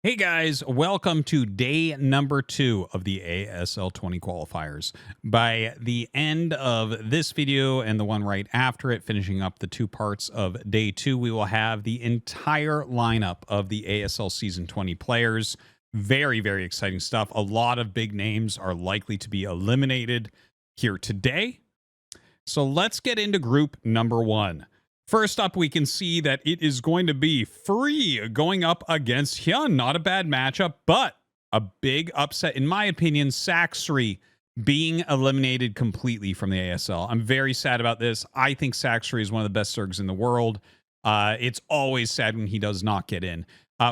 Hey guys, welcome to day number 2 of the ASL 20 qualifiers. By the end of this video and the one right after it, finishing up the 2 parts of day 2, we will have the entire lineup of the ASL season 20 players. Very, very exciting stuff. A lot of big names are likely to be eliminated here today. So let's get into group number 1. First up, we can see that it is going to be Free going up against Hyun. Not a bad matchup, but a big upset, in my opinion. Saxry being eliminated completely from the ASL. I'm very sad about this. I think Saxry is one of the best Zergs in the world. It's always sad when he does not get in.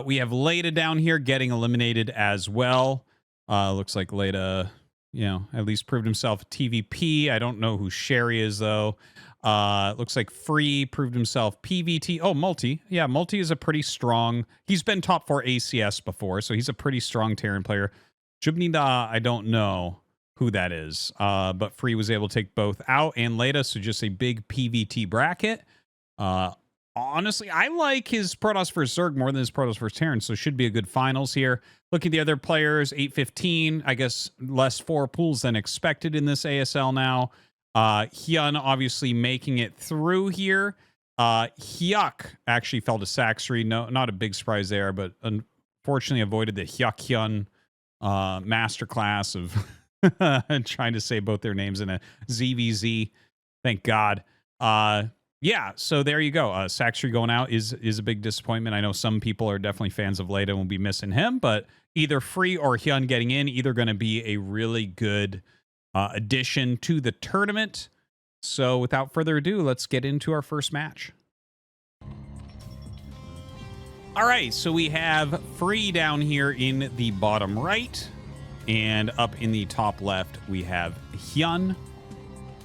We have Leda down here getting eliminated as well. Looks like Leda, at least proved himself TVP. I don't know who Sherry is, though. Looks like Free proved himself PVT. Oh, Multi. Yeah, Multi is a pretty strong... He's been top 4 ACS before, so he's a pretty strong Terran player. Jubnida, I don't know who that is. But Free was able to take both out and Leda, so just a big PVT bracket. Honestly, I like his Protoss vs. Zerg more than his Protoss vs. Terran, so should be a good finals here. Looking at the other players, 8-15, I guess less 4 pools than expected in this ASL now. Hyun obviously making it through here. Hyuk actually fell to Saxry. No, not a big surprise there, but unfortunately avoided the Hyuk-Hyun masterclass of trying to say both their names in a ZVZ. Thank God. Yeah, so there you go. Saxry going out is a big disappointment. I know some people are definitely fans of Leda and will be missing him, but either Free or Hyun getting in, either going to be a really good addition to the tournament. So without further ado, let's get into our first match. All right, so we have Free down here in the bottom right, and up in the top left, we have Hyun.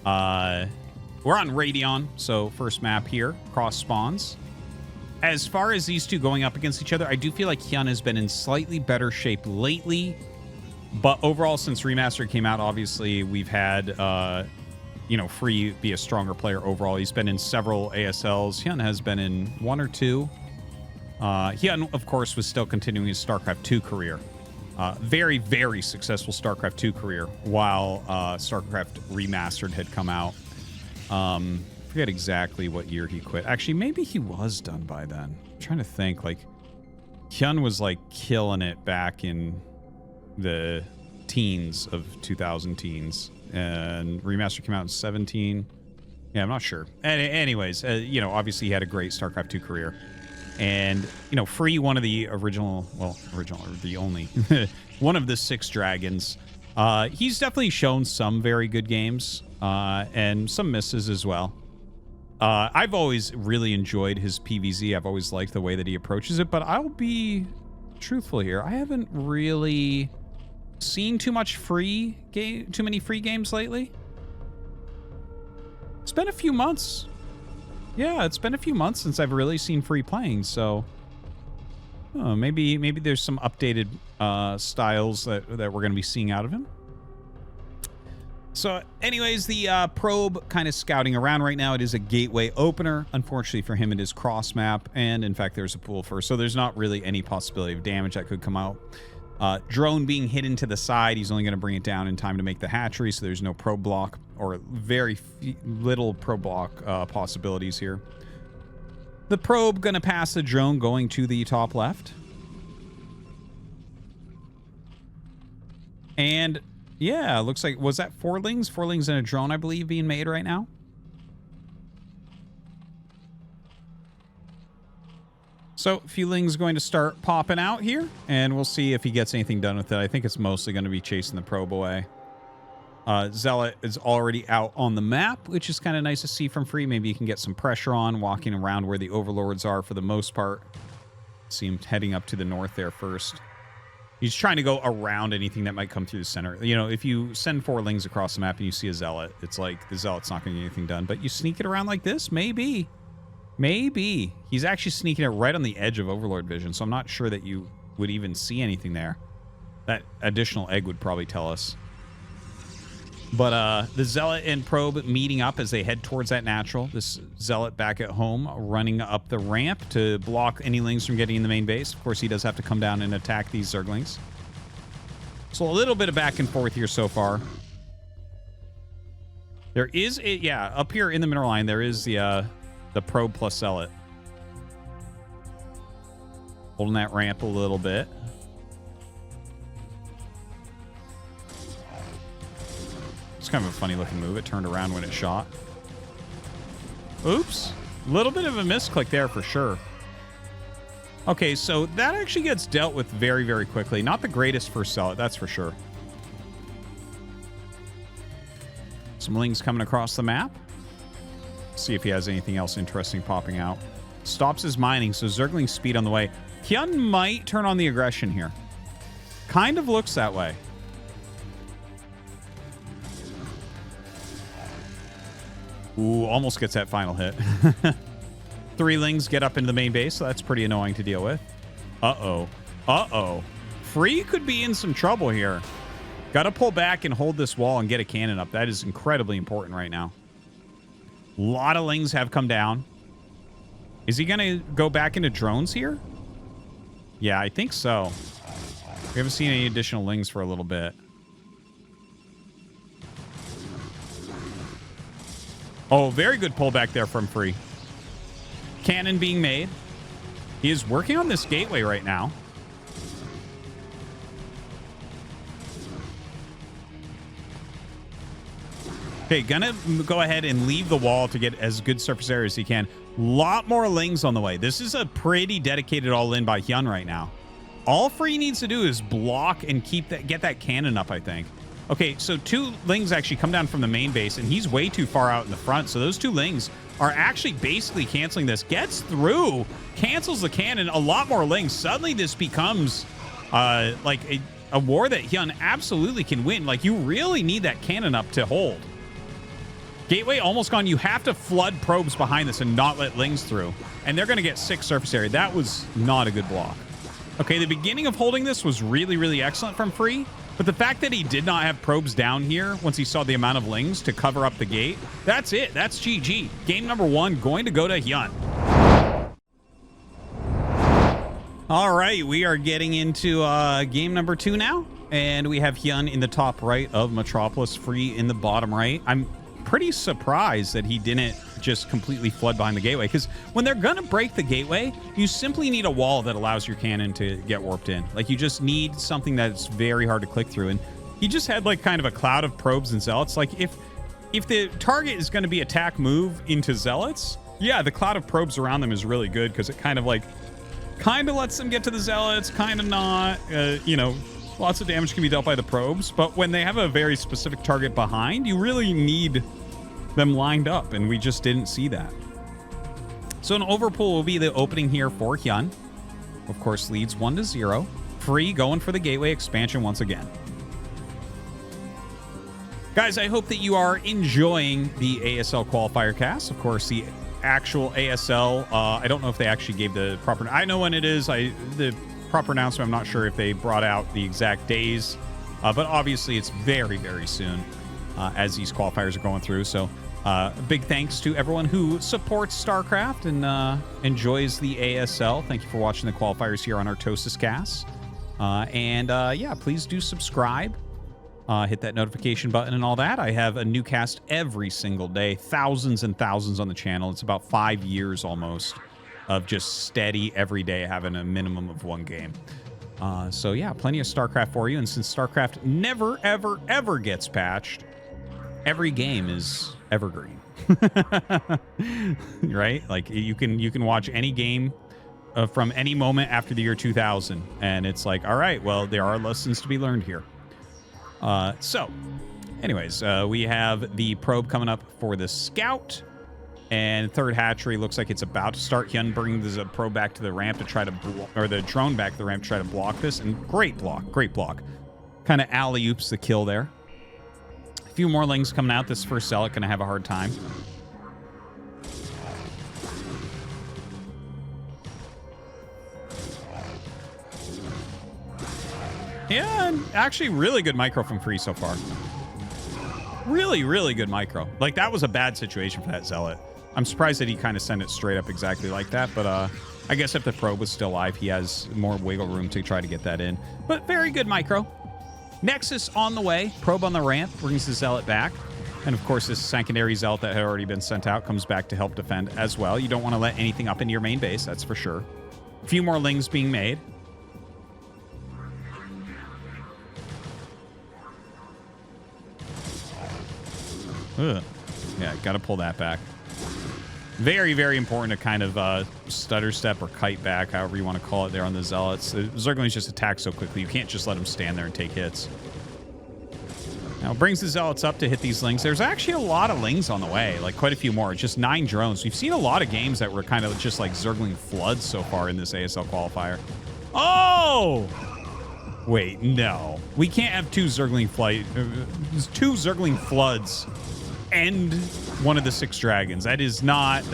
We're on Radion, so first map here, cross spawns. As far as these two going up against each other, I do feel like Hyun has been in slightly better shape lately. But overall, since Remaster came out, obviously, we've had, Free be a stronger player overall. He's been in several ASLs. Hyun has been in 1 or 2. Hyun, of course, was still continuing his StarCraft 2 career. Very, very successful StarCraft 2 career while StarCraft Remastered had come out. Forget exactly what year he quit. Actually, maybe he was done by then. I'm trying to think. Hyun was, killing it back in the teens of 2000 teens, and Remaster came out in 17. Yeah, I'm not sure. Anyways, obviously he had a great StarCraft 2 career, and Free, one of the original, or the only one of the 6 dragons. He's definitely shown some very good games and some misses as well. I've always really enjoyed his PvZ. I've always liked the way that he approaches it, but I'll be truthful here. I haven't really seen too many free games lately. It's been a few months. Yeah, it's been a few months since I've really seen Free playing, so maybe there's some updated styles that we're going to be seeing out of him. So anyways, the probe kind of scouting around right now. It is a gateway opener. Unfortunately for him, it is cross map, and in fact there's a pool first, so there's not really any possibility of damage that could come out. Drone being hidden to the side, he's only going to bring it down in time to make the hatchery, so there's no probe block, or very little probe block possibilities here. The probe going to pass the drone going to the top left. And yeah, looks like, was that 4 lings? 4 lings and a drone, I believe, being made right now. So, a few lings going to start popping out here, and we'll see if he gets anything done with it. I think it's mostly going to be chasing the probe away. Zealot is already out on the map, which is kind of nice to see from Free. Maybe you can get some pressure on, walking around where the overlords are for the most part. See him heading up to the north there first. He's trying to go around anything that might come through the center. If you send 4 lings across the map and you see a Zealot, it's like the Zealot's not going to get anything done. But you sneak it around like this, maybe. Maybe. He's actually sneaking it right on the edge of Overlord vision, so I'm not sure that you would even see anything there. That additional egg would probably tell us. But the Zealot and Probe meeting up as they head towards that natural. This Zealot back at home running up the ramp to block any Lings from getting in the main base. Of course, he does have to come down and attack these Zerglings. So a little bit of back and forth here so far. There is a, yeah, up here in the middle line, there is the Probe plus Zealot. Holding that ramp a little bit. It's kind of a funny looking move. It turned around when it shot. Oops. A little bit of a misclick there for sure. Okay, so that actually gets dealt with very, very quickly. Not the greatest for Zealot, that's for sure. Some Lings coming across the map. See if he has anything else interesting popping out. Stops his mining, so Zergling speed on the way. Hyun might turn on the aggression here. Kind of looks that way. Ooh, almost gets that final hit. 3 Lings get up into the main base, so that's pretty annoying to deal with. Uh-oh. Uh-oh. Free could be in some trouble here. Got to pull back and hold this wall and get a cannon up. That is incredibly important right now. A lot of Lings have come down. Is he going to go back into drones here? Yeah, I think so. We haven't seen any additional Lings for a little bit. Oh, very good pullback there from Free. Cannon being made. He is working on this gateway right now. Okay, gonna go ahead and leave the wall to get as good surface area as he can. Lot more Lings on the way. This is a pretty dedicated all-in by Hyun right now. All Free needs to do is block and keep that, get that cannon up, I think. Okay, so 2 Lings actually come down from the main base, and he's way too far out in the front. So those 2 Lings are actually basically canceling this. Gets through, cancels the cannon, a lot more Lings. Suddenly this becomes like a war that Hyun absolutely can win. Like, you really need that cannon up to hold. Gateway almost gone. You have to flood probes behind this and not let Lings through. And they're going to get 6 surface area. That was not a good block. Okay, the beginning of holding this was really, really excellent from Free. But the fact that he did not have probes down here once he saw the amount of Lings to cover up the gate, that's it. That's GG. Game number 1 going to go to Hyun. All right, we are getting into game number 2 now. And we have Hyun in the top right of Metropolis, Free in the bottom right. I'm pretty surprised that he didn't just completely flood behind the gateway, because when they're gonna break the gateway, you simply need a wall that allows your cannon to get warped in. Like, you just need something that's very hard to click through, and he just had like kind of a cloud of probes and Zealots. Like, if the target is going to be attack move into Zealots, yeah, the cloud of probes around them is really good, because it kind of lets them get to the Zealots, kind of not. You know, lots of damage can be dealt by the probes, but when they have a very specific target behind, you really need them lined up, and we just didn't see that. So an overpull will be the opening here for Hyun. Of course, leads 1-0. Free going for the gateway expansion once again. Guys, I hope that you are enjoying the ASL qualifier cast. Of course, the actual ASL, I don't know if they actually gave the proper... I know when it is. The proper announcement, I'm not sure if they brought out the exact days, but obviously it's very, very soon as these qualifiers are going through. So big thanks to everyone who supports StarCraft and enjoys the ASL. Thank you for watching the qualifiers here on ArtosisCasts. Yeah, please do subscribe. Hit that notification button and all that. I have a new cast every single day. Thousands and thousands on the channel. It's about 5 years almost of just steady every day having a minimum of 1 game. So yeah, plenty of StarCraft for you. And since StarCraft never, ever, ever gets patched, every game is evergreen. Right? Like, you can watch any game from any moment after the year 2000, and it's like, all right, well, there are lessons to be learned here. So anyways, we have the probe coming up for the scout, and third hatchery looks like it's about to start. Hyun bringing the probe back to the ramp to try to or the drone back to the ramp to try to block this, and great block. Kind of alley-oops the kill there. A few more Lings coming out. This first Zealot gonna have a hard time. Yeah, and actually really good micro from Free so far. Really, really good micro. Like, that was a bad situation for that Zealot. I'm surprised that he kind of sent it straight up exactly like that, but I guess if the probe was still live, he has more wiggle room to try to get that in. But very good micro. Nexus on the way. Probe on the ramp brings the Zealot back. And, of course, this secondary Zealot that had already been sent out comes back to help defend as well. You don't want to let anything up into your main base, that's for sure. A few more lings being made. Ugh. Yeah, got to pull that back. Very, very important to kind of stutter step or kite back, however you want to call it there on the Zealots. The Zerglings just attack so quickly. You can't just let them stand there and take hits. Now, it brings the Zealots up to hit these lings. There's actually a lot of lings on the way, like quite a few more. Just 9 drones. We've seen a lot of games that were kind of just like Zergling floods so far in this ASL qualifier. Oh! Wait, no. We can't have 2 Zergling floods and one of the 6 dragons. That is not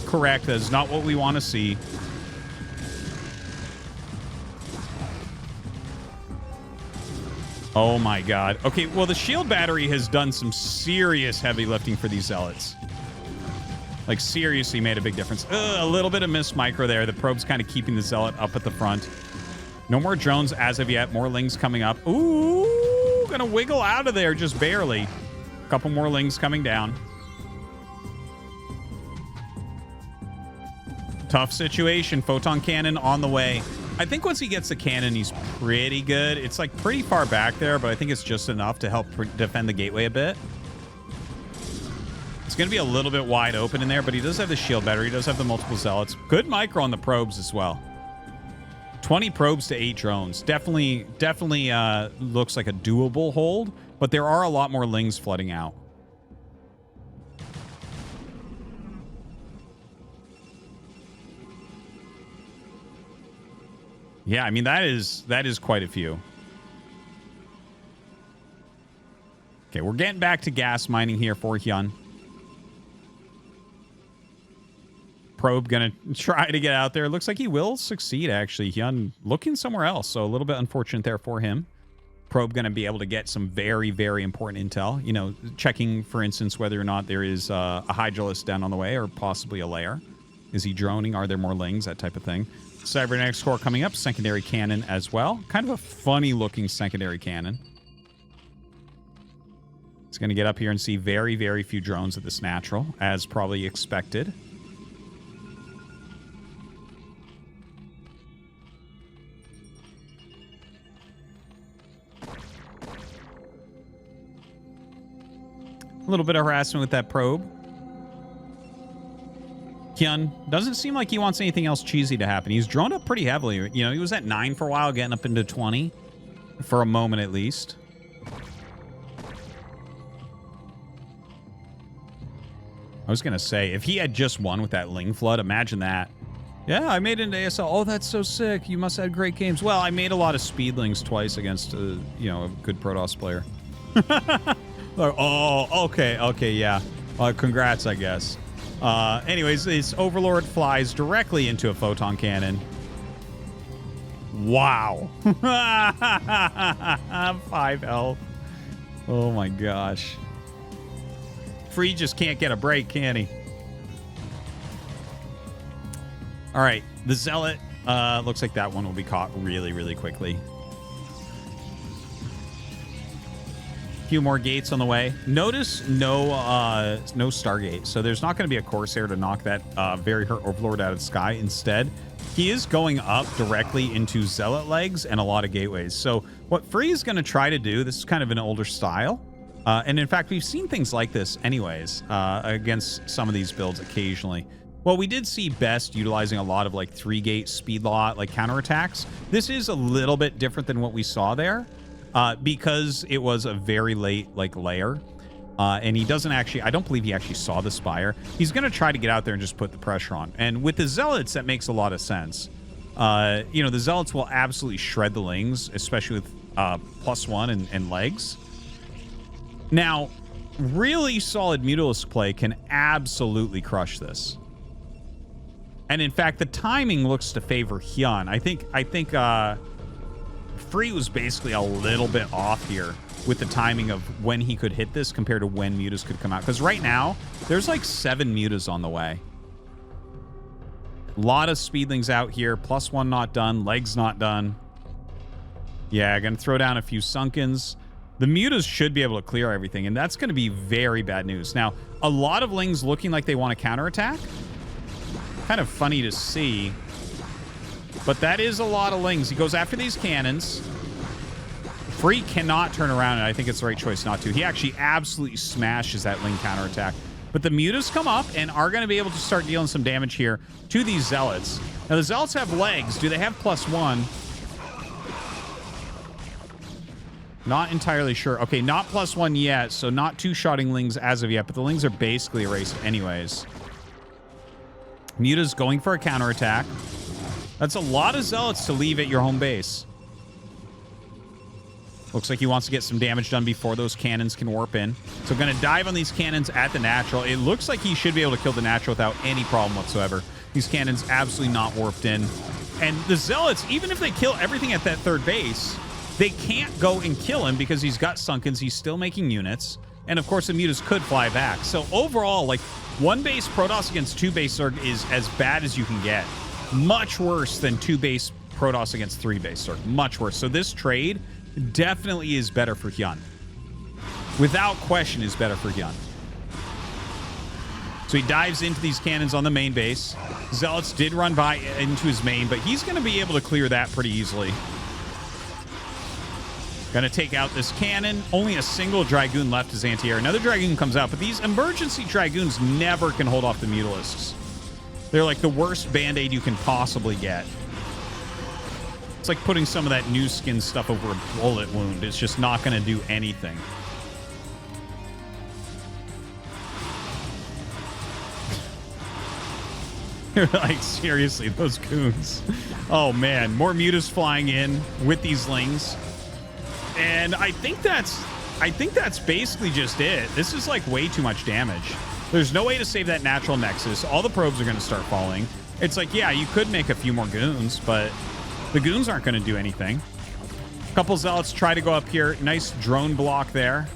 correct. That is not what we want to see. Oh my god. Okay, well, the shield battery has done some serious heavy lifting for these Zealots. Like, seriously made a big difference. A little bit of missed micro there. The probe's kind of keeping the Zealot up at the front. No more drones as of yet. More lings coming up. Ooh, gonna wiggle out of there just barely. Couple more lings coming down. Tough situation. Photon cannon on the way. I think once he gets the cannon, he's pretty good. It's like pretty far back there, but I think it's just enough to help defend the gateway a bit. It's going to be a little bit wide open in there, but he does have the shield battery. He does have the multiple Zealots. Good micro on the probes as well. 20 probes to 8 drones. Definitely looks like a doable hold. But there are a lot more lings flooding out. Yeah, I mean, that is quite a few. Okay, we're getting back to gas mining here for Hyun. Probe gonna try to get out there. Looks like he will succeed, actually. Hyun looking somewhere else, so a little bit unfortunate there for him. Probe going to be able to get some very, very important intel. You know, checking, for instance, whether or not there is a Hydralisk down on the way or possibly a lair. Is he droning? Are there more lings? That type of thing. Cybernetics core coming up. Secondary cannon as well. Kind of a funny-looking secondary cannon. It's going to get up here and see very, very few drones at this natural, as probably expected. A little bit of harassment with that probe. Hyun doesn't seem like he wants anything else cheesy to happen. He's droned up pretty heavily. You know, he was at 9 for a while, getting up into 20 for a moment at least. I was going to say, if he had just won with that Ling Flood, imagine that. Yeah, I made it into ASL. Oh, that's so sick. You must have had great games. Well, I made a lot of Speedlings twice against, you know, a good Protoss player. Oh, okay, yeah. Congrats, I guess. Anyways, this Overlord flies directly into a photon cannon. Wow. 5 health. Oh my gosh. Free just can't get a break, can he? All right, the Zealot. Looks like that one will be caught really, really quickly. Few more gates on the way. Notice no Stargate, so there's not going to be a Corsair to knock that very hurt Overlord out of the sky. Instead, he is going up directly into Zealot legs and a lot of gateways. So what Free is going to try to do, this is kind of an older style, and in fact, we've seen things like this anyways against some of these builds occasionally. Well, we did see Best utilizing a lot of like 3-gate speed lot, like counterattacks. This is a little bit different than what we saw there. Because it was a very late like layer, and he doesn't actually, I don't believe he actually saw the Spire. He's going to try to get out there and just put the pressure on. And with the Zealots, that makes a lot of sense. You know, the Zealots will absolutely shred the Lings, especially with +1 and legs. Now, really solid Mutalisk play can absolutely crush this. And in fact, the timing looks to favor Hyun. I think Free was basically a little bit off here with the timing of when he could hit this compared to when mutas could come out. Because right now, there's like 7 mutas on the way. A lot of speedlings out here. +1 not done. Legs not done. Yeah, gonna throw down a few sunkens. The mutas should be able to clear everything, and that's going to be very bad news. Now, a lot of lings looking like they want to counterattack. Kind of funny to see. But that is a lot of lings. He goes after these cannons. Free cannot turn around, and I think it's the right choice not to. He actually absolutely smashes that ling counterattack. But the mutas come up and are going to be able to start dealing some damage here to these zealots. Now, the zealots have legs. Do they have +1? Not entirely sure. Okay, not +1 yet, so not 2-shotting lings as of yet, but the lings are basically erased anyways. Muta's going for a counterattack. That's a lot of zealots to leave at your home base. Looks like he wants to get some damage done before those cannons can warp in. So going to dive on these cannons at the natural. It looks like he should be able to kill the natural without any problem whatsoever. These cannons absolutely not warped in. And the zealots, even if they kill everything at that third base, they can't go and kill him because he's got sunkens. He's still making units. And of course, the mutas could fly back. So overall, like 1 base Protoss against 2 base Zerg is as bad as you can get. Much worse than 2 base Protoss against 3 base Zerg. Much worse. So this trade definitely is better for Hyun. Without question is better for Hyun. So he dives into these cannons on the main base. Zealots did run by into his main, but he's going to be able to clear that pretty easily. Going to take out this cannon. Only a single Dragoon left as anti-air. Another Dragoon comes out, but these emergency Dragoons never can hold off the Mutalisks. They're like the worst Band-Aid you can possibly get. It's like putting some of that new skin stuff over a bullet wound. It's just not going to do anything. Like, seriously, those goons. Oh, man. More mutas flying in with these lings. And I think that's basically just it. This is like way too much damage. There's no way to save that natural nexus. All the probes are going to start falling. It's like, yeah, you could make a few more goons, but the goons aren't going to do anything. A couple zealots try to go up here. Nice drone block there.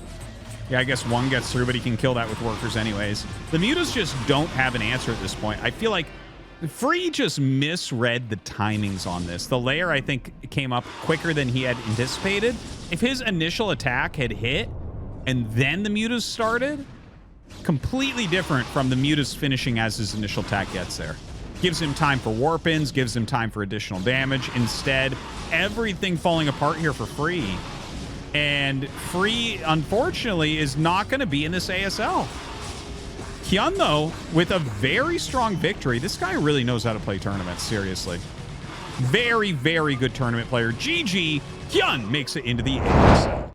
Yeah, I guess 1 gets through, but he can kill that with workers anyways. The mutas just don't have an answer at this point. I feel like Free just misread the timings on this. The layer, I think, came up quicker than he had anticipated. If his initial attack had hit and then the mutas started, completely different from the mutas finishing as his initial attack gets there. Gives him time for warp-ins, gives him time for additional damage. Instead, everything falling apart here for Free. And Free, unfortunately, is not going to be in this ASL. Hyun, though, with a very strong victory. This guy really knows how to play tournaments, seriously. Very, very good tournament player. GG, Hyun makes it into the ASL.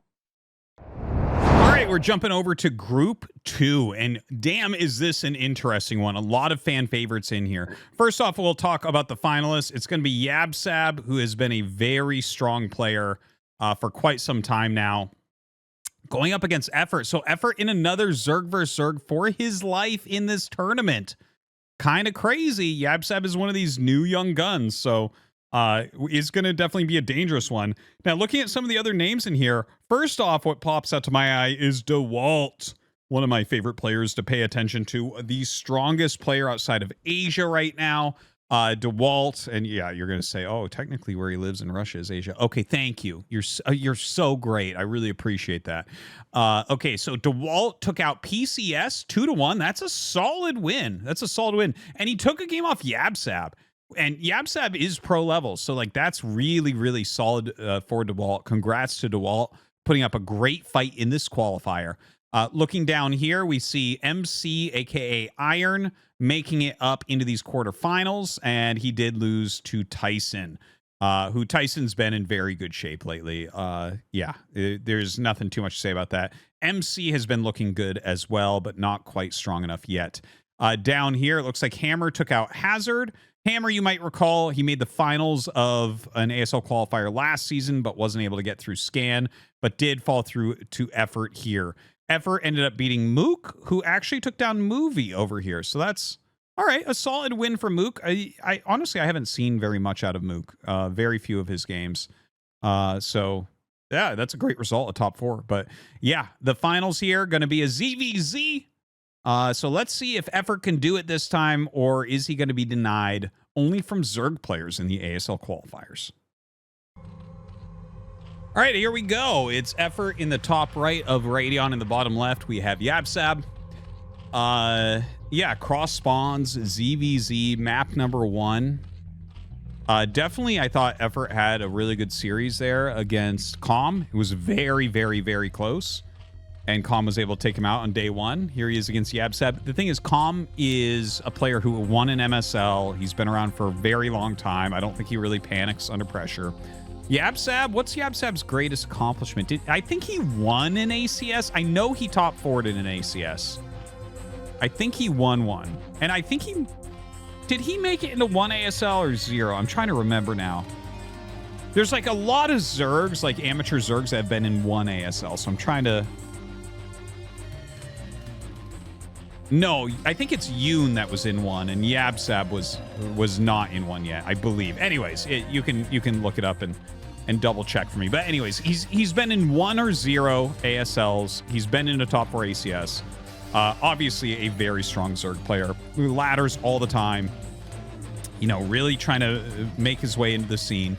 All right, we're jumping over to Group 2, and damn, is this an interesting one. A lot of fan favorites in here. First off, we'll talk about the finalists. It's going to be Yab, who has been a very strong player for quite some time now. Going up against Effort. So Effort in another Zerg vs. Zerg for his life in this tournament. Kind of crazy. Yab is one of these new young guns, so it's going to definitely be a dangerous one. Now, looking at some of the other names in here, first off, what pops out to my eye is DeWalt. One of my favorite players to pay attention to. The strongest player outside of Asia right now. DeWalt, and yeah, you're going to say, oh, technically where he lives in Russia is Asia. Okay, thank you. You're so great. I really appreciate that. Okay, so DeWalt took out PCS 2-1. That's a solid win. That's a solid win. And he took a game off Yab. And Yab is pro level. So, like, that's really, really solid for DeWalt. Congrats to DeWalt putting up a great fight in this qualifier. Looking down here, we see MC, aka Iron, making it up into these quarterfinals, and he did lose to Tyson, who Tyson's been in very good shape lately. Yeah, there's nothing too much to say about that. MC has been looking good as well, but not quite strong enough yet. Down here, it looks like Hammer took out Hazard. Hammer, you might recall, he made the finals of an ASL qualifier last season, but wasn't able to get through Scan, but did fall through to Effort here. Effort ended up beating Mook, who actually took down Movie over here. So that's, all right, a solid win for Mook. I honestly, I haven't seen very much out of Mook. Very few of his games. So Yeah, that's a great result, a top 4. But yeah, the finals here going to be a ZVZ. So let's see if Effort can do it this time, or is he going to be denied only from Zerg players in the ASL qualifiers? All right, here we go. It's Effort in the top right of Radeon. In the bottom left, we have Yabsab. Yeah, cross spawns, ZVZ, map number 1. Definitely, I thought Effort had a really good series there against Calm. It was very, very, very close. And Calm was able to take him out on day 1. Here he is against Yabsab. The thing is, Calm is a player who won an MSL. He's been around for a very long time. I don't think he really panics under pressure. Yabsab, what's Yabsab's greatest accomplishment? I think he won an ACS. I know he top 4'd in an ACS. I think he won one. And I think he... Did he make it into 1 ASL or 0? I'm trying to remember now. There's like a lot of Zergs, like amateur Zergs that have been in 1 ASL. So I'm trying to... No, I think it's Yoon that was in 1, and Yabsab was not in 1 yet, I believe. Anyways, you can look it up and double check for me. But anyways, he's been in 1 or 0 ASLs. He's been in a top 4 ACS. Obviously a very strong Zerg player who ladders all the time. You know, really trying to make his way into the scene.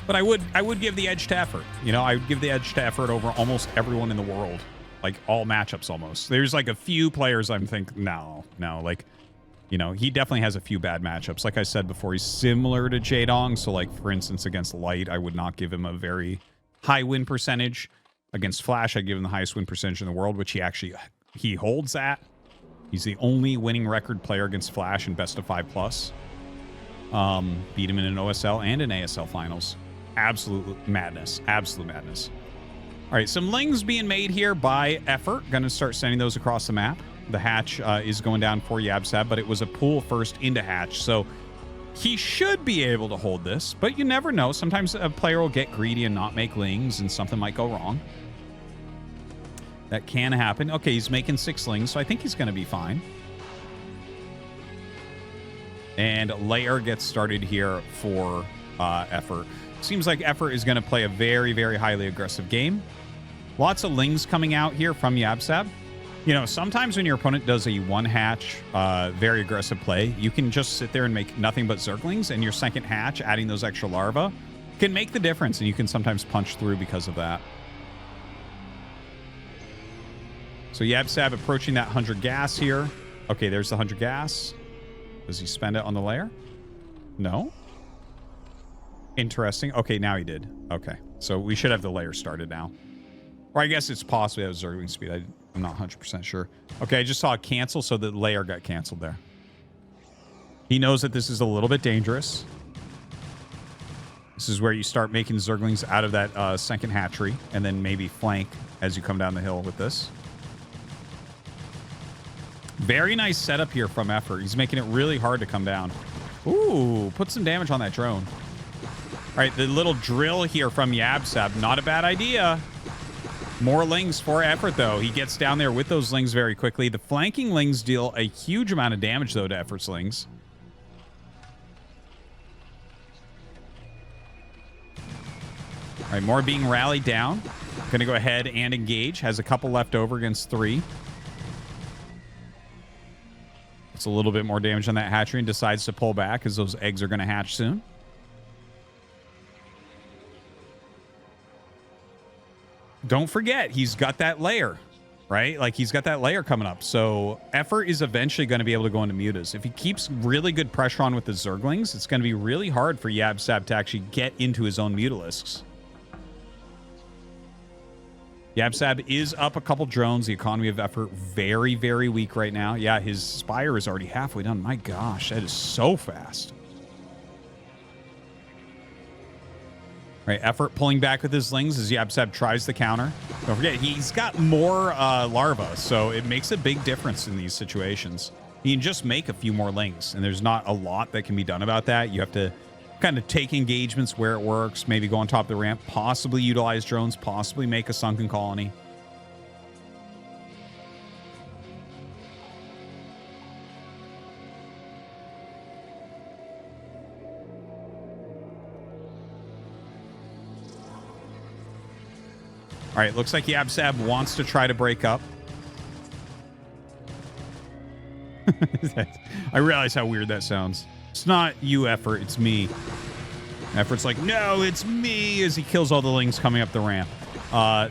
But I would give the edge to Effort. You know, I would give the edge to Effort over almost everyone in the world. Like, all matchups almost. There's, like, a few players I'm thinking, no. Like, you know, he definitely has a few bad matchups. Like I said before, he's similar to Jaedong. So, like, for instance, against Light, I would not give him a very high win percentage. Against Flash, I'd give him the highest win percentage in the world, which he holds at. He's the only winning record player against Flash in best of 5+. Beat him in an OSL and an ASL finals. Absolute madness. Absolute madness. All right, some lings being made here by Effort. Going to start sending those across the map. The hatch is going down for Yabsab, but it was a pull first into hatch, so he should be able to hold this, but you never know. Sometimes a player will get greedy and not make lings, and something might go wrong. That can happen. Okay, he's making 6 lings, so I think he's going to be fine. And Lair gets started here for Effort. Seems like Effort is going to play a very, very highly aggressive game. Lots of lings coming out here from Yabsab. You know, sometimes when your opponent does a 1-hatch, very aggressive play, you can just sit there and make nothing but Zerglings, and your second hatch, adding those extra larvae, can make the difference, and you can sometimes punch through because of that. So Yabsab approaching that 100 gas here. Okay, there's the 100 gas. Does he spend it on the layer? No? Interesting. Okay, now he did. Okay, so we should have the layer started now. Or I guess it's possibly at Zergling speed. I'm not 100% sure. Okay, I just saw it cancel, so the layer got canceled there. He knows that this is a little bit dangerous. This is where you start making Zerglings out of that second hatchery, and then maybe flank as you come down the hill with this. Very nice setup here from Effort. He's making it really hard to come down. Ooh, put some damage on that drone. All right, the little drill here from Yabsab, not a bad idea. More lings for Effort, though. He gets down there with those lings very quickly. The flanking lings deal a huge amount of damage, though, to Effort's lings. All right, more being rallied down. Going to go ahead and engage. Has a couple left over against 3. It's a little bit more damage on that hatchery and decides to pull back as those eggs are going to hatch soon. Don't forget, he's got that layer, right? Like, he's got that layer coming up. So Effort is eventually going to be able to go into mutas. If he keeps really good pressure on with the Zerglings, it's going to be really hard for Yabsab to actually get into his own Mutalisks. Yabsab is up a couple drones. The economy of Effort very, very weak right now. Yeah, his Spire is already halfway done. My gosh, that is so fast. Right, Effort pulling back with his lings as Yabsab tries the counter. Don't forget, he's got more larvae, so it makes a big difference in these situations. He can just make a few more lings, and there's not a lot that can be done about that. You have to kind of take engagements where it works, maybe go on top of the ramp, possibly utilize drones, possibly make a sunken colony. All right, looks like Yabsab wants to try to break up. I realize how weird that sounds. It's not you, Effort. It's me. Effort's like, no, it's me, as he kills all the lings coming up the ramp.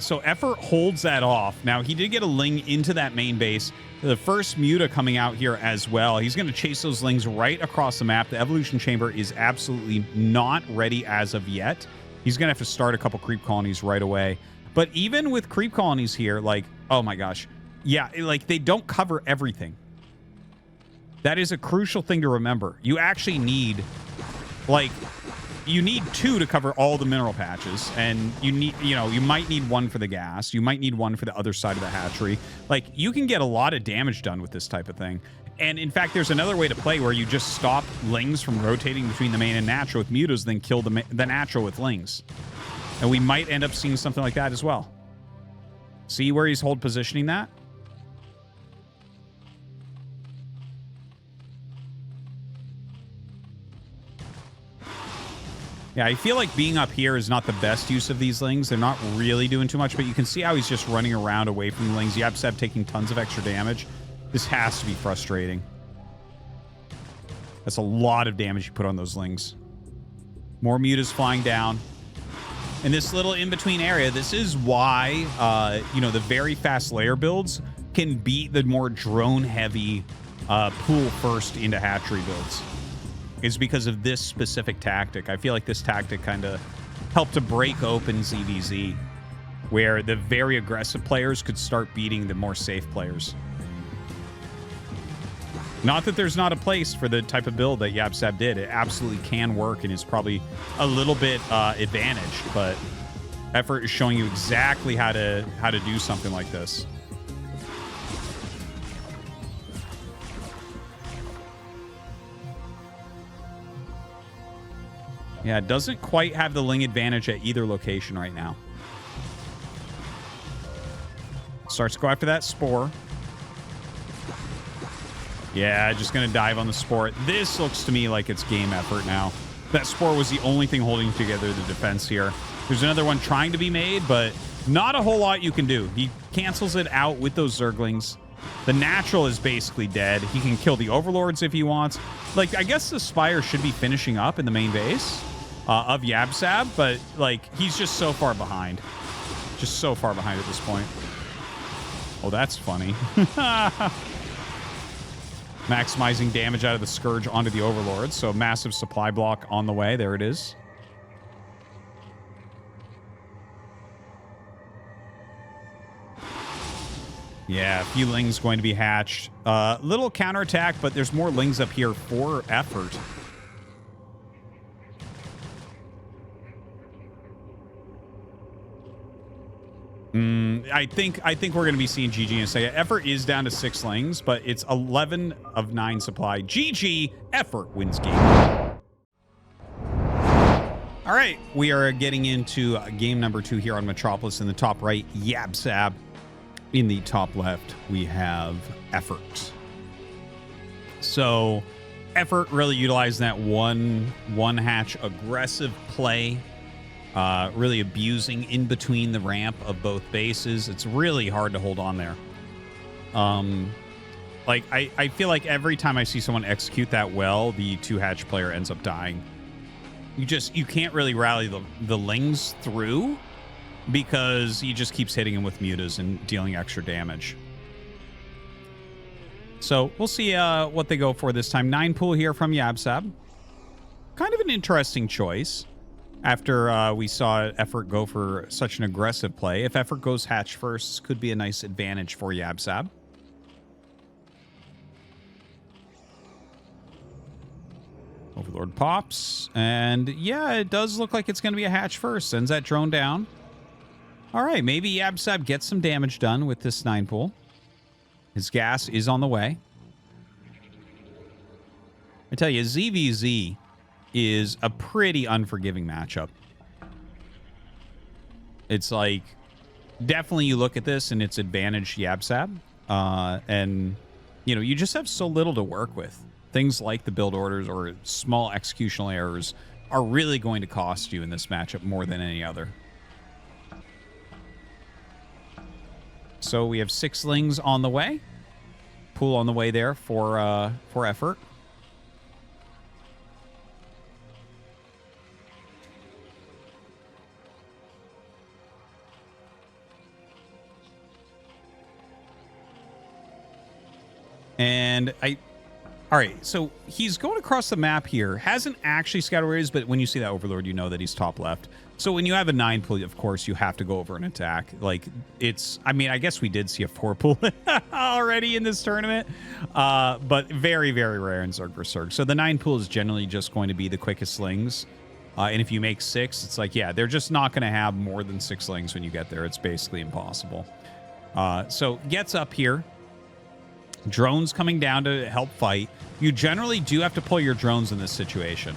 So Effort holds that off. Now, he did get a ling into that main base. The first Muta coming out here as well. He's going to chase those lings right across the map. The Evolution Chamber is absolutely not ready as of yet. He's going to have to start a couple creep colonies right away. But even with creep colonies here, like, oh my gosh. Yeah, like, they don't cover everything. That is a crucial thing to remember. You actually need, like, you need 2 to cover all the mineral patches, and you need, you know, you might need 1 for the gas. You might need 1 for the other side of the hatchery. Like, you can get a lot of damage done with this type of thing. And in fact, there's another way to play where you just stop lings from rotating between the main and natural with mutas, then kill the natural with lings. And we might end up seeing something like that as well. See where he's hold positioning that? Yeah, I feel like being up here is not the best use of these lings. They're not really doing too much, but you can see how he's just running around away from the lings. Yabsab taking tons of extra damage. This has to be frustrating. That's a lot of damage you put on those lings. More mutas flying down. In this little in-between area, this is why, you know, the very fast layer builds can beat the more drone-heavy pool first into hatchery builds. Is because of this specific tactic. I feel like this tactic kind of helped to break open ZVZ, where the very aggressive players could start beating the more safe players. Not that there's not a place for the type of build that Yabsab did. It absolutely can work and is probably a little bit advantaged, but Effort is showing you exactly how to do something like this. Yeah, it doesn't quite have the ling advantage at either location right now. Starts to go after that spore. Yeah, just going to dive on the spore. This looks to me like it's game effort now. That spore was the only thing holding together the defense here. There's another one trying to be made, but not a whole lot you can do. He cancels it out with those Zerglings. The natural is basically dead. He can kill the overlords if he wants. Like, I guess the Spire should be finishing up in the main base of Yabsab, but, like, he's just so far behind. Just so far behind at this point. Oh, that's funny. Maximizing damage out of the Scourge onto the overlords. So massive supply block on the way. There it is. Yeah, a few lings going to be hatched. Little counterattack, but there's more lings up here for effort. I think we're going to be seeing GG in a second. Effort is down to 6 lings, but it's 11 of 9 supply. GG, Effort wins game. All right, we are getting into game number 2 here on Metropolis. In the top right, Yabsab. In the top left, we have Effort. So Effort really utilized that one hatch aggressive play. Really abusing in between the ramp of both bases. It's really hard to hold on there. Like, I feel like every time I see someone execute that well, the 2-hatch player ends up dying. You can't really rally the lings through because he just keeps hitting him with mutas and dealing extra damage. So we'll see what they go for this time. 9 pool here from Yabsab. Kind of an interesting choice. After we saw Effort go for such an aggressive play. If Effort goes hatch first, could be a nice advantage for Yabsab. Overlord pops. And yeah, it does look like it's going to be a hatch first. Sends that drone down. All right, maybe Yabsab gets some damage done with this 9 pool. His gas is on the way. I tell you, ZVZ is a pretty unforgiving matchup. It's like, definitely you look at this and it's advantage Yabsab. And, you know, you just have so little to work with. Things like the build orders or small executional errors are really going to cost you in this matchup more than any other. So we have 6 slings on the way. Pool on the way there for effort. And all right, so he's going across the map here. Hasn't actually scouted where he is, but when you see that Overlord, you know that he's top left. So when you have a 9 pool, of course, you have to go over and attack. Like, it's, I mean, I guess we did see a 4 pool already in this tournament, but very, very rare in Zerg vs. Zerg. So the 9 pool is generally just going to be the quickest slings. And if you make 6, it's like, yeah, they're just not going to have more than 6 slings when you get there. It's basically impossible. So gets up here. Drones coming down to help fight. You generally do have to pull your drones in this situation.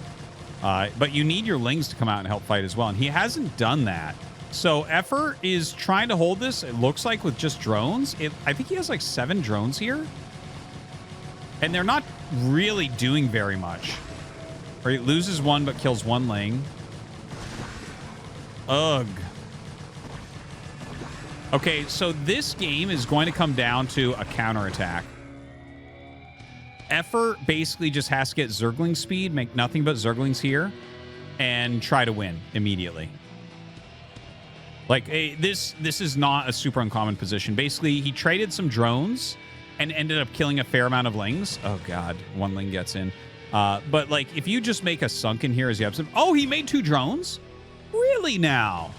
But you need your lings to come out and help fight as well. And he hasn't done that. So Effort is trying to hold this, it looks like, with just drones. I think he has like 7 drones here. And they're not really doing very much. Or he loses 1 but kills 1 ling. Ugh. Okay, so this game is going to come down to a counterattack. Effort basically just has to get Zergling speed, make nothing but Zerglings here, and try to win immediately. Like, this is not a super uncommon position. Basically, he traded some drones and ended up killing a fair amount of lings. Oh, God. 1 ling gets in. But, like, if you just make a sunken here as you have some... Oh, he made 2 drones? Really now?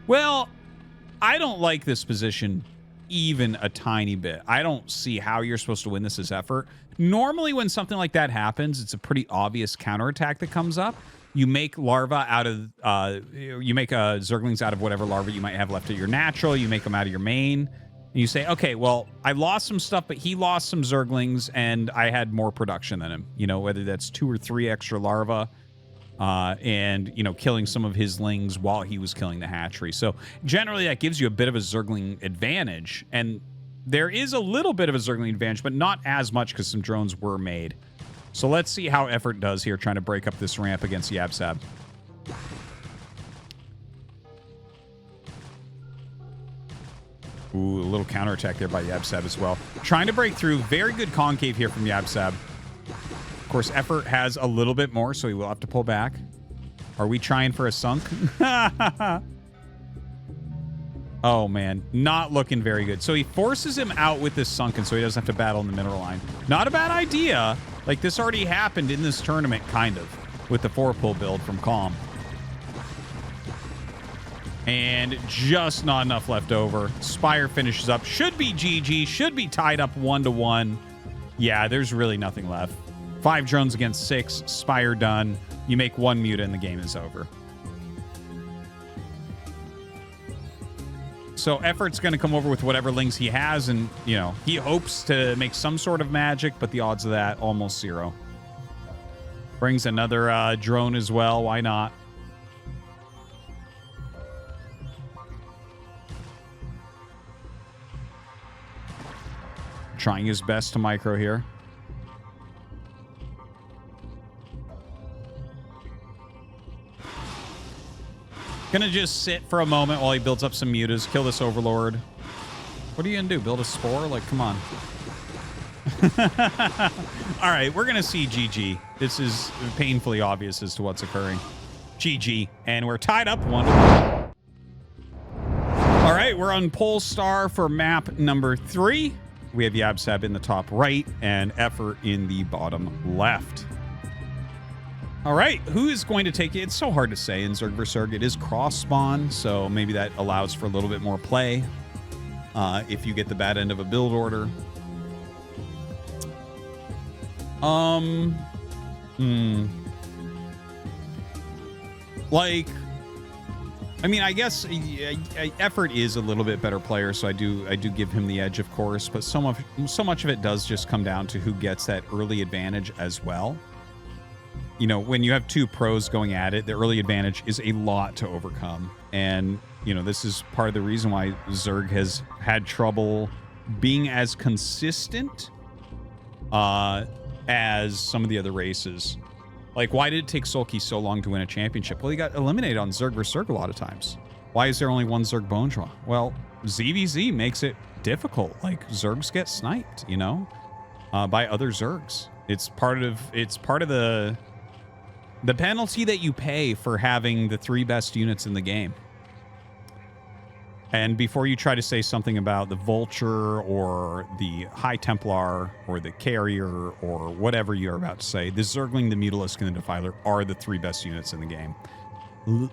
Well, I don't like this position even a tiny bit. I don't see how you're supposed to win this as Effort. Normally, when something like that happens, it's a pretty obvious counterattack that comes up. You make larva out of, you make Zerglings out of whatever larva you might have left at your natural. You make them out of your main. And you say, okay, well, I lost some stuff, but he lost some Zerglings, and I had more production than him. You know, whether that's 2 or 3 extra larva. And, you know, killing some of his lings while he was killing the hatchery. So generally that gives you a bit of a Zergling advantage. And there is a little bit of a Zergling advantage, but not as much because some drones were made. So let's see how Effort does here trying to break up this ramp against Yabsab. Ooh, a little counterattack there by Yabsab as well. Trying to break through. Very good concave here from Yabsab. Of course, Effort has a little bit more, so he will have to pull back. Are we trying for a sunk? Oh, man. Not looking very good. So he forces him out with this sunken so he doesn't have to battle in the mineral line. Not a bad idea. Like, this already happened in this tournament, kind of, with the 4-pull build from Calm. And just not enough left over. Spire finishes up. Should be GG. Should be tied up 1-1. Yeah, there's really nothing left. 5 drones against 6. Spire done. You make 1 muta and the game is over. So Effort's going to come over with whatever lings he has, and, you know, he hopes to make some sort of magic, but the odds of that, almost 0. Brings another drone as well. Why not? Trying his best to micro here. Gonna just sit for a moment while he builds up some mutas. Kill this Overlord. What are you gonna do? Build a spore? Like, come on. All right, we're gonna see GG. This is painfully obvious as to what's occurring. GG. And we're tied up 1-1. All right, we're on Polestar for map number 3. We have Yabsab in the top right and Effort in the bottom left. All right, who is going to take it? It's so hard to say in Zerg vs. Zerg. It is cross-spawn, so maybe that allows for a little bit more play if you get the bad end of a build order. Like, I mean, I guess Effort is a little bit better player, so I do give him the edge, of course, but so much of it does just come down to who gets that early advantage as well. You know, when you have 2 pros going at it, the early advantage is a lot to overcome. And, you know, this is part of the reason why Zerg has had trouble being as consistent as some of the other races. Like, why did it take Sulky so long to win a championship? Well, he got eliminated on Zerg vs. Zerg a lot of times. Why is there only one Zerg bone draw? Well, ZVZ makes it difficult. Like, Zergs get sniped, you know, by other Zergs. It's part of the penalty that you pay for having the 3 best units in the game. And before you try to say something about the Vulture or the High Templar or the Carrier or whatever you're about to say, the Zergling, the Mutalisk, and the Defiler are the 3 best units in the game.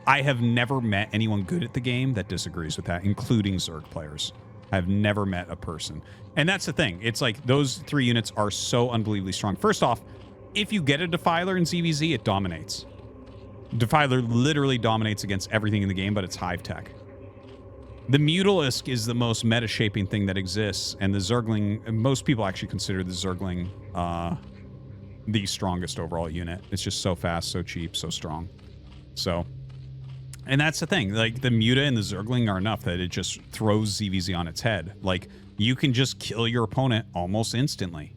I have never met anyone good at the game that disagrees with that, including Zerg players. I've never met a person. And that's the thing. It's like those 3 units are so unbelievably strong. First off, if you get a Defiler in ZVZ, it dominates. Defiler literally dominates against everything in the game, but it's Hive Tech. The Mutalisk is the most meta-shaping thing that exists, and the Zergling, most people actually consider the Zergling the strongest overall unit. It's just so fast, so cheap, so strong. So, and that's the thing. Like, the Muta and the Zergling are enough that it just throws ZVZ on its head. Like, you can just kill your opponent almost instantly.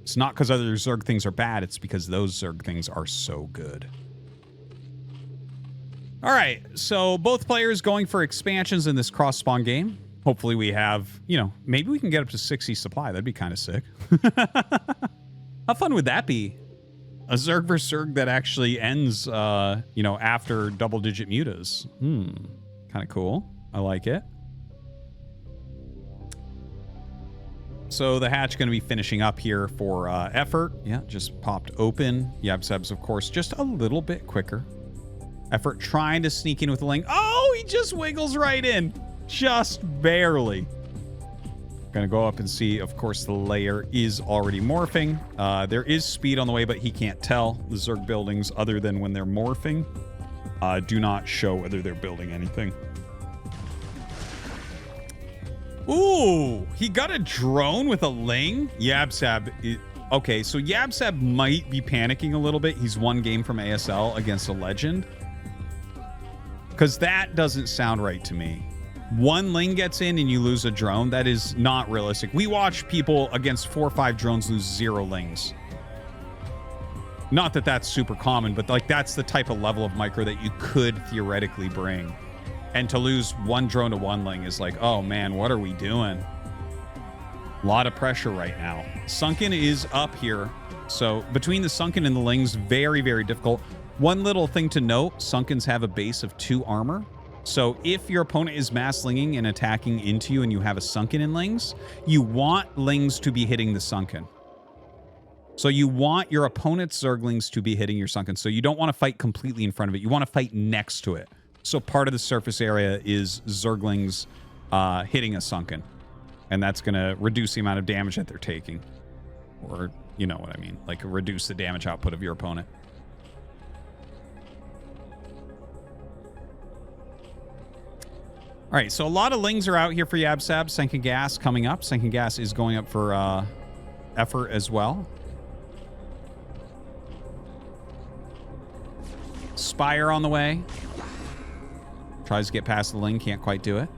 It's not because other Zerg things are bad, it's because those Zerg things are so good. All right, so both players going for expansions in this cross-spawn game. Hopefully we have, you know, maybe we can get up to 60 supply. That'd be kind of sick. How fun would that be? A Zerg vs. Zerg that actually ends, you know, after double-digit mutas. Kind of cool. I like it. So the hatch going to be finishing up here for effort. Yeah, just popped open. Yabseb's, of course, just a little bit quicker. Effort trying to sneak in with the link. Oh, he just wiggles right in. Just barely. Gonna go up and see, of course, the layer is already morphing. There is speed on the way, but he can't tell. The Zerg buildings, other than when they're morphing, do not show whether they're building anything. Ooh, he got a drone with a Ling? Yabsab. Okay, so Yabsab might be panicking a little bit. He's 1 game from ASL against a Legend. Because that doesn't sound right to me. 1 Ling gets in and you lose a drone. That is not realistic. We watch people against 4 or 5 drones lose 0 Lings. Not that that's super common, but like that's the type of level of micro that you could theoretically bring. And to lose 1 drone to 1 Ling is like, oh man, what are we doing? A lot of pressure right now. Sunken is up here. So between the Sunken and the Lings, very, very difficult. One little thing to note, Sunkens have a base of 2 armor. So if your opponent is mass linging and attacking into you and you have a Sunken in Lings, you want Lings to be hitting the Sunken. So you want your opponent's Zerglings to be hitting your Sunken. So you don't want to fight completely in front of it. You want to fight next to it. So part of the surface area is Zerglings hitting a Sunken. And that's going to reduce the amount of damage that they're taking. Or, you know what I mean. Like, reduce the damage output of your opponent. All right, so a lot of Lings are out here for Yabsab. Senken Gas coming up. Senken Gas is going up for effort as well. Spire on the way. Tries to get past the Ling, can't quite do it.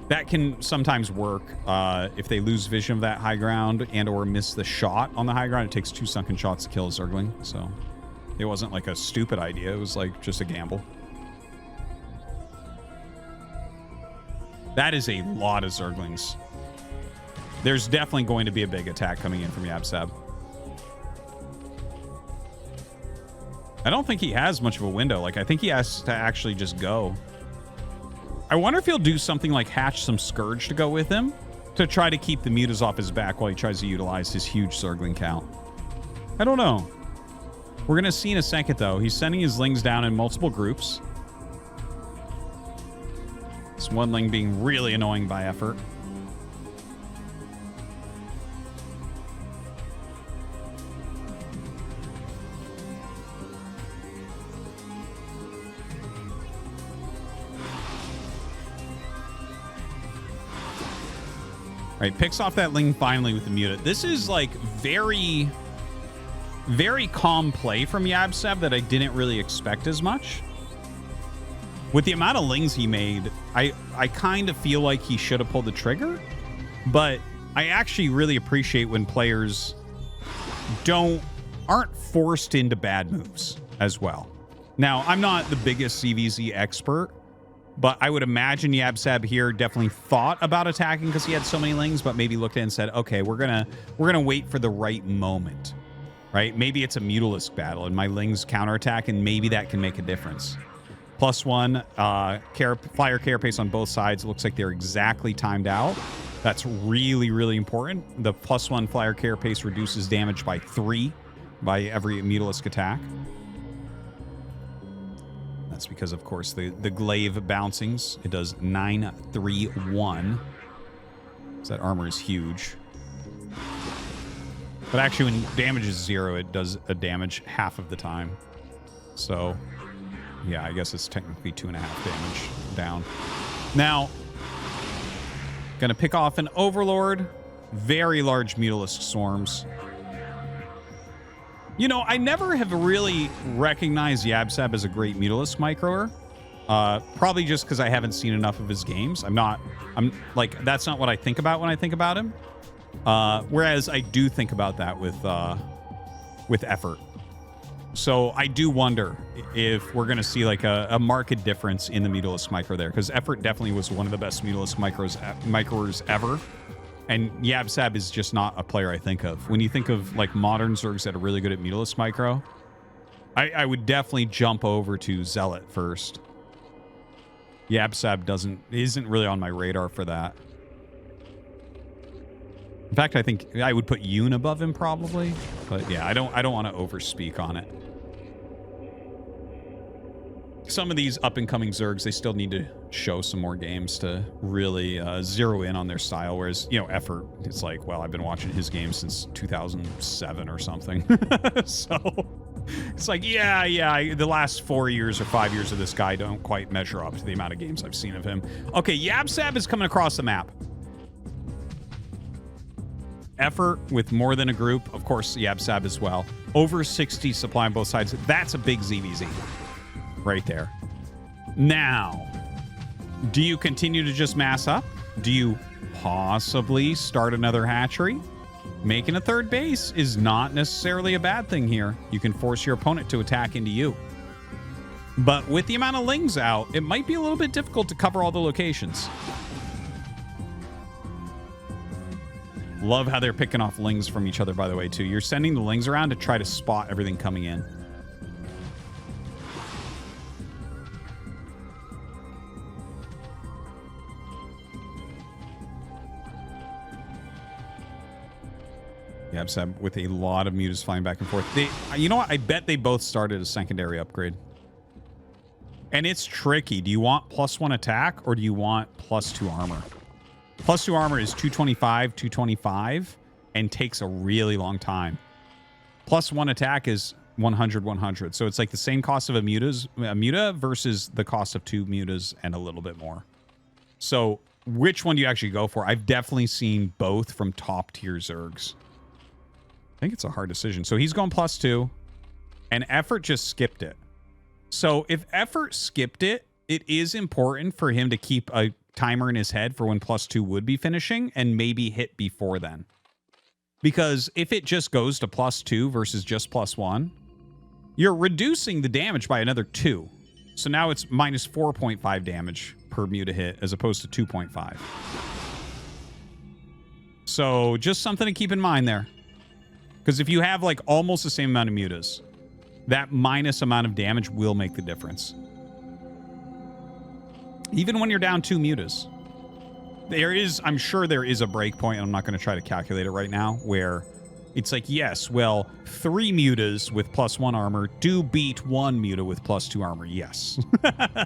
That can sometimes work if they lose vision of that high ground and or miss the shot on the high ground. It takes 2 Sunken shots to kill a Zergling, so it wasn't like a stupid idea. It was like just a gamble. That is a lot of Zerglings. There's definitely going to be a big attack coming in from Yabsab. I don't think he has much of a window. Like, I think he has to actually just go. I wonder if he'll do something like hatch some Scourge to go with him to try to keep the mutas off his back while he tries to utilize his huge Zergling count. I don't know. We're going to see in a second, though. He's sending his Lings down in multiple groups. This 1 Ling being really annoying by effort. All right, picks off that Ling finally with the Muta. This is like very, very calm play from Yabsab that I didn't really expect as much. With the amount of Lings he made, I kind of feel like he should have pulled the trigger, but I actually really appreciate when players aren't forced into bad moves as well. Now, I'm not the biggest CVZ expert, but I would imagine Yab here definitely thought about attacking because he had so many lings, but maybe looked at it and said, okay, we're gonna wait for the right moment, right? Maybe it's a Mutalisk battle and my lings counterattack, and maybe that can make a difference. +1 flyer carapace on both sides. It looks like they're exactly timed out. That's really, really important. The +1 flyer carapace reduces damage by 3 by every Mutalisk attack. That's because, of course, the glaive bouncings. It does 931. So that armor is huge. But actually, when damage is 0, it does a damage half of the time. So, yeah, I guess it's technically 2.5 damage down. Now, gonna pick off an Overlord. Very large Mutalisk swarms. You know, I never have really recognized Yab as a great Mutalisk microer. Probably just because I haven't seen enough of his games. I'm like, that's not what I think about when I think about him. Whereas I do think about that with effort. So I do wonder if we're going to see like a marked difference in the Mutalisk micro there, because effort definitely was one of the best Mutalisk microers ever. And Yab is just not a player I think of. When you think of like modern Zergs that are really good at Mutalisk micro, I would definitely jump over to Zealot first. Yab isn't really on my radar for that. In fact, I think I would put Yoon above him probably, but yeah, I don't want to overspeak on it. Some of these up-and-coming Zergs, they still need to show some more games to really zero in on their style, whereas, you know, effort, it's like, well, I've been watching his game since 2007 or something. So it's like, yeah, the last 4 years or 5 years of this guy don't quite measure up to the amount of games I've seen of him. Okay, Yab is coming across the map. Effort with more than a group, of course, Yab as well. Over 60 supply on both sides. That's a big ZVZ right there. Now, do you continue to just mass up? Do you possibly start another hatchery? Making a third base is not necessarily a bad thing here. You can force your opponent to attack into you. But with the amount of lings out, it might be a little bit difficult to cover all the locations. Love how they're picking off lings from each other, by the way, too. You're sending the lings around to try to spot everything coming in. Yab with a lot of mutas flying back and forth. You know what? I bet they both started a secondary upgrade. And it's tricky. Do you want +1 attack or do you want +2 armor? +2 armor is 225, 225, and takes a really long time. +1 attack is 100, 100. So it's like the same cost of a muta versus the cost of 2 mutas and a little bit more. So which one do you actually go for? I've definitely seen both from top tier Zergs. I think it's a hard decision. So he's going +2, and effort just skipped it. So if effort skipped it, it is important for him to keep a timer in his head for when +2 would be finishing and maybe hit before then. Because if it just goes to +2 versus just +1, you're reducing the damage by another 2. So now it's -4.5 damage per muta hit as opposed to 2.5. So just something to keep in mind there. Because if you have like almost the same amount of mutas, that minus amount of damage will make the difference. Even when you're down 2 mutas. I'm sure there is a breakpoint, and I'm not going to try to calculate it right now, where it's like, yes, well, 3 mutas with +1 armor do beat 1 muta with +2 armor. Yes.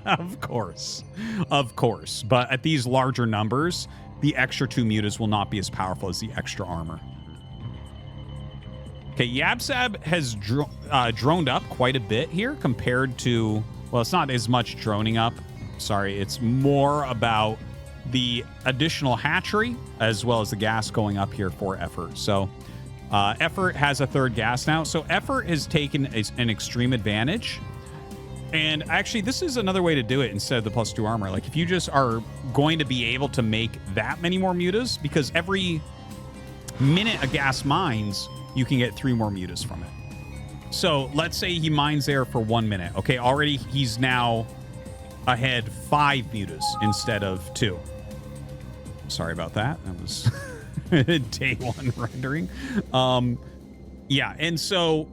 Of course. Of course. But at these larger numbers, the extra 2 mutas will not be as powerful as the extra armor. Okay, Yab has droned up quite a bit here compared to... Well, it's not as much droning up. Sorry, it's more about the additional hatchery as well as the gas going up here for effort. So effort has a third gas now. So effort has taken an extreme advantage. And actually, this is another way to do it instead of the +2 armor. Like, if you just are going to be able to make that many more mutas, because every minute a gas mines, you can get 3 more mutas from it. So let's say he mines there for 1 minute. Okay, already he's now ahead 5 mutas instead of 2. Sorry about that. That was day 1 rendering. Yeah, and so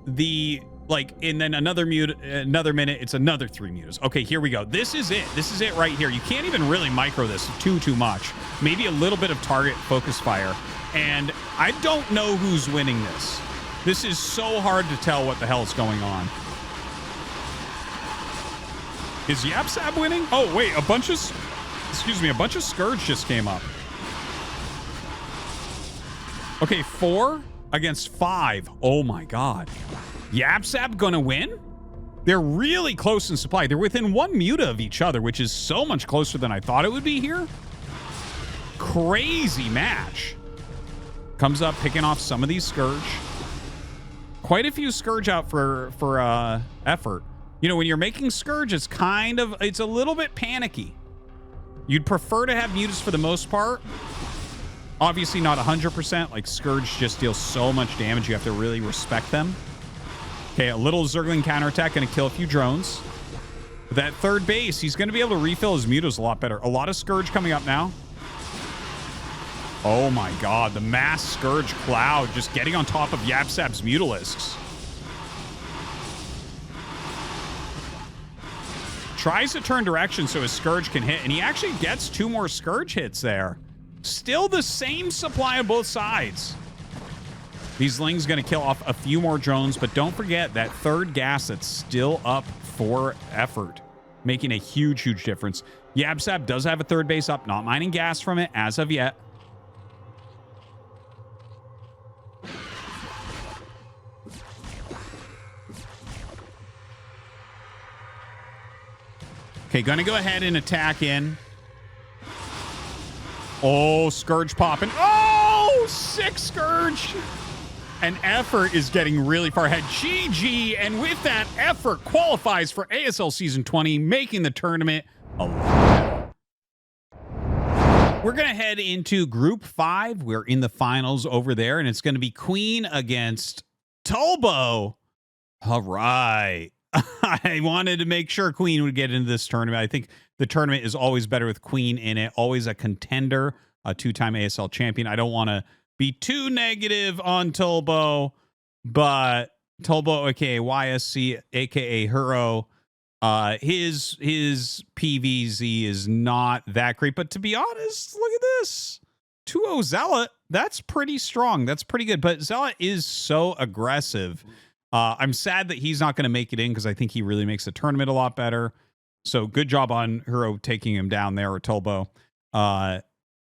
and then another minute, it's another 3 mutas. Okay, here we go. This is it. This is it right here. You can't even really micro this too much. Maybe a little bit of target focus fire. And I don't know who's winning this. This is so hard to tell what the hell is going on. Is Yapsab winning? Oh, wait, a bunch of Scourge just came up. Okay, 4 against 5. Oh my God. Yapsab gonna win? They're really close in supply. They're within 1 muta of each other, which is so much closer than I thought it would be here. Crazy match. Comes up picking off some of these Scourge. Quite a few Scourge out for effort. You know, when you're making Scourge, it's a little bit panicky. You'd prefer to have mutas for the most part. Obviously not 100%. Like, Scourge just deals so much damage, you have to really respect them. Okay, a little Zergling counterattack, gonna kill a few drones. But that third base, he's gonna be able to refill his mutas a lot better. A lot of Scourge coming up now. Oh my God, the mass Scourge cloud just getting on top of Yapsab's Mutalisks. Tries to turn direction so his Scourge can hit, and he actually gets 2 more Scourge hits there. Still the same supply on both sides. These Ling's gonna kill off a few more drones, but don't forget that third gas that's still up for effort, making a huge, huge difference. Yapsab does have a third base up, not mining gas from it as of yet. Okay, gonna go ahead and attack in. Oh, Scourge popping. Oh, 6 Scourge. And effort is getting really far ahead. GG, and with that, effort qualifies for ASL Season 20, making the tournament a lot better. We're going to head into Group 5. We're in the finals over there, and it's going to be Queen against Tobo. All right. I wanted to make sure Queen would get into this tournament. I think the tournament is always better with Queen in it. Always a contender, a 2-time ASL champion. I don't want to be too negative on Tobo, but Tobo, aka YSC, aka Hero, his PVZ is not that great. But to be honest, look at this. 2-0 Zealot. That's pretty strong. That's pretty good. But Zealot is so aggressive. I'm sad that he's not going to make it in because I think he really makes the tournament a lot better. So good job on Hero taking him down there, or Tobo.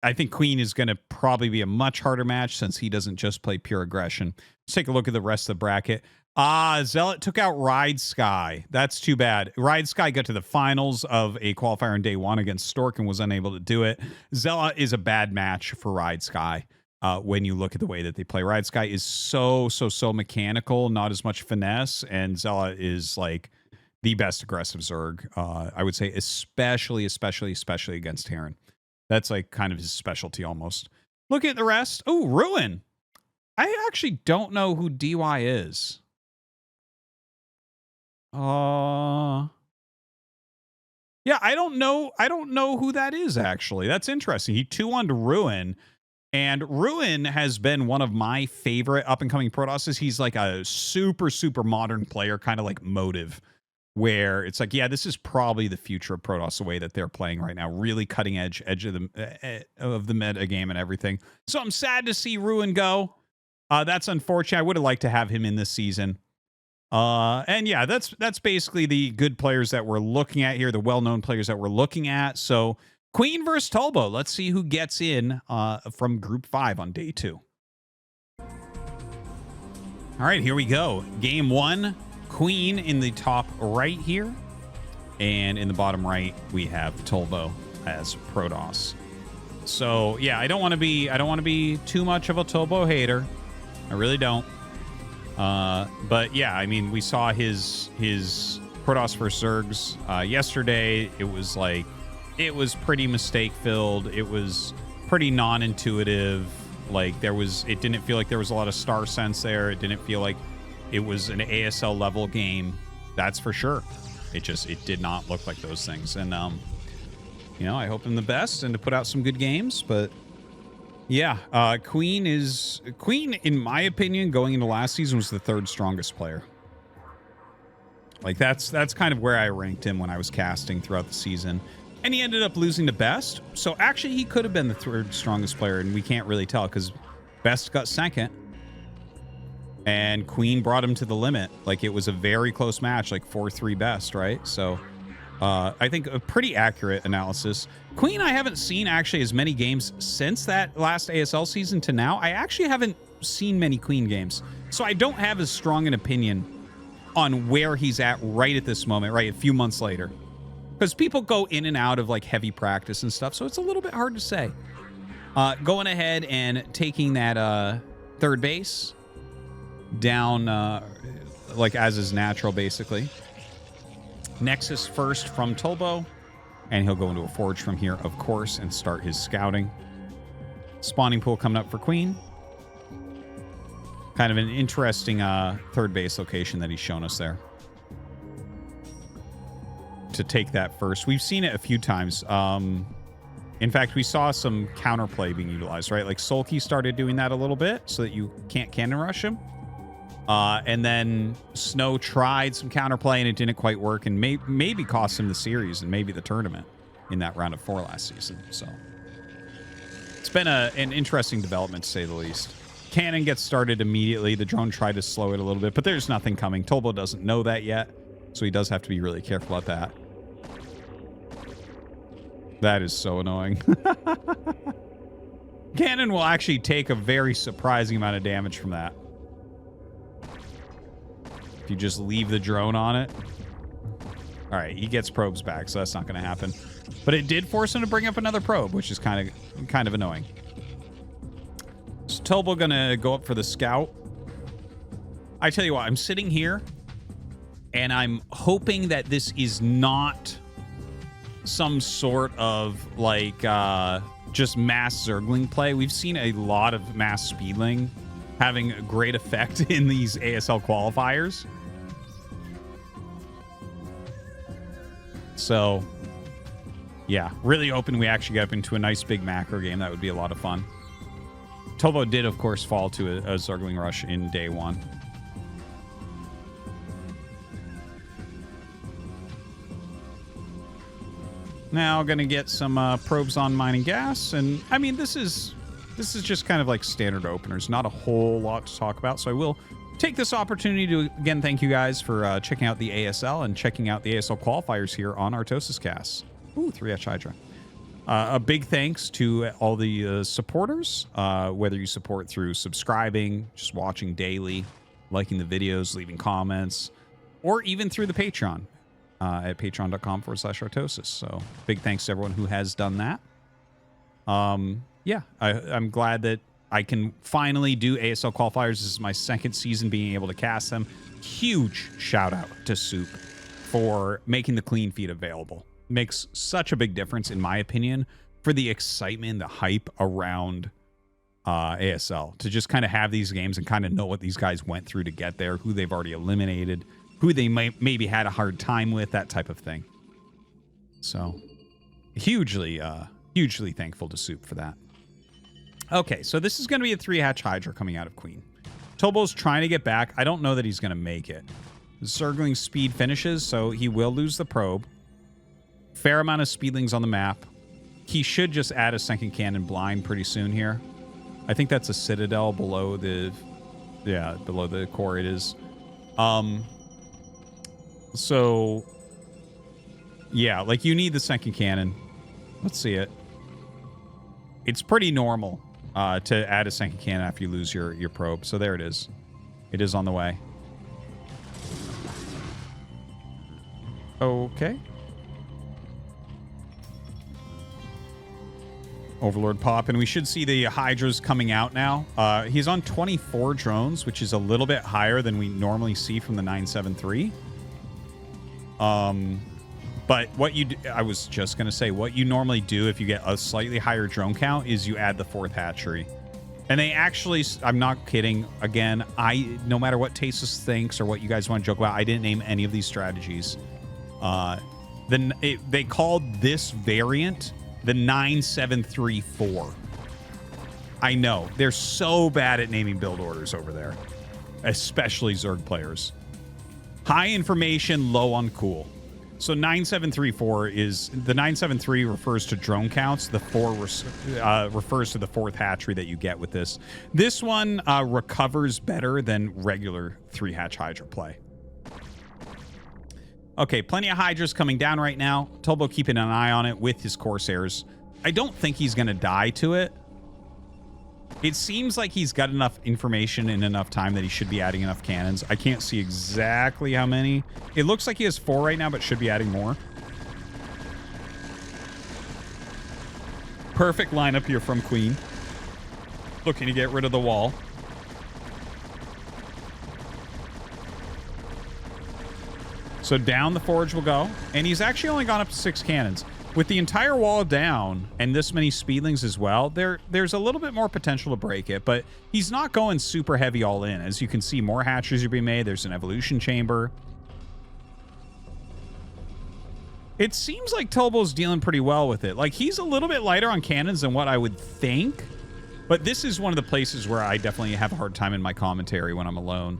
I think Queen is going to probably be a much harder match since he doesn't just play pure aggression. Let's take a look at the rest of the bracket. Zealot took out Ride Sky. That's too bad. Ride Sky got to the finals of a qualifier on day 1 against Stork and was unable to do it. Zealot is a bad match for Ride Sky. When you look at the way that they play, Ride Sky is so mechanical, not as much finesse, and Zealot is like the best aggressive Zerg. I would say especially against Terran. That's like kind of his specialty almost. Look at the rest. Oh, Ruin. I actually don't know who DY is. Yeah, I don't know who that is actually. That's interesting. He 2-1'd Ruin. And Ruin has been one of my favorite up-and-coming Protosses. He's like a super modern player, kind of like Motive, where it's like, yeah, this is probably the future of Protoss, the way that they're playing right now. Really cutting edge of the meta game and everything. So I'm sad to see Ruin go. That's unfortunate. I would have liked to have him in this season. And yeah, that's basically the good players that we're looking at here, the well-known players that we're looking at. So Queen versus Tobo. Let's see who gets in from Group 5 on day 2. All right, here we go. Game 1, Queen in the top right here. And in the bottom right, we have Tobo as Protoss. So, yeah, I don't want to be too much of a Tobo hater. I really don't. But yeah, I mean, we saw his Protoss versus Zergs yesterday. It was pretty mistake filled. It was pretty non-intuitive. Like it didn't feel like there was a lot of star sense there. It didn't feel like it was an ASL level game, that's for sure. It did not look like those things. And you know, I hope him the best and to put out some good games. But yeah, Queen, in my opinion, going into last season, was the third strongest player. Like that's kind of where I ranked him when I was casting throughout the season. And he ended up losing to Best. So actually he could have been the third strongest player, and we can't really tell because Best got second. And Queen brought him to the limit. Like, it was a very close match, like 4-3 Best, right? So I think a pretty accurate analysis. Queen, I haven't seen actually as many games since that last ASL season to now. I actually haven't seen many Queen games. So I don't have as strong an opinion on where he's at right at this moment, right? A few months later. Because people go in and out of like heavy practice and stuff, so it's a little bit hard to say. Going ahead and taking that third base down like as is natural, basically. Nexus first from Tobo, and he'll go into a forge from here, of course, and start his scouting. Spawning pool coming up for Queen. Kind of an interesting third base location that he's shown us there. To take that first. We've seen it a few times. In fact, we saw some counterplay being utilized, right? Like Sulky started doing that a little bit so that you can't cannon rush him. And then Snow tried some counterplay and it didn't quite work, and maybe cost him the series and maybe the tournament in that round of 4 last season. So it's been an interesting development, to say the least. Cannon gets started immediately. The drone tried to slow it a little bit, but there's nothing coming. Tobo doesn't know that yet, so he does have to be really careful about that. That is so annoying. Cannon will actually take a very surprising amount of damage from that. If you just leave the drone on it. All right, he gets probes back, so that's not going to happen. But it did force him to bring up another probe, which is kind of annoying. So Tobo going to go up for the scout. I tell you what, I'm sitting here, and I'm hoping that this is not some sort of like just mass zergling play. We've seen a lot of mass speedling having a great effect in these ASL qualifiers. So yeah, really hoping we actually get up into a nice big macro game. That would be a lot of fun. Tobo did, of course, fall to a zergling rush in day 1. Now gonna get some probes on mining gas, and I mean this is just kind of like standard openers, not a whole lot to talk about. So I will take this opportunity to again thank you guys for checking out the ASL and checking out the ASL qualifiers here on ArtosisCasts. Ooh, 3H Hydra. A big thanks to all the supporters, whether you support through subscribing, just watching daily, liking the videos, leaving comments, or even through the Patreon. At patreon.com/Artosis. So big thanks to everyone who has done that. Yeah, I'm glad that I can finally do ASL qualifiers. This is my second season being able to cast them. Huge shout out to Soup for making the clean feed available. Makes such a big difference, in my opinion, for the excitement, the hype around ASL. To just kind of have these games and kind of know what these guys went through to get there, who they've already eliminated, who they maybe had a hard time with, that type of thing. So hugely thankful to Soup for that. Okay, so this is going to be a 3-hatch Hydra coming out of Queen. Tobo's trying to get back. I don't know that he's going to make it. Zergling speed finishes, so he will lose the probe. Fair amount of speedlings on the map. He should just add a second cannon blind pretty soon here. I think that's a citadel below the... Yeah, below the core it is. So, yeah, like you need the second cannon. Let's see it. It's pretty normal to add a second cannon after you lose your probe. So there it is. It is on the way. Okay. Overlord pop, and we should see the Hydras coming out now. He's on 24 drones, which is a little bit higher than we normally see from the 973. But what you do, I was just going to say, what you normally do if you get a slightly higher drone count is you add the 4th hatchery. And they actually, I'm not kidding. Again, no matter what Tasis thinks or what you guys want to joke about, I didn't name any of these strategies. They called this variant the 9734. I know. They're so bad at naming build orders over there, especially Zerg players. High information, low on cool. So 9734 is, the 973 refers to drone counts. The 4 refers to the 4th hatchery that you get with this. This one recovers better than regular 3-hatch Hydra play. Okay, plenty of Hydras coming down right now. Tobo keeping an eye on it with his Corsairs. I don't think he's going to die to it. It seems like he's got enough information in enough time that he should be adding enough cannons. I can't see exactly how many. It looks like he has 4 right now, but should be adding more. Perfect lineup here from Queen. Looking to get rid of the wall. So down the forge will go. And he's actually only gone up to 6 cannons. With the entire wall down and this many speedlings as well, there's a little bit more potential to break it, but he's not going super heavy all in. As you can see, more hatcheries are being made. There's an evolution chamber. It seems like Tobo's dealing pretty well with it. Like, he's a little bit lighter on cannons than what I would think, but this is one of the places where I definitely have a hard time in my commentary when I'm alone.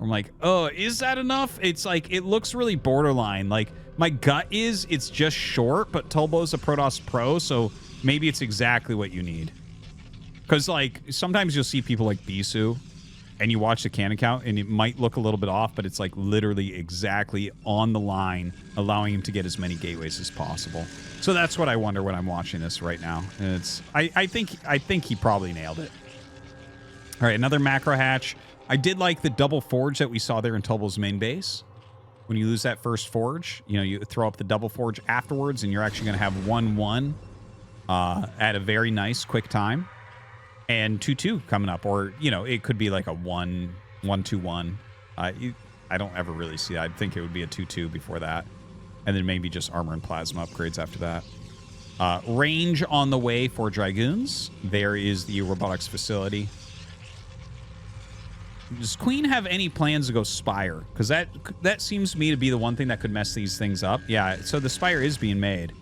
I'm like, oh, is that enough? It's like, it looks really borderline. Like, my gut is it's just short, but Tobo's a Protoss Pro, so maybe it's exactly what you need. Because, like, sometimes you'll see people like Bisu, and you watch the cannon count, and it might look a little bit off, but it's, like, literally exactly on the line, allowing him to get as many gateways as possible. So that's what I wonder when I'm watching this right now. And it's, I think he probably nailed it. All right, another macro hatch. I did like the double forge that we saw there in Tobo's main base. When you lose that first forge, you know, you throw up the double forge afterwards, and you're actually going to have 1-1 at a very nice quick time. And 2-2 coming up, or, you know, it could be like a 1-2-1. I don't ever really see that. I think it would be a 2-2 before that. And then maybe just armor and plasma upgrades after that. Range on the way for Dragoons. There is the robotics facility. Does Queen have any plans to go Spire? Because that seems to me to be the one thing that could mess these things up. Yeah, so the Spire is being made.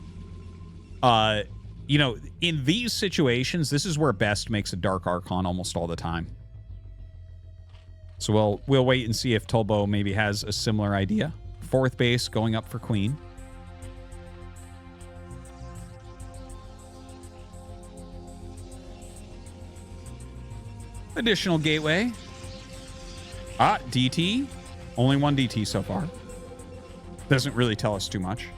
You know, in these situations, this is where Best makes a Dark Archon almost all the time. So we'll wait and see if Tobo maybe has a similar idea. 4th base going up for Queen. Additional gateway. DT. Only 1 DT so far. Doesn't really tell us too much.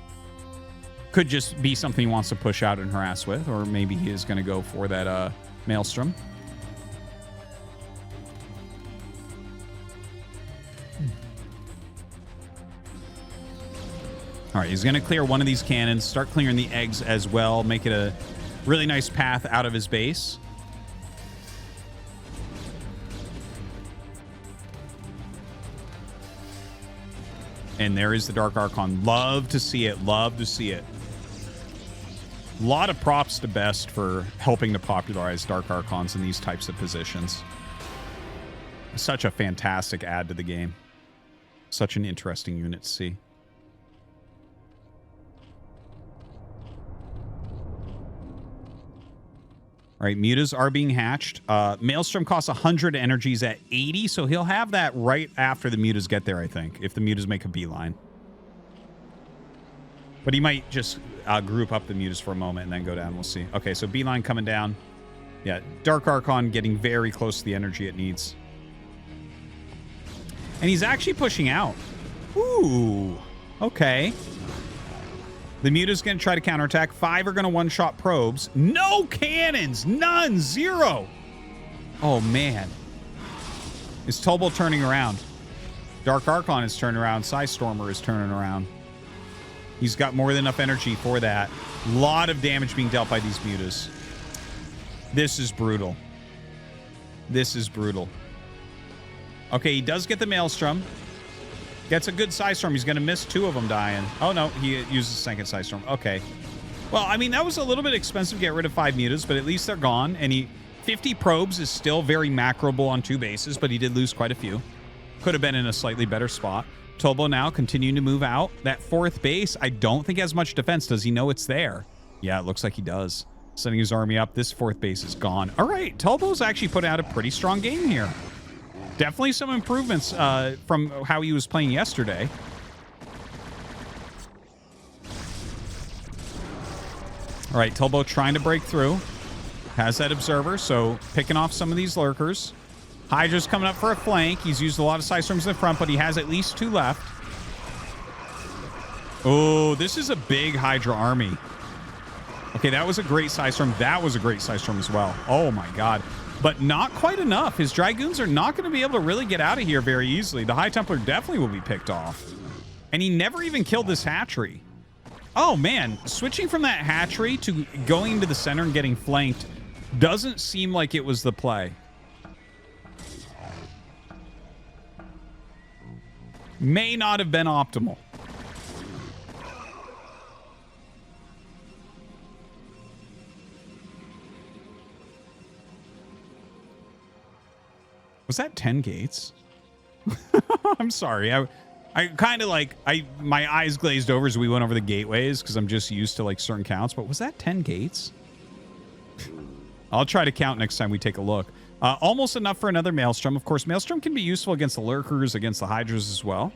Could just be something he wants to push out and harass with, or maybe he is going to go for that Maelstrom. All right, he's going to clear one of these cannons, start clearing the eggs as well, make it a really nice path out of his base. And there is the Dark Archon. Love to see it. Love to see it. A lot of props to Best for helping to popularize Dark Archons in these types of positions. Such a fantastic add to the game. Such an interesting unit to see. All right, mutas are being hatched. Maelstrom costs 100 energies at 80, so he'll have that right after the mutas get there, I think, if the mutas make a beeline. But he might just group up the mutas for a moment and then go down. We'll see. Okay, so beeline coming down. Yeah, Dark Archon getting very close to the energy it needs. And he's actually pushing out. Ooh, okay. The muta's going to try to counterattack. 5 are going to one-shot probes. No cannons! None! 0! Oh, man. Is Tobo turning around? Dark Archon is turning around. Psystormer is turning around. He's got more than enough energy for that. A lot of damage being dealt by these mutas. This is brutal. This is brutal. Okay, he does get the Maelstrom. Gets a good Psystorm. He's going to miss 2 of them dying. Oh, no. He uses second Psystorm. Okay. Well, I mean, that was a little bit expensive to get rid of 5 mutas, but at least they're gone. And he 50 probes is still very macroable on 2 bases, but he did lose quite a few. Could have been in a slightly better spot. Tobo now continuing to move out. That 4th base, I don't think has much defense. Does he know it's there? Yeah, it looks like he does. Sending his army up. This 4th base is gone. All right, Tobo's actually put out a pretty strong game here. Definitely some improvements from how he was playing yesterday. All right, Tobo trying to break through. Has that observer, so picking off some of these lurkers. Hydra's coming up for a flank. He's used a lot of side storms in the front, but he has at least 2 left. Oh, this is a big Hydra army. Okay, that was a great side storm. That was a great side storm as well. Oh my god. But not quite enough. His Dragoons are not going to be able to really get out of here very easily. The High Templar definitely will be picked off. And he never even killed this hatchery. Oh man, switching from that hatchery to going into the center and getting flanked doesn't seem like it was the play. May not have been optimal. Was that 10 gates? I'm sorry. I kind of like, my eyes glazed over as we went over the gateways because I'm just used to like certain counts, but was that 10 gates? I'll try to count next time we take a look. Almost enough for another Maelstrom. Of course, Maelstrom can be useful against the Lurkers, against the Hydras as well.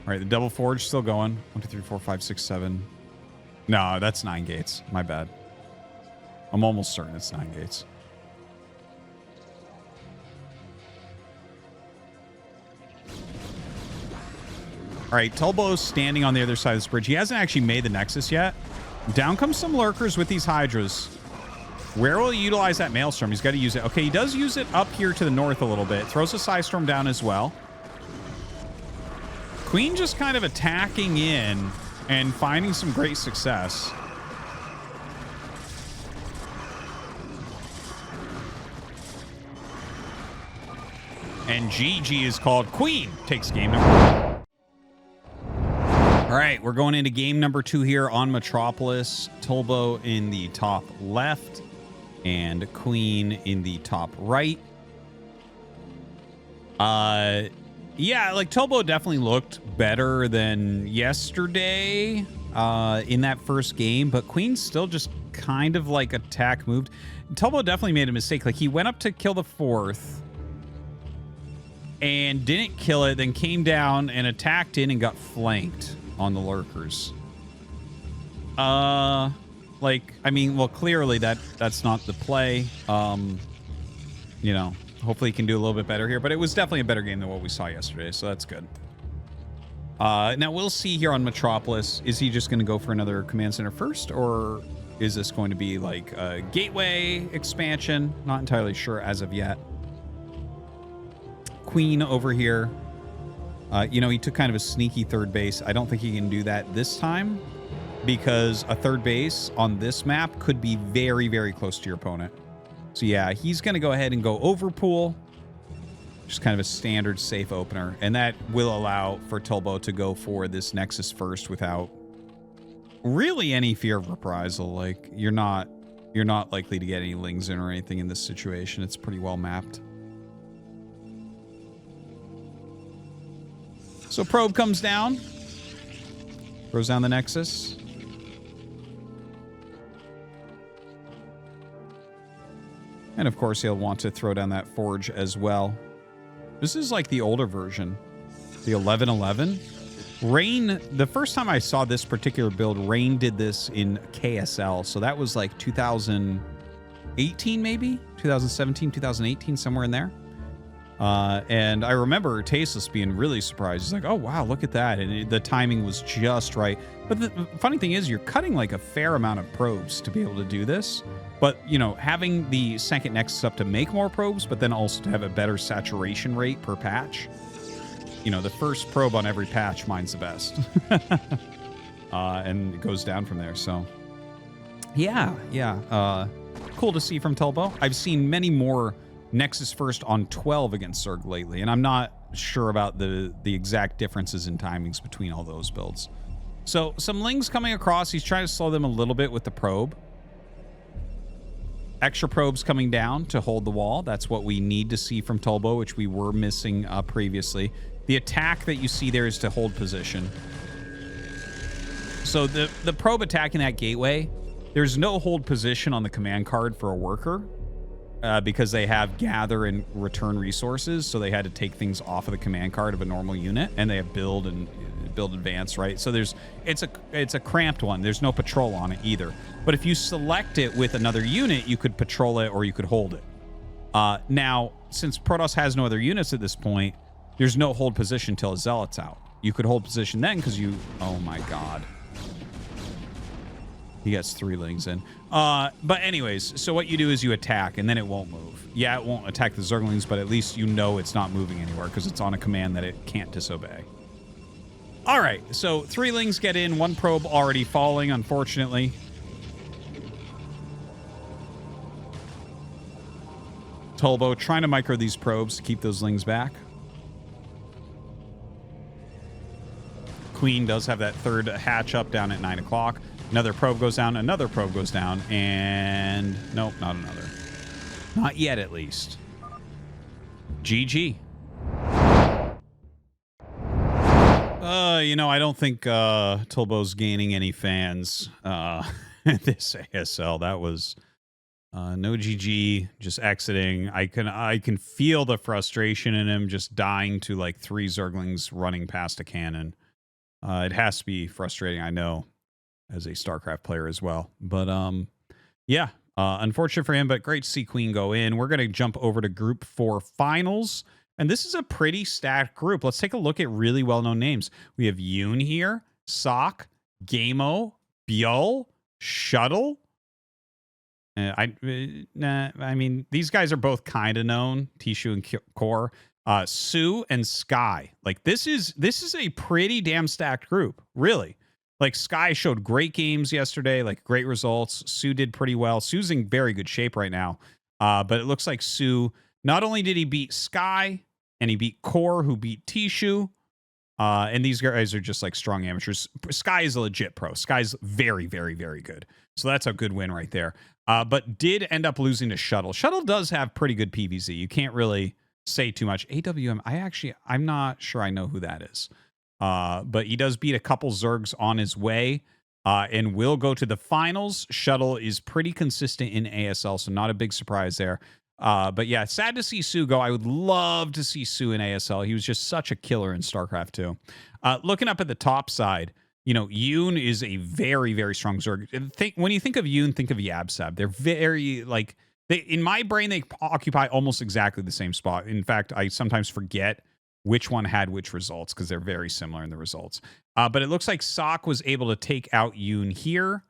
All right, the Double Forge still going. 1, 2, 3, 4, 5, 6, 7. No, that's 9 gates. My bad. I'm almost certain it's 9 gates. All right, Tobo's standing on the other side of this bridge. He hasn't actually made the Nexus yet. Down comes some Lurkers with these Hydras. Where will he utilize that Maelstrom? He's got to use it. Okay, he does use it up here to the north a little bit. Throws a Psystorm down as well. Queen just kind of attacking in and finding some great success. And GG is called. Queen takes game number 1. All right, we're going into game number 2 here on Metropolis. Tobo in the top left and Queen in the top right. Yeah, like Tobo definitely looked better than yesterday in that first game, but Queen still just kind of like attack moved. Tobo definitely made a mistake. Like he went up to kill the 4th and didn't kill it, then came down and attacked in and got flanked on the Lurkers. Like, I mean, well, clearly that's not the play. You know, hopefully he can do a little bit better here, but it was definitely a better game than what we saw yesterday, so that's good. Now we'll see here on Metropolis. Is he just going to go for another command center first, or is this going to be like a gateway expansion? Not entirely sure as of yet. Queen over here. You know, he took kind of a sneaky 3rd base. I don't think he can do that this time because a 3rd base on this map could be very, very close to your opponent. So yeah, he's going to go ahead and go overpool. Just kind of a standard safe opener. And that will allow for Tobo to go for this Nexus first without really any fear of reprisal. Like, you're not likely to get any lings in or anything in this situation. It's pretty well mapped. So probe comes down, throws down the Nexus. And of course, he'll want to throw down that Forge as well. This is like the older version, the 1111. Rain, the first time I saw this particular build, Rain did this in KSL. So that was like 2018, maybe? 2017, 2018, somewhere in there. And I remember Tasteless being really surprised. He's like, oh, wow, look at that. And the timing was just right. But the funny thing is, you're cutting like a fair amount of probes to be able to do this. But, you know, having the second Nexus up to make more probes, but then also to have a better saturation rate per patch. You know, the first probe on every patch, mine's the best. And it goes down from there. So, yeah. Cool to see from Tobo. I've seen many more Nexus first on 12 against Zerg lately, and I'm not sure about the exact differences in timings between all those builds. So some Lings coming across. He's trying to slow them a little bit with the probe. Extra probes coming down to hold the wall. That's what we need to see from Tobo, which we were missing previously. The attack that you see there is to hold position. So the probe attacking that gateway, there's no hold position on the command card for a worker because they have gather and return resources. So they had to take things off of the command card of a normal unit, and they have build and build advance, right? So it's a cramped one. There's no patrol on it either. But if you select it with another unit, you could patrol it or you could hold it. Now, since Protoss has no other units at this point, there's no hold position till a Zealot's out. You could hold position then because you... Oh my god. He gets 3 Lings in. But anyways, so what you do is you attack, and then it won't move. Yeah, it won't attack the Zerglings, but at least you know it's not moving anywhere because it's on a command that it can't disobey. All right, so 3 Lings get in, 1 probe already falling, unfortunately. Tobo trying to micro these probes to keep those Lings back. Queen does have that 3rd hatch up down at 9 o'clock. Another probe goes down, another probe goes down, and nope, not another. Not yet, at least. GG. You know, I don't think Tobo's gaining any fans this ASL. That was no GG, just exiting. I can feel the frustration in him just dying to like 3 Zerglings running past a cannon. It has to be frustrating, I know, as a StarCraft player as well. But yeah, unfortunate for him, but great to see Queen go in. We're going to jump over to Group 4 Finals. And this is a pretty stacked group. Let's take a look at really well-known names. We have Yoon here, Sok, Gameo, Byul, Shuttle. I mean, these guys are both kind of known, Tishu and Core. Su and Sky. Like, this is a pretty damn stacked group, really. Like, Sky showed great games yesterday, like great results. Su did pretty well. Su's in very good shape right now. But it looks like Su... Not only did he beat Sky, and he beat Core, who beat Tishu, and these guys are just like strong amateurs. Sky is a legit pro. Sky's very, very, very good. So that's a good win right there. But did end up losing to Shuttle. Shuttle does have pretty good PVZ. You can't really say too much. AWM, I'm not sure I know who that is. But he does beat a couple Zergs on his way. And will go to the finals. Shuttle is pretty consistent in ASL, so not a big surprise there. But yeah, sad to see Su go. I would love to see Su in ASL. He was just such a killer in StarCraft 2. Looking up at the top side, you know, Yoon is a very, very strong Zerg. When you think of Yoon, think of Yab. They're very, like, in my brain, they occupy almost exactly the same spot. In fact, I sometimes forget which one had which results because they're very similar in the results. But it looks like Sok was able to take out Yoon here.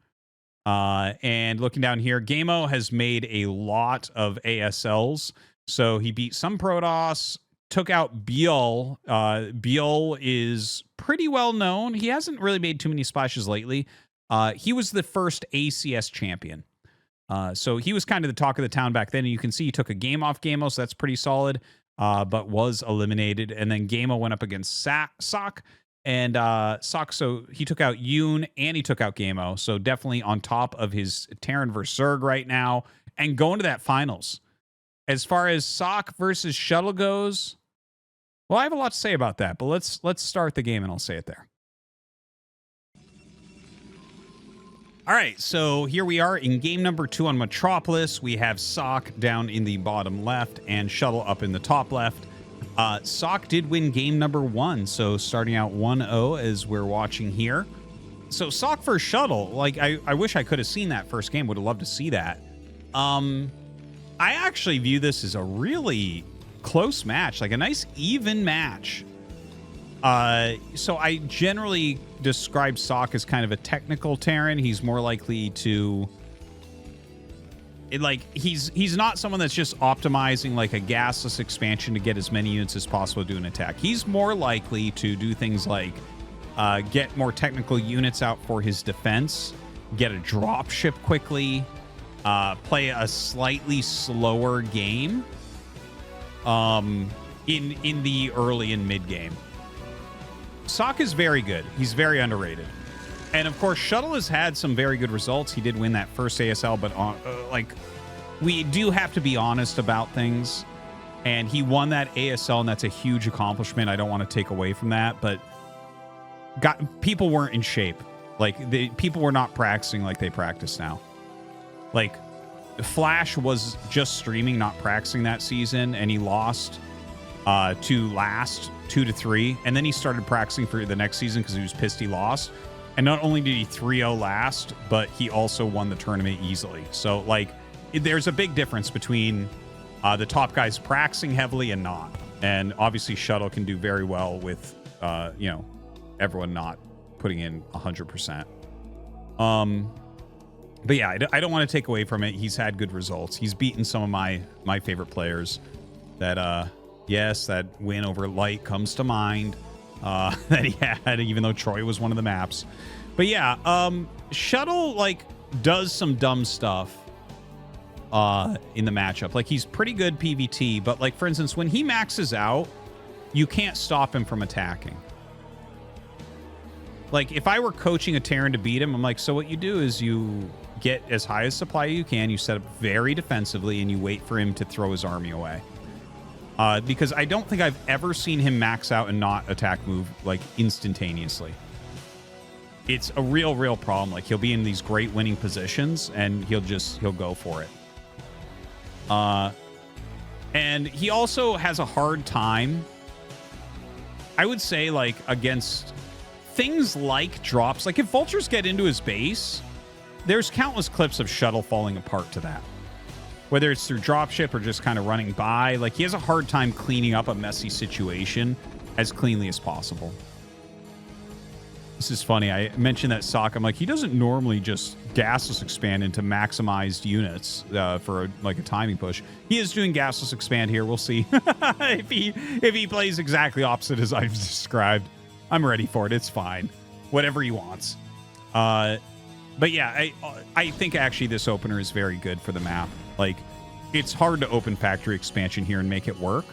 And looking down here, Gameo has made a lot of ASLs. So he beat some Protoss, took out Byul. Byul is pretty well known. He hasn't really made too many splashes lately. He was the first ACS champion. So he was kind of the talk of the town back then. And you can see he took a game off Gameo, so that's pretty solid, but was eliminated. And then Gameo went up against Sok. And Sok, so he took out Yoon and he took out Gameo. So definitely on top of his Terran versus Zerg right now and going to that finals. As far as Sok versus Shuttle goes, well, I have a lot to say about that, but let's start the game and I'll say it there. All right, so here we are in game number 2 on Metropolis. We have Sok down in the bottom left and Shuttle up in the top left. Sok did win game number 1, so starting out 1-0 as we're watching here. So Sok versus Shuttle, like I wish I could have seen that first game. Would have loved to see that. I actually view this as a really close match, like a nice even match. So I generally describe Sok as kind of a technical Terran. He's more likely to... he's not someone that's just optimizing like a gasless expansion to get as many units as possible to do an attack. He's more likely to do things like get more technical units out for his defense, get a drop ship quickly, play a slightly slower game in the early and mid game. Sok is very good. He's very underrated. And of course, Shuttle has had some very good results. He did win that first ASL, but like, we do have to be honest about things. And he won that ASL, and that's a huge accomplishment. I don't want to take away from that, but people weren't in shape. Like, people were not practicing like they practice now. Like, Flash was just streaming, not practicing that season, and he lost to last 2-3, and then he started practicing for the next season because he was pissed he lost. And not only did he 3-0 last, but he also won the tournament easily. So, like, there's a big difference between the top guys practicing heavily and not. And obviously, Shuttle can do very well with, you know, everyone not putting in 100%. But yeah, I don't want to take away from it. He's had good results. He's beaten some of my favorite players. That, yes, that win over Light comes to mind. That he had, even though Troy was one of the maps. But yeah, Shuttle, like, does some dumb stuff in the matchup. Like, he's pretty good PvT, but, like, for instance, when he maxes out, you can't stop him from attacking. Like, if I were coaching a Terran to beat him, I'm like, so what you do is you get as high a supply you can, you set up very defensively, and you wait for him to throw his army away. Because I don't think I've ever seen him max out and not attack move, like, instantaneously. It's a real problem. Like, he'll be in these great winning positions, and he'll go for it. And he also has a hard time, I would say, like, against things like drops. Like, if vultures get into his base, there's countless clips of Shuttle falling apart to that. Whether it's through dropship or just kind of running by, like, he has a hard time cleaning up a messy situation as cleanly as possible. This is funny. I mentioned that Sock. I'm like, he doesn't normally just gasless expand into maximized units for like a timing push. He is doing gasless expand here. We'll see if he plays exactly opposite as I've described. I'm ready for it. It's fine. Whatever he wants. But yeah, I think actually this opener is very good for the map. Like, it's hard to open factory expansion here and make it work.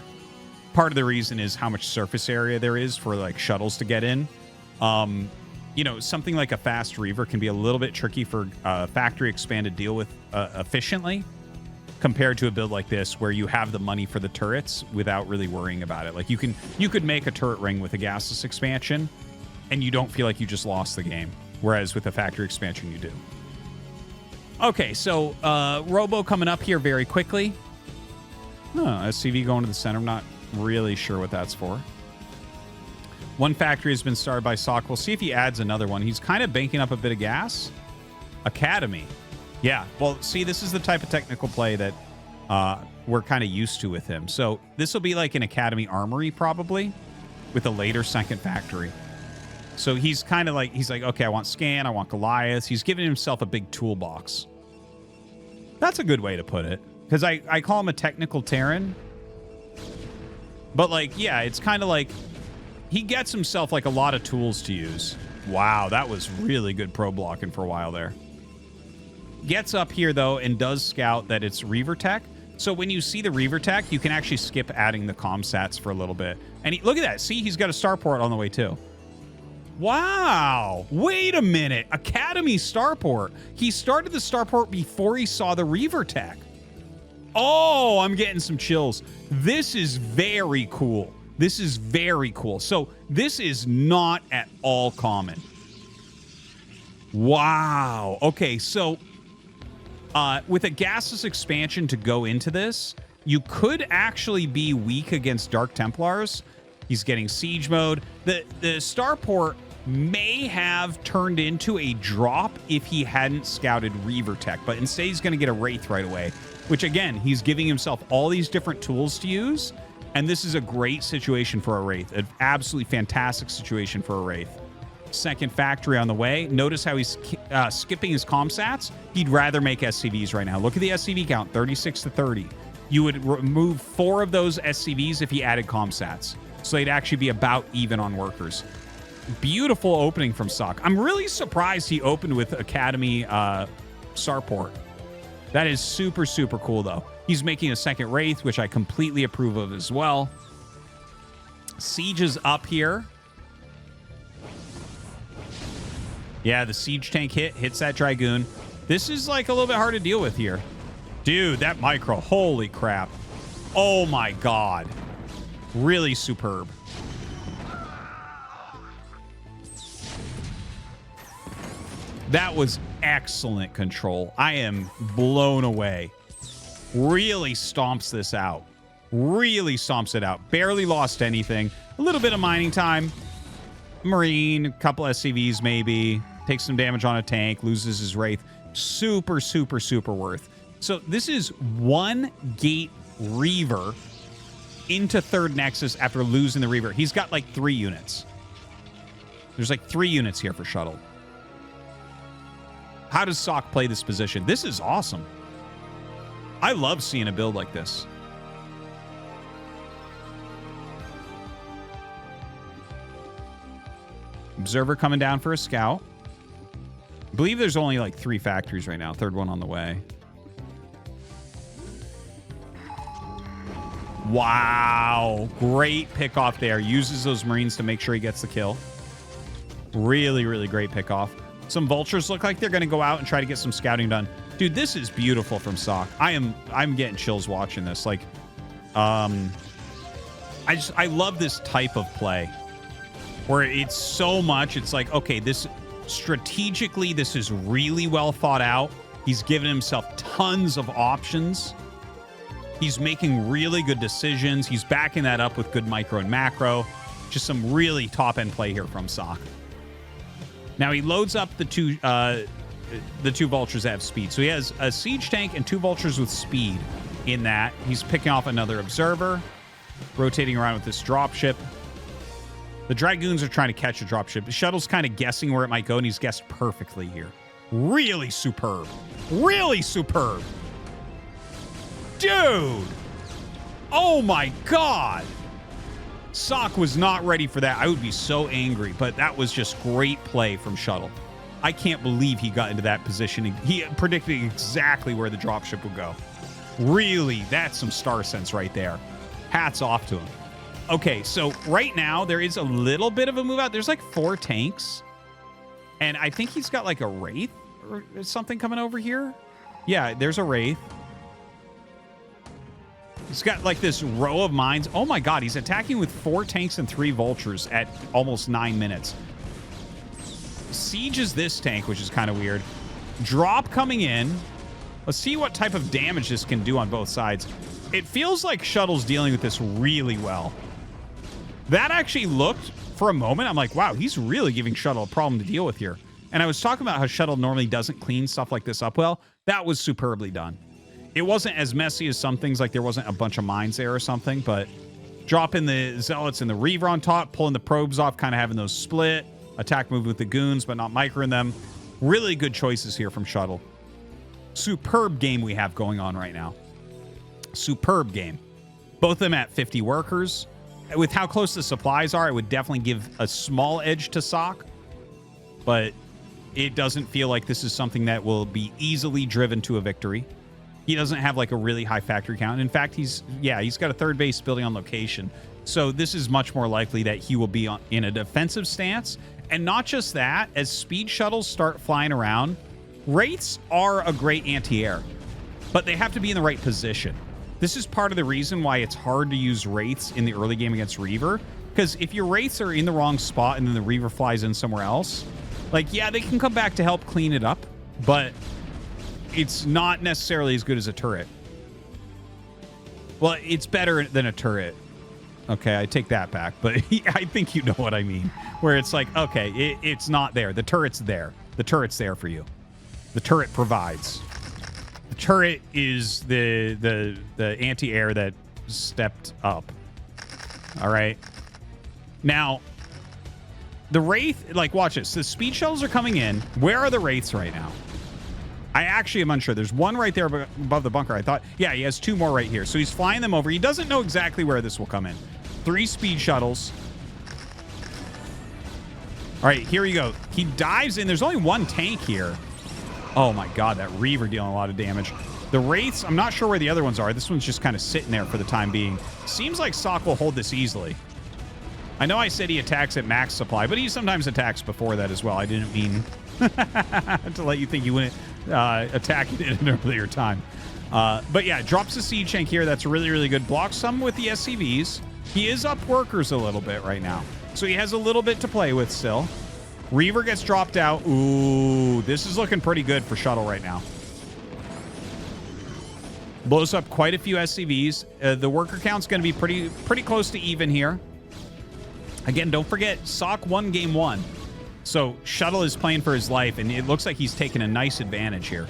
Part of the reason is how much surface area there is for, like, shuttles to get in. You know, something like a fast Reaver can be a little bit tricky for factory expand to deal with efficiently, compared to a build like this where you have the money for the turrets without really worrying about it. Like, you could make a turret ring with a gasless expansion, and you don't feel like you just lost the game. Whereas with a factory expansion, you do. Okay, so Robo coming up here very quickly. SCV going to the center. I'm not really sure what that's for. One factory has been started by Sock. We'll see if he adds another one. He's kind of banking up a bit of gas. Academy. Yeah, well, see, this is the type of technical play that we're kind of used to with him. So this will be like an Academy Armory, probably, with a later second factory. So he's kind of like, he's like, okay, I want Scan, I want Goliath. He's giving himself a big toolbox. That's a good way to put it. Because I call him a technical Terran. But, like, yeah, it's kind of like he gets himself, like, a lot of tools to use. Wow, that was really good pro blocking for a while there. Gets up here, though, and does scout that it's Reaver Tech. So when you see the Reaver Tech, you can actually skip adding the comsats for a little bit. And look at that. See, he's got a starport on the way, too. Wow. Wait a minute. Academy starport. He started the starport before he saw the Reaver Tech. Oh, I'm getting some chills. This is very cool. This is very cool. So this is not at all common. Wow. Okay, so with a gasless expansion to go into this, you could actually be weak against Dark Templars. He's getting siege mode. The starport may have turned into a drop if he hadn't scouted Reaver Tech, but instead he's going to get a Wraith right away, which, again, he's giving himself all these different tools to use, and this is a great situation for a Wraith, an absolutely fantastic situation for a Wraith. Second factory on the way. Notice how he's skipping his comsats. He'd rather make SCVs right now. Look at the SCV count, 36 to 30. You would remove 4 of those SCVs if he added comsats, so they'd actually be about even on workers. Beautiful opening from Sock. I'm really surprised he opened with Academy starport. That is super, super cool, though. He's making a second Wraith, which I completely approve of as well. Siege is up here. Yeah, the siege tank hits that Dragoon. This is like a little bit hard to deal with here. Dude, that micro, holy crap. Oh my God. Really superb. That was excellent control. I am blown away. Really stomps this out. Really stomps it out. Barely lost anything. A little bit of mining time. Marine, a couple SCVs maybe. Takes some damage on a tank. Loses his Wraith. Super, super, super worth. So this is one gate Reaver into third Nexus after losing the Reaver. He's got like 3 units. There's like 3 units here for Shuttle. How does Sock play this position? This is awesome. I love seeing a build like this. Observer coming down for a scout. I believe there's only like 3 factories right now. Third one on the way. Wow. Great pickoff there. Uses those Marines to make sure he gets the kill. Really, really great pickoff. Some vultures look like they're going to go out and try to get some scouting done. Dude, this is beautiful from Sock. I'm getting chills watching this. Like, I love this type of play where it's so much. It's like, okay, this strategically, this is really well thought out. He's given himself tons of options. He's making really good decisions. He's backing that up with good micro and macro. Just some really top end play here from Sock. Now he loads up the two vultures that have speed. So he has a siege tank and 2 vultures with speed in that. He's picking off another observer, rotating around with this dropship. The Dragoons are trying to catch a dropship. The Shuttle's kind of guessing where it might go, and he's guessed perfectly here. Really superb. Really superb. Dude. Oh my God. Sock was not ready for that. I would be so angry, but that was just great play from Shuttle. I can't believe he got into that position. He predicted exactly where the dropship would go. Really, that's some star sense right there. Hats off to him. Okay, so right now there is a little bit of a move out. There's like 4 tanks, and I think he's got like a Wraith or something coming over here. Yeah, there's a Wraith. He's got like this row of mines. Oh my God, he's attacking with 4 tanks and 3 vultures at almost 9 minutes. Sieges this tank, which is kind of weird. Drop coming in. Let's see what type of damage this can do on both sides. It feels like Shuttle's dealing with this really well. That actually looked, for a moment, I'm like, wow, he's really giving Shuttle a problem to deal with here. And I was talking about how Shuttle normally doesn't clean stuff like this up well. That was superbly done. It wasn't as messy as some things, like there wasn't a bunch of mines there or something, but dropping the Zealots and the Reaver on top, pulling the probes off, kind of having those split, attack move with the goons, but not microing them. Really good choices here from Shuttle. Superb game we have going on right now. Superb game. Both of them at 50 workers. With how close the supplies are, it would definitely give a small edge to Sock, but it doesn't feel like this is something that will be easily driven to a victory. He doesn't have like a really high factory count. In fact, he's got a 3rd base building on location. So this is much more likely that he will be in a defensive stance. And not just that, as speed shuttles start flying around, Wraiths are a great anti-air, but they have to be in the right position. This is part of the reason why it's hard to use Wraiths in the early game against Reaver, because if your Wraiths are in the wrong spot and then the Reaver flies in somewhere else, like, yeah, they can come back to help clean it up, but it's not necessarily as good as a turret. Well, it's better than a turret. Okay, I take that back, but I think you know what I mean. Where it's like, okay, it's not there. The turret's there. The turret's there for you. The turret provides. The turret is the anti-air that stepped up. All right. Now, the Wraith, like, watch this. The speed shuttles are coming in. Where are the Wraiths right now? I actually am unsure. There's one right there above the bunker. I thought, yeah, he has 2 more right here. So he's flying them over. He doesn't know exactly where this will come in. 3 speed shuttles. All right, here we go. He dives in. There's only 1 tank here. Oh my God, that Reaver dealing a lot of damage. The Wraiths, I'm not sure where the other ones are. This one's just kind of sitting there for the time being. Seems like Sock will hold this easily. I know I said he attacks at max supply, but he sometimes attacks before that as well. I didn't mean to let you think you wouldn't attack it at an earlier time. But yeah, drops a siege tank here. That's really, really good. Blocks some with the SCVs. He is up workers a little bit right now, so he has a little bit to play with still. Reaver gets dropped out. Ooh, this is looking pretty good for Shuttle right now. Blows up quite a few SCVs. The worker count's going to be pretty close to even here. Again, don't forget, Sock won game 1. So Shuttle is playing for his life, and it looks like he's taking a nice advantage here.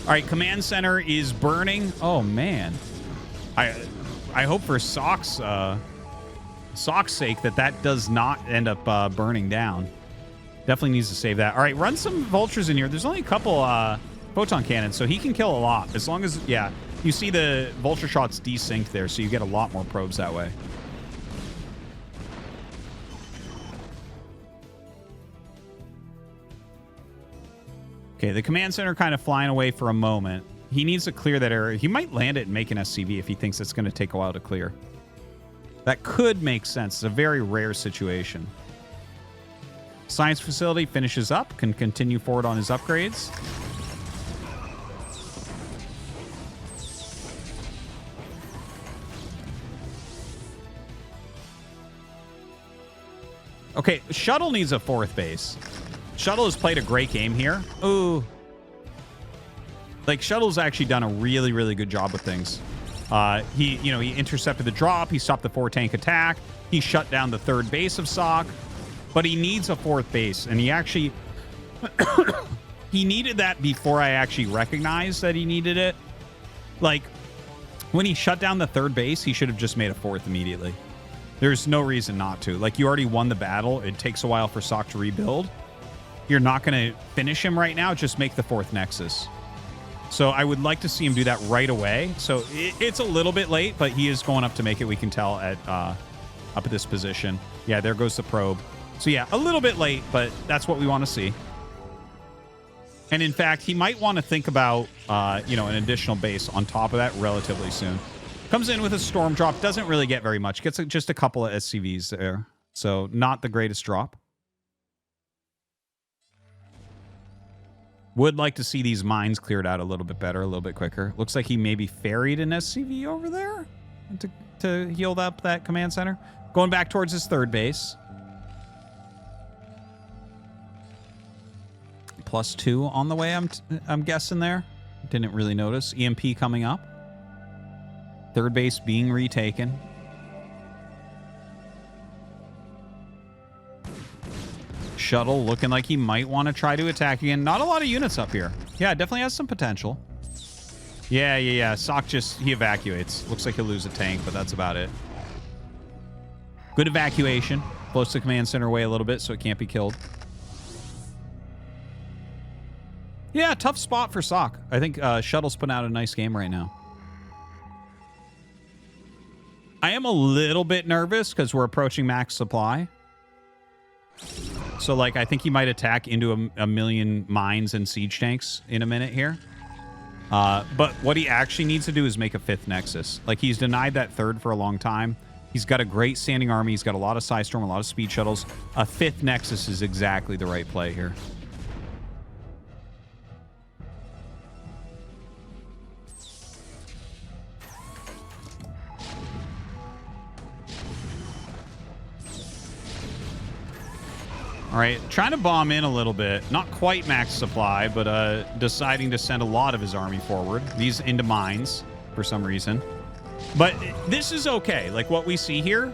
All right, command center is burning. Oh, man. I hope for Sock's sake that does not end up burning down. Definitely needs to save that. All right, run some vultures in here. There's only a couple photon cannons, so he can kill a lot. As long as, yeah, you see the vulture shots desync there, so you get a lot more probes that way. Okay, the command center kind of flying away for a moment. He needs to clear that area. He might land it and make an SCV if he thinks it's going to take a while to clear. That could make sense. It's a very rare situation. Science facility finishes up, can continue forward on his upgrades. Okay, Shuttle needs a 4th base. Shuttle has played a great game here. Ooh. Like, Shuttle's actually done a really, really good job with things. He intercepted the drop. He stopped the 4-tank attack. He shut down the 3rd base of Sock. But he needs a 4th base. And he actually... he needed that before I actually recognized that he needed it. Like, when he shut down the 3rd base, he should have just made a 4th immediately. There's no reason not to. Like, you already won the battle. It takes a while for Sock to rebuild. You're not going to finish him right now. Just make the 4th Nexus. So I would like to see him do that right away. So it's a little bit late, but he is going up to make it. We can tell at up at this position. Yeah, there goes the probe. So yeah, a little bit late, but that's what we want to see. And in fact, he might want to think about, an additional base on top of that relatively soon. Comes in with a storm drop. Doesn't really get very much. Gets just a couple of SCVs there. So not the greatest drop. Would like to see these mines cleared out a little bit better, a little bit quicker. Looks like he maybe ferried an SCV over there to heal up that command center. Going back towards his 3rd base. +2 on the way, I'm guessing there. Didn't really notice. EMP coming up. 3rd base being retaken. Shuttle looking like he might want to try to attack again. Not a lot of units up here. Yeah, definitely has some potential. Yeah. Sock he evacuates. Looks like he'll lose a tank, but that's about it. Good evacuation. Close to command center away a little bit so it can't be killed. Yeah, tough spot for Sock. I think Shuttle's putting out a nice game right now. I am a little bit nervous because we're approaching max supply. So, like, I think he might attack into a million mines and siege tanks in a minute here. But what he actually needs to do is make a 5th Nexus. Like, he's denied that 3rd for a long time. He's got a great standing army. He's got a lot of Psystorm, a lot of speed shuttles. A 5th Nexus is exactly the right play here. All right, trying to bomb in a little bit. Not quite max supply, but deciding to send a lot of his army forward. These into mines for some reason. But this is okay. Like, what we see here,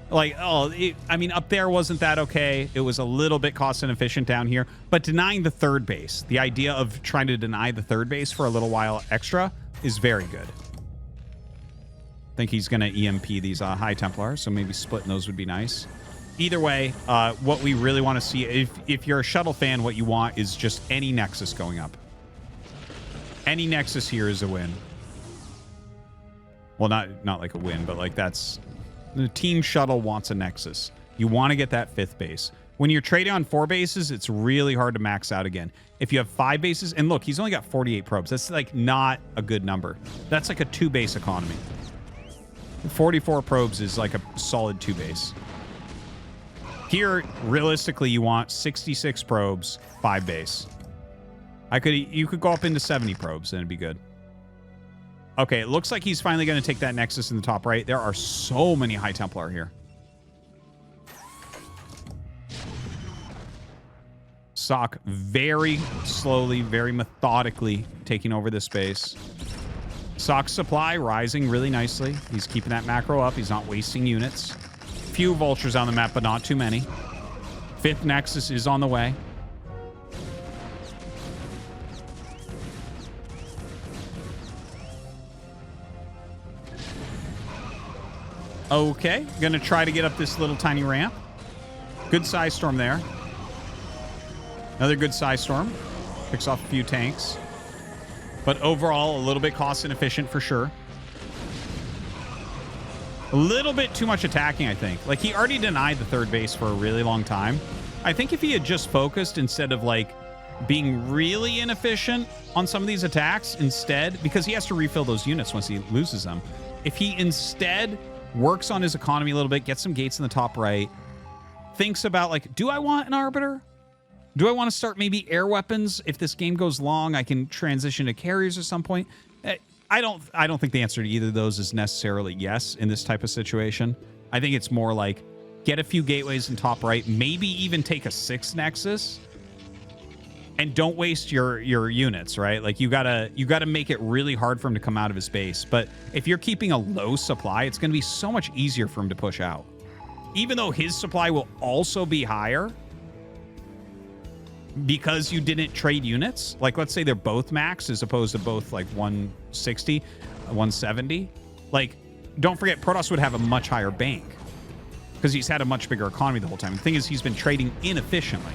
like, up there wasn't that okay. It was a little bit cost inefficient down here. But denying the 3rd base, the idea of trying to deny the 3rd base for a little while extra is very good. I think he's going to EMP these High Templars, so maybe splitting those would be nice. Either way, what we really want to see, if you're a Shuttle fan, what you want is just any Nexus going up. Any Nexus here is a win. Well, not like a win, but like that's... The Team Shuttle wants a Nexus. You want to get that 5th base. When you're trading on 4 bases, it's really hard to max out again. If you have 5 bases... And look, he's only got 48 probes. That's like not a good number. That's like a 2-base economy. 44 probes is like a solid 2 base. Here, realistically, you want 66 probes, 5 base. You could go up into 70 probes, and it'd be good. Okay, it looks like he's finally going to take that Nexus in the top right. There are so many High Templar here. Sock very slowly, very methodically taking over this space. Sock's supply rising really nicely. He's keeping that macro up. He's not wasting units. Few vultures on the map, but not too many. 5th Nexus is on the way. Okay, gonna try to get up this little tiny ramp. Good size storm there. Another good size storm. Picks off a few tanks. But overall, a little bit cost inefficient for sure. A little bit too much attacking, I think. Like, he already denied the 3rd base for a really long time. I think if he had just focused instead of, like, being really inefficient on some of these attacks instead, because he has to refill those units once he loses them. If he instead works on his economy a little bit, gets some gates in the top right, thinks about, like, do I want an Arbiter? Do I want to start maybe air weapons? If this game goes long, I can transition to carriers at some point. I don't think the answer to either of those is necessarily yes in this type of situation. I think it's more like get a few gateways in top right, maybe even take a 6th Nexus, and don't waste your units, right? Like you gotta make it really hard for him to come out of his base. But if you're keeping a low supply, it's gonna be so much easier for him to push out. Even though his supply will also be higher, because you didn't trade units, like let's say they're both max as opposed to both like 160, 170. Like, don't forget, Protoss would have a much higher bank because he's had a much bigger economy the whole time. The thing is, he's been trading inefficiently.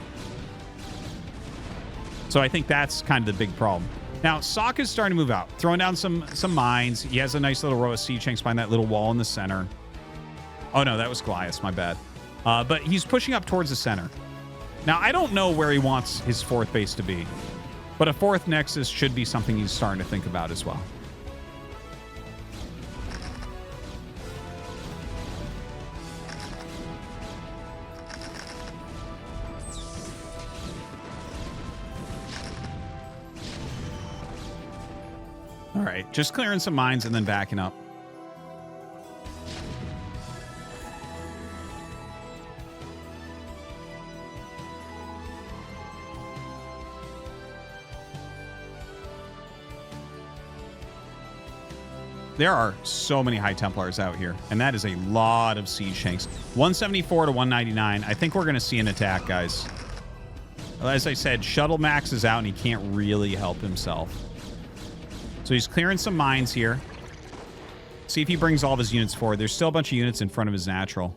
So I think that's kind of the big problem. Now, Sock is starting to move out, throwing down some mines. He has a nice little row of siege tanks behind that little wall in the center. Oh no, that was Goliath, my bad. But he's pushing up towards the center. Now, I don't know where he wants his 4th base to be, but a 4th Nexus should be something he's starting to think about as well. All right, just clearing some mines and then backing up. There are so many High Templars out here, and that is a lot of siege tanks. 174 to 199. I think we're going to see an attack, guys. As I said, Shuttle maxes out, and he can't really help himself. So he's clearing some mines here. See if he brings all of his units forward. There's still a bunch of units in front of his natural.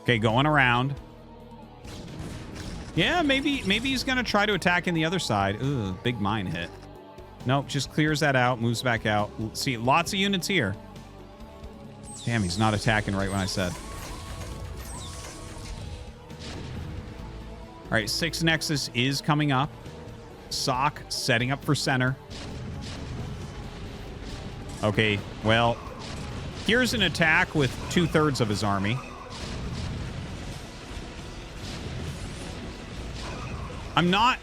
Okay, going around. Yeah, maybe he's going to try to attack in the other side. Ooh, big mine hit. Nope, just clears that out, moves back out. See, lots of units here. Damn, he's not attacking right when I said. All right, 6th Nexus is coming up. Sock setting up for center. Okay, well, here's an attack with 2/3 of his army. I'm not,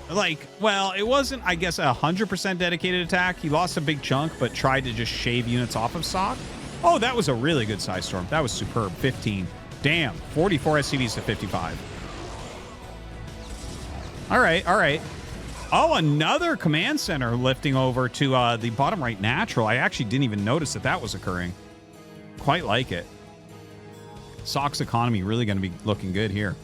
like, well, it wasn't, I guess, a 100% dedicated attack. He lost a big chunk, but tried to just shave units off of Sock. Oh, that was a really good size storm. That was superb. 15. Damn. 44 SCVs to 55. All right, all right. Oh, another command center lifting over to the bottom right natural. I actually didn't even notice that that was occurring. Quite like it. Sock's economy really going to be looking good here.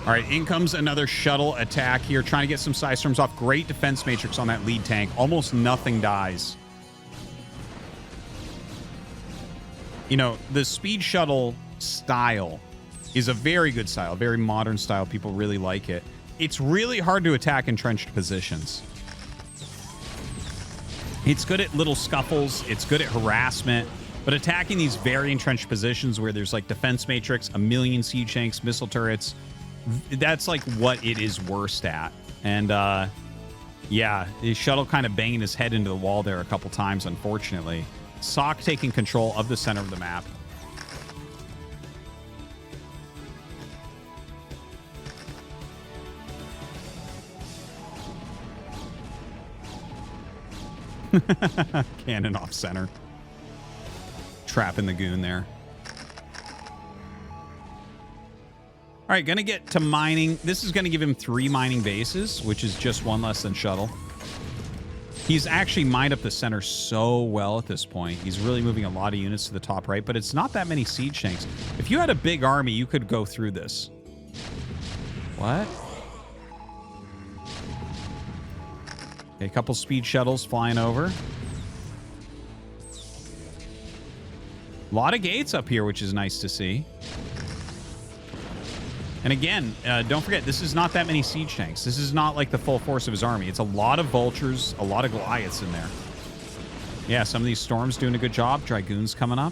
All right, in comes another shuttle attack here, trying to get some size storms off. Great defense matrix on that lead tank. Almost nothing dies. You know, the speed shuttle style is a very good style, very modern style. People really like it. it's really hard to attack entrenched positions. It's good at little scuffles. It's good at harassment. But attacking these very entrenched positions where there's like defense matrix, a million siege tanks, missile turrets, that's like what it is worst at. And yeah, his Shuttle kind of banging his head into the wall there a couple times, unfortunately. Sock taking control of the center of the map. Cannon off center. Trapping the goon there. All right, gonna get to mining. This is gonna give him 3 mining bases, which is just 1 less than Shuttle. He's actually mined up the center so well at this point. He's really moving a lot of units to the top right, but it's not that many siege tanks. If you had a big army, you could go through this. What? Okay, a couple speed shuttles flying over. A lot of gates up here, which is nice to see. And again, don't forget, this is not that many siege tanks. This is not like the full force of his army. It's a lot of vultures, a lot of Goliaths in there. Yeah, some of these storms doing a good job. Dragoons coming up.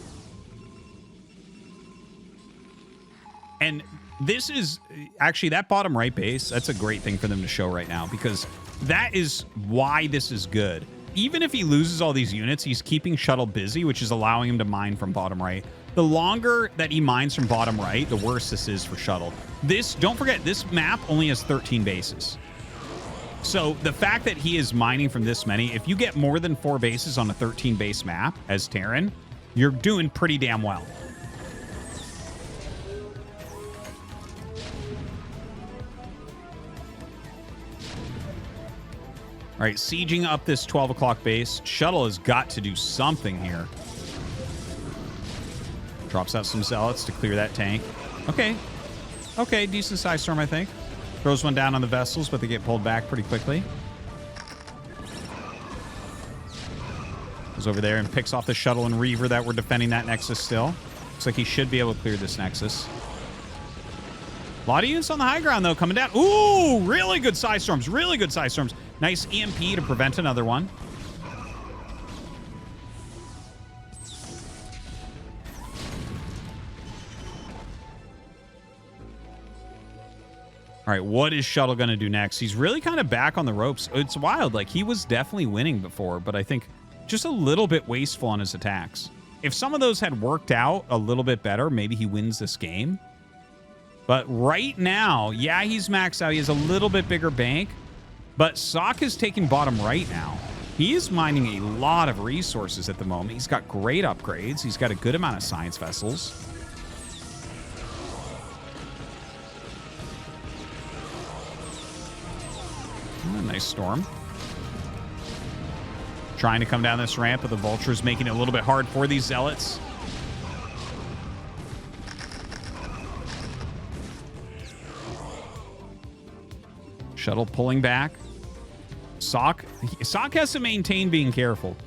And this is actually that bottom right base. That's a great thing for them to show right now, because that is why this is good. Even if he loses all these units, he's keeping Shuttle busy, which is allowing him to mine from bottom right. The longer that he mines from bottom right, the worse this is for Shuttle. This, don't forget, this map only has 13 bases. So the fact that he is mining from this many, if you get more than 4 bases on a 13 base map as Terran, you're doing pretty damn well. All right, sieging up this 12 o'clock base. Shuttle has got to do something here. Drops out some zealots to clear that tank. Okay. Okay, decent size storm, I think. Throws one down on the vessels, but they get pulled back pretty quickly. Goes over there and picks off the Shuttle and Reaver that were defending that Nexus still. Looks like he should be able to clear this Nexus. A lot of units on the high ground, though, coming down. Ooh, really good size storms. Really good size storms. Nice EMP to prevent another one. All right, what is Shuttle going to do next? He's really kind of back on the ropes. It's wild. Like, he was definitely winning before, but I think just a little bit wasteful on his attacks. If some of those had worked out a little bit better, maybe he wins this game. But right now, yeah, he's maxed out. He has a little bit bigger bank, but Sock is taking bottom right now. He is mining a lot of resources at the moment. He's got great upgrades. He's got a good amount of science vessels. Oh, nice storm. Trying to come down this ramp, but the Vulture's making it a little bit hard for these Zealots. Shuttle pulling back. Sock has to maintain being careful.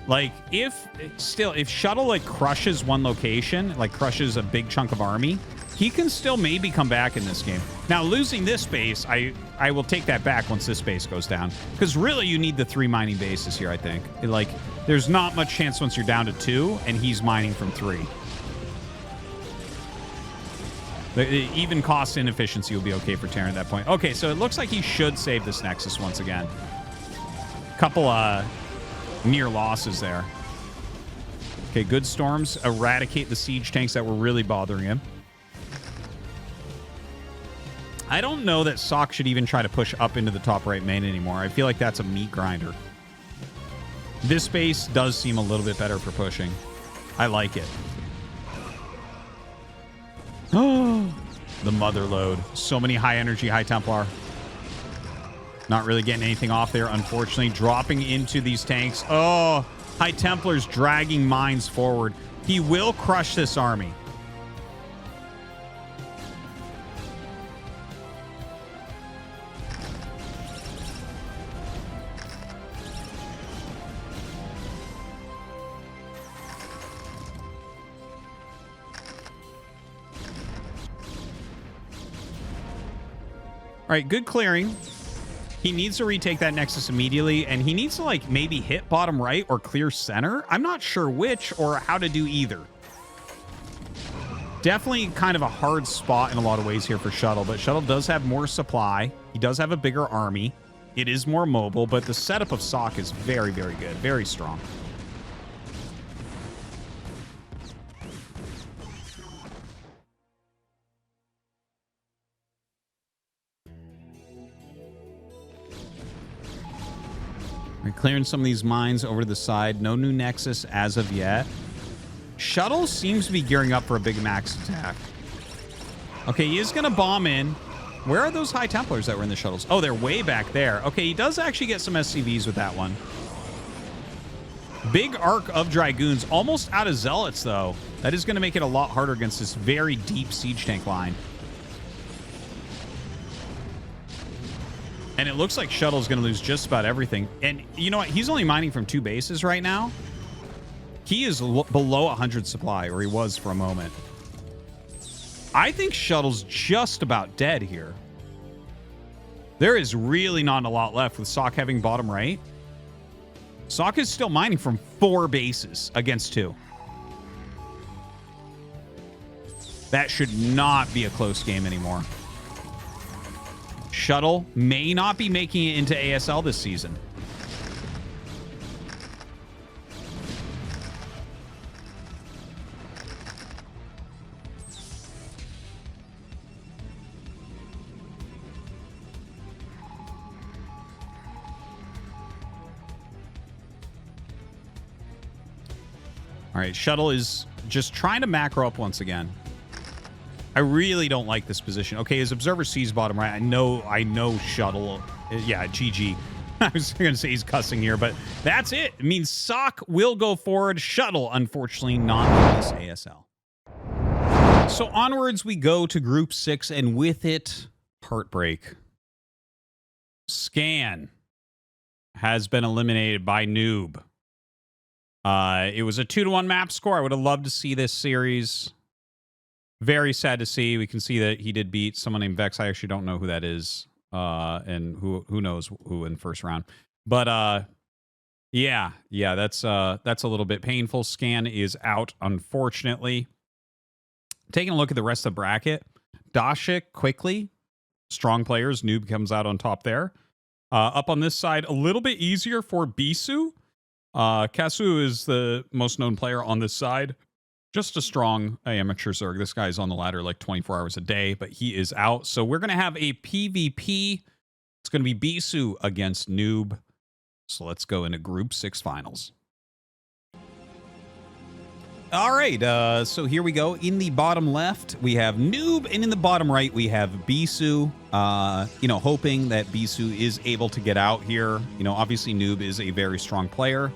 Like, if Shuttle, like, crushes one location, like, crushes a big chunk of army, he can still maybe come back in this game. Now, losing this base, I will take that back once this base goes down. Because really, you need the 3 mining bases here, I think. Like, there's not much chance once you're down to 2, and he's mining from 3. Even cost inefficiency will be okay for Terran at that point. Okay, so it looks like he should save this Nexus once again. Couple near losses there. Okay, good storms eradicate the siege tanks that were really bothering him. I don't know that Sock should even try to push up into the top right main anymore. I feel like that's a meat grinder. This base does seem a little bit better for pushing. I like it. Oh, the mother load. So many high energy, high Templar. Not really getting anything off there, unfortunately. Dropping into these tanks. Oh, high Templars dragging mines forward. He will crush this army. right, good clearing. He needs to retake that Nexus immediately, and he needs to, like, maybe hit bottom right or clear center. I'm not sure which or how to do either. Definitely kind of a hard spot in a lot of ways here for Shuttle, but Shuttle does have more supply. He does have a bigger army. It is more mobile, but the setup of Sock is very, very good. Very strong. We're clearing some of these mines over to the side. No new Nexus as of yet. Shuttle seems to be gearing up for a big max attack. Okay, he is going to bomb in. Where are those High Templars that were in the shuttles? Oh, they're way back there. Okay, he does actually get some SCVs with that one. Big arc of Dragoons. Almost out of Zealots, though. That is going to make it a lot harder against this very deep siege tank line. And it looks like Shuttle's going to lose just about everything. And you know what? He's only mining from 2 bases right now. He is below 100 supply, or he was for a moment. I think Shuttle's just about dead here. There is really not a lot left with Sock having bottom right. Sock is still mining from 4 bases against 2. That should not be a close game anymore. Shuttle may not be making it into ASL this season. All right, Shuttle is just trying to macro up once again. I really don't like this position. Okay, his observer sees bottom right. I know Shuttle. Yeah, GG. I was going to say he's cussing here, but that's it. It means Sock will go forward. Shuttle, unfortunately, not in this ASL. So onwards we go to Group 6, and with it, heartbreak. Scan has been eliminated by Noob. It was a 2-1 map score. I would have loved to see this series. Very sad to see. We can see that he did beat someone named Vex. I actually don't know who that is, and who knows who in the first round. But yeah, that's a little bit painful. Scan is out, unfortunately. Taking a look at the rest of the bracket, Dashik quickly, strong players. Noob comes out on top there. Up on this side, a little bit easier for Bisu. Kasu is the most known player on this side. Just a strong amateur Zerg. This guy's on the ladder like 24 hours a day, but he is out. So we're going to have a PvP. It's going to be Bisu against Noob. So let's go into Group 6 finals. All right, so here we go. In the bottom left, we have Noob, and in the bottom right, we have Bisu. Hoping that Bisu is able to get out here. Obviously Noob is a very strong player.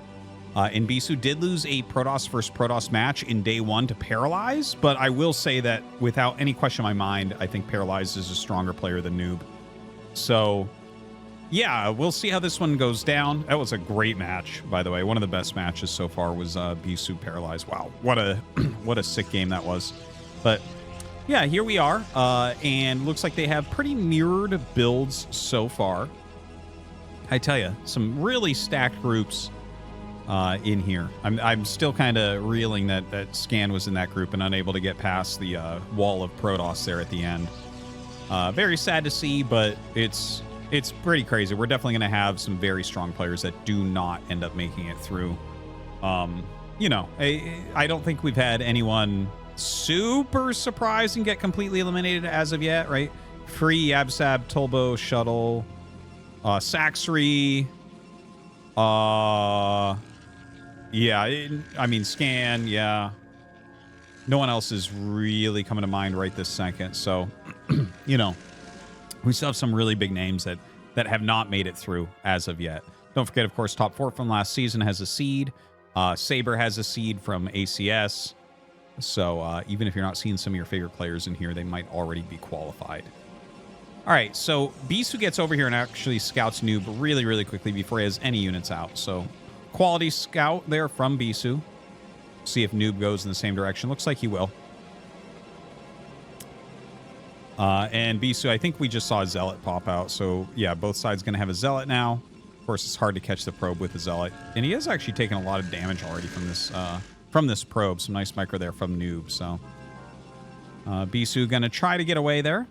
And Bisu did lose a Protoss versus Protoss match in day 1 to Paralyze, but I will say that without any question in my mind, I think Paralyze is a stronger player than Noob. So, yeah, we'll see how this one goes down. That was a great match, by the way. One of the best matches so far was Bisu Paralyze. Wow, what a sick game that was. But yeah, here we are, and looks like they have pretty mirrored builds so far. I tell you, some really stacked groups in here. I'm still kind of reeling that Scan was in that group and unable to get past the wall of Protoss there at the end. Very sad to see, but it's pretty crazy. We're definitely going to have some very strong players that do not end up making it through. I don't think we've had anyone super surprised and get completely eliminated as of yet, right? Free, Yabsab, Tobo, Shuttle, Saxry. Scan, yeah. No one else is really coming to mind right this second. So, we still have some really big names that have not made it through as of yet. Don't forget, of course, top 4 from last season has a seed. Saber has a seed from ACS. So even if you're not seeing some of your favorite players in here, they might already be qualified. All right, so Bisu gets over here and actually scouts Noob really, really quickly before he has any units out. So quality scout there from Bisu. See if Noob goes in the same direction. Looks like he will. And Bisu, I think we just saw a Zealot pop out. So, yeah, both sides going to have a Zealot now. Of course, it's hard to catch the probe with the Zealot. And he has actually taken a lot of damage already from this probe. Some nice micro there from Noob. So, Bisu going to try to get away there.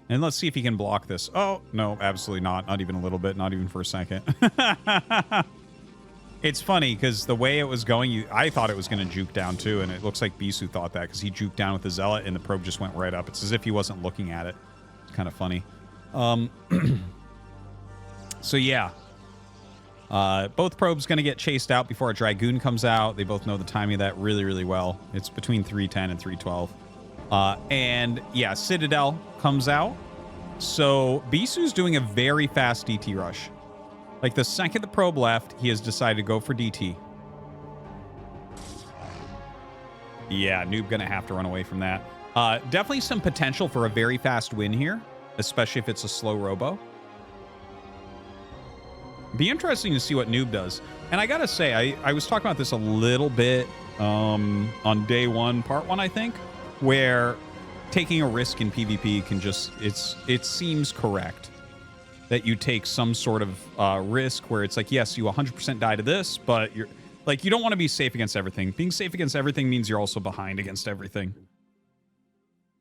And let's see if he can block this. Oh, no, absolutely not. Not even a little bit. Not even for a second. It's funny because the way it was going, I thought it was going to juke down too. And it looks like Bisu thought that because he juked down with the Zealot and the probe just went right up. It's as if he wasn't looking at it. It's kind of funny. So, yeah. Both probes going to get chased out before a Dragoon comes out. They both know the timing of that really, really well. It's between 310 and 312. And yeah, Citadel comes out. So Bisu's doing a very fast DT rush. Like the second the probe left, he has decided to go for DT. Yeah, Noob gonna have to run away from that. Definitely some potential for a very fast win here, especially if it's a slow robo. Be interesting to see what Noob does. And I gotta say, I was talking about this a little bit on day one, part one, I think, where taking a risk in PvP can just, it seems correct that you take some sort of risk where it's like, yes, you 100% die to this, but you're like, you don't want to be safe against everything. Being safe against everything means you're also behind against everything.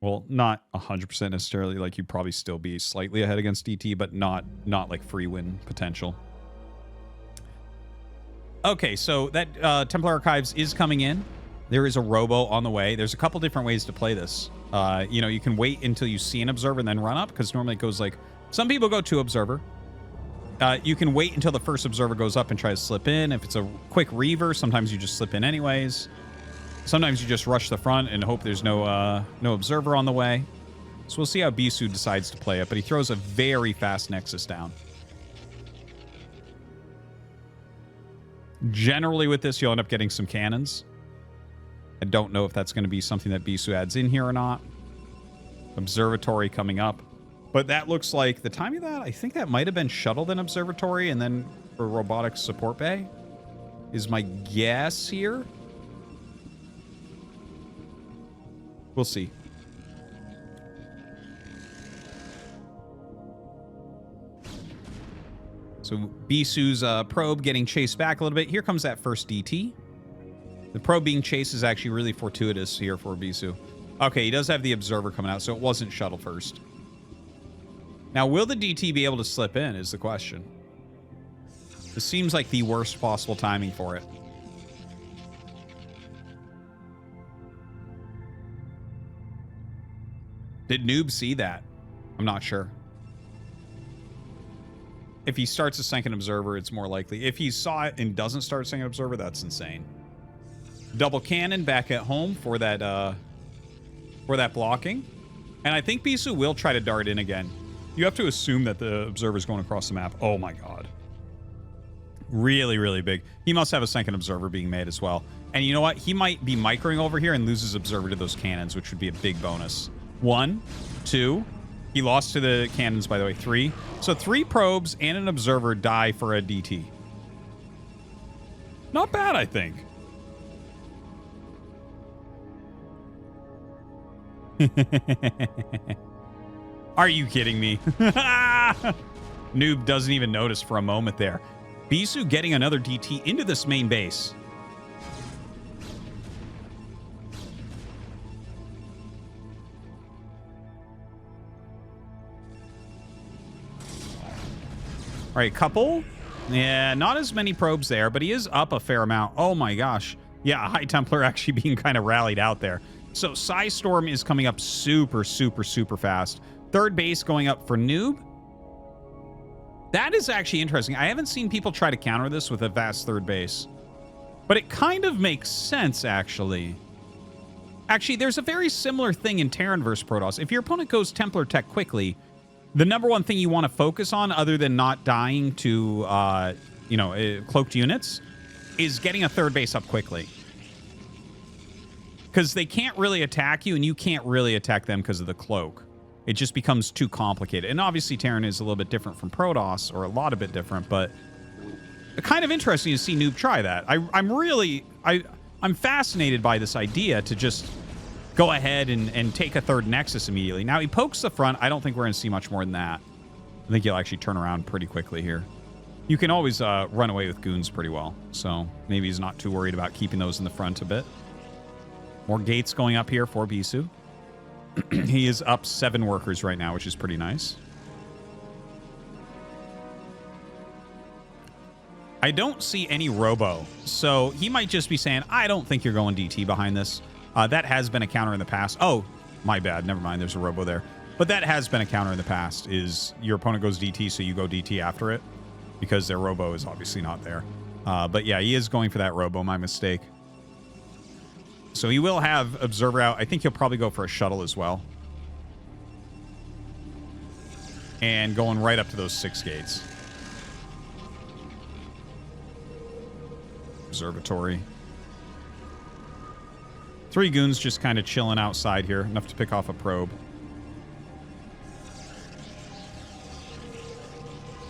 Well, not 100% necessarily, like you'd probably still be slightly ahead against DT, but not like free win potential. Okay, so that Templar Archives is coming in. There is a robo on the way. There's a couple different ways to play this. You know, you can wait until you see an observer and then run up, because normally it goes like, some people go to observer. You can wait until the first observer goes up and try to slip in. If it's a quick reaver, sometimes you just slip in anyways. Sometimes you just rush the front and hope there's no observer on the way. So we'll see how Bisu decides to play it, but he throws a very fast Nexus down. Generally with this, you'll end up getting some cannons. I don't know if that's going to be something that Bisu adds in here or not. Observatory coming up. But that looks like the timing of that, I think that might have been Shuttle then Observatory and then for Robotics Support Bay is my guess here. We'll see. So Bisu's probe getting chased back a little bit. Here comes that first DT. The probe being chased is actually really fortuitous here for Bisu. Okay, he does have the observer coming out, so it wasn't Shuttle first. Now, will the DT be able to slip in is the question. This seems like the worst possible timing for it. Did Noob see that? I'm not sure. If he starts a second observer, it's more likely. If he saw it and doesn't start a second observer, that's insane. Double cannon back at home for that blocking. And I think Bisu will try to dart in again. You have to assume that the observer is going across the map. Oh my god. Really, really big. He must have a second observer being made as well. And you know what? He might be microing over here and lose his observer to those cannons, which would be a big bonus. 1, 2. He lost to the cannons, by the way. 3. So 3 probes and an observer die for a DT. Not bad, I think. Are you kidding me? Noob doesn't even notice for a moment there. Bisu getting another DT into this main base. All right, couple. Yeah, not as many probes there, but he is up a fair amount. Oh my gosh. Yeah, High Templar actually being kind of rallied out there. So Psy Storm is coming up super, super, super fast. Third base going up for Noob. That is actually interesting. I haven't seen people try to counter this with a fast third base. But it kind of makes sense, actually. Actually, there's a very similar thing in Terran versus Protoss. If your opponent goes Templar Tech quickly, the number one thing you want to focus on, other than not dying to, cloaked units, is getting a third base up quickly. Because they can't really attack you, and you can't really attack them because of the cloak. It just becomes too complicated. And obviously, Terran is a little bit different from Protoss, or a lot of bit different, but kind of interesting to see Noob try that. I'm fascinated by this idea to just go ahead and take a third Nexus immediately. Now, he pokes the front. I don't think we're going to see much more than that. I think he'll actually turn around pretty quickly here. You can always run away with goons pretty well, so maybe he's not too worried about keeping those in the front a bit. More gates going up here for Bisu. He is up 7 workers right now, which is pretty nice. I don't see any robo, so he might just be saying, I don't think you're going DT behind this. That has been a counter in the past. Oh, my bad. Never mind. There's a robo there. But that has been a counter in the past, is your opponent goes DT, so you go DT after it, because their robo is obviously not there. But yeah, he is going for that robo. My mistake. So he will have Observer out. I think he'll probably go for a Shuttle as well. And going right up to those 6 gates. Observatory. 3 goons just kind of chilling outside here. Enough to pick off a probe.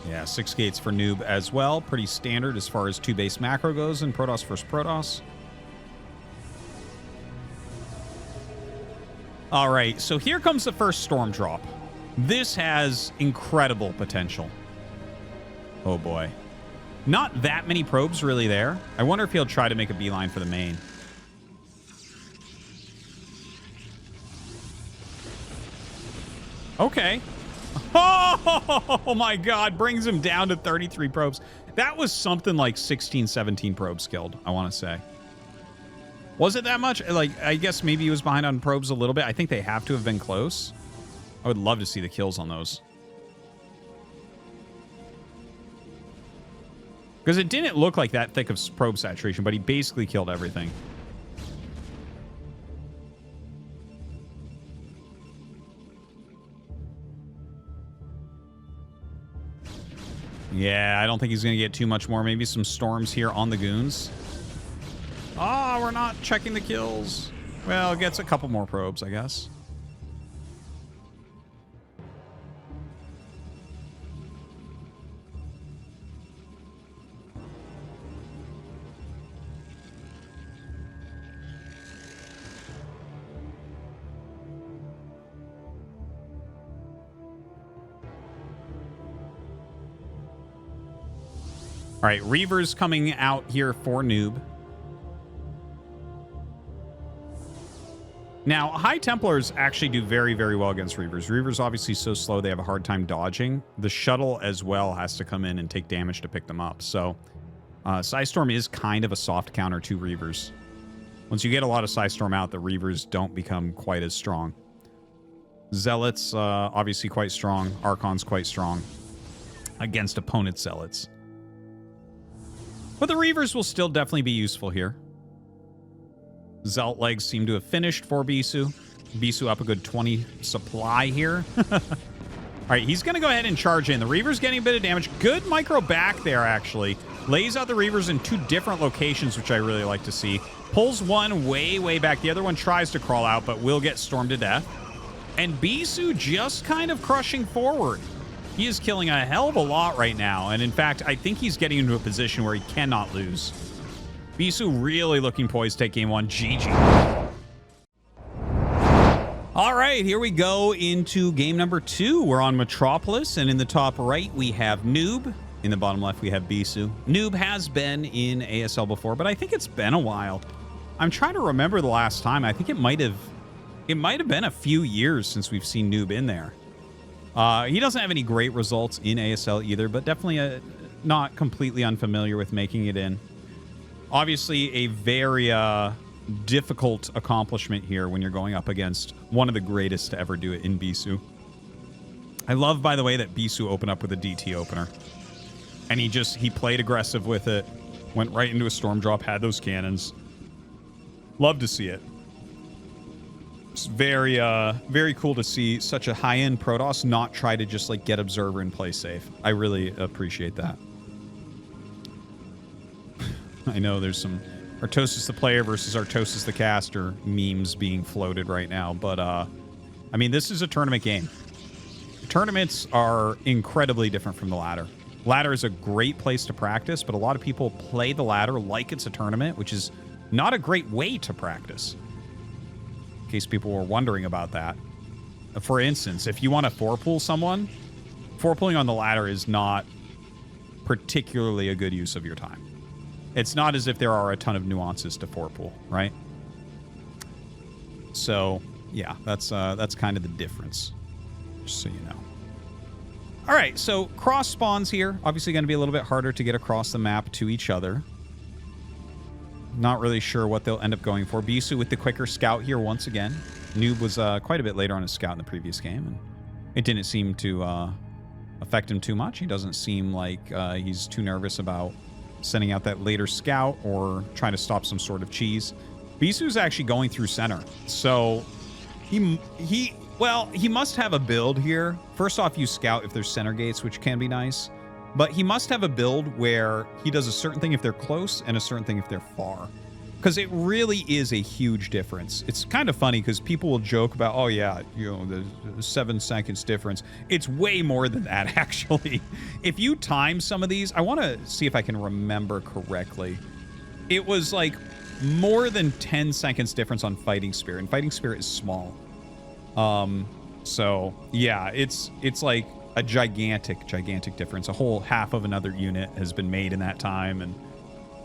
Yeah, 6 gates for Noob as well. Pretty standard as far as 2 base macro goes in Protoss versus Protoss. All right, so here comes the first storm drop. This has incredible potential. Oh boy. Not that many probes really there. I wonder if he'll try to make a beeline for the main. Okay. Oh my god, brings him down to 33 probes. That was something like 16, 17 probes killed, I want to say. Was it that much? Like, I guess maybe he was behind on probes a little bit. I think they have to have been close. I would love to see the kills on those. Because it didn't look like that thick of probe saturation, but he basically killed everything. Yeah, I don't think he's going to get too much more. Maybe some storms here on the goons. Oh, we're not checking the kills. Well, it gets a couple more probes, I guess. All right, Reaver's coming out here for Noob. Now, High Templars actually do very, very well against Reavers. Reavers obviously so slow, they have a hard time dodging. The Shuttle as well has to come in and take damage to pick them up. So, Psystorm is kind of a soft counter to Reavers. Once you get a lot of Psystorm out, the Reavers don't become quite as strong. Zealots, obviously quite strong. Archon's quite strong against opponent Zealots. But the Reavers will still definitely be useful here. Zealot legs seem to have finished for Bisu. Bisu up a good 20 supply here. All right, he's going to go ahead and charge in. The Reaver's getting a bit of damage. Good micro back there, actually. Lays out the Reavers in 2 different locations, which I really like to see. Pulls one way, way back. The other one tries to crawl out, but will get stormed to death. And Bisu just kind of crushing forward. He is killing a hell of a lot right now. And in fact, I think he's getting into a position where he cannot lose. Bisu really looking poised to take game 1. GG. All right, here we go into game number 2. We're on Metropolis, and in the top right, we have Noob. In the bottom left, we have Bisu. Noob has been in ASL before, but I think it's been a while. I'm trying to remember the last time. I think it might have been a few years since we've seen Noob in there. He doesn't have any great results in ASL either, but definitely not completely unfamiliar with making it in. Obviously, a very difficult accomplishment here when you're going up against one of the greatest to ever do it in Bisu. I love, by the way, that Bisu opened up with a DT opener. And he played aggressive with it, went right into a storm drop, had those cannons. Love to see it. It's very, very cool to see such a high-end Protoss not try to just, like, get Observer and play safe. I really appreciate that. I know there's some Artosis the player versus Artosis the caster memes being floated right now, but, I mean, this is a tournament game. Tournaments are incredibly different from the ladder. Ladder is a great place to practice, but a lot of people play the ladder like it's a tournament, which is not a great way to practice. in case people were wondering about that. For instance, if you want to 4-pool someone, 4-pooling on the ladder is not particularly a good use of your time. It's not as if there are a ton of nuances to 4-pool, right? So, yeah, that's kind of the difference, just so you know. All right, so cross spawns here. Obviously going to be a little bit harder to get across the map to each other. Not really sure what they'll end up going for. Bisu with the quicker scout here once again. Noob was quite a bit later on his scout in the previous game, and it didn't seem to affect him too much. He doesn't seem like he's too nervous about sending out that later scout or trying to stop some sort of cheese. Bisu's actually going through center, so he must have a build here. First off, you scout if there's center gates, which can be nice. But he must have a build where he does a certain thing if they're close and a certain thing if they're far. Because it really is a huge difference. It's kind of funny because people will joke about, oh yeah, you know, the 7 seconds difference. It's way more than that, actually. If you time some of these, I want to see if I can remember correctly. It was like more than 10 seconds difference on Fighting Spirit, and Fighting Spirit is small. So yeah, it's like a gigantic difference. A whole half of another unit has been made in that time, and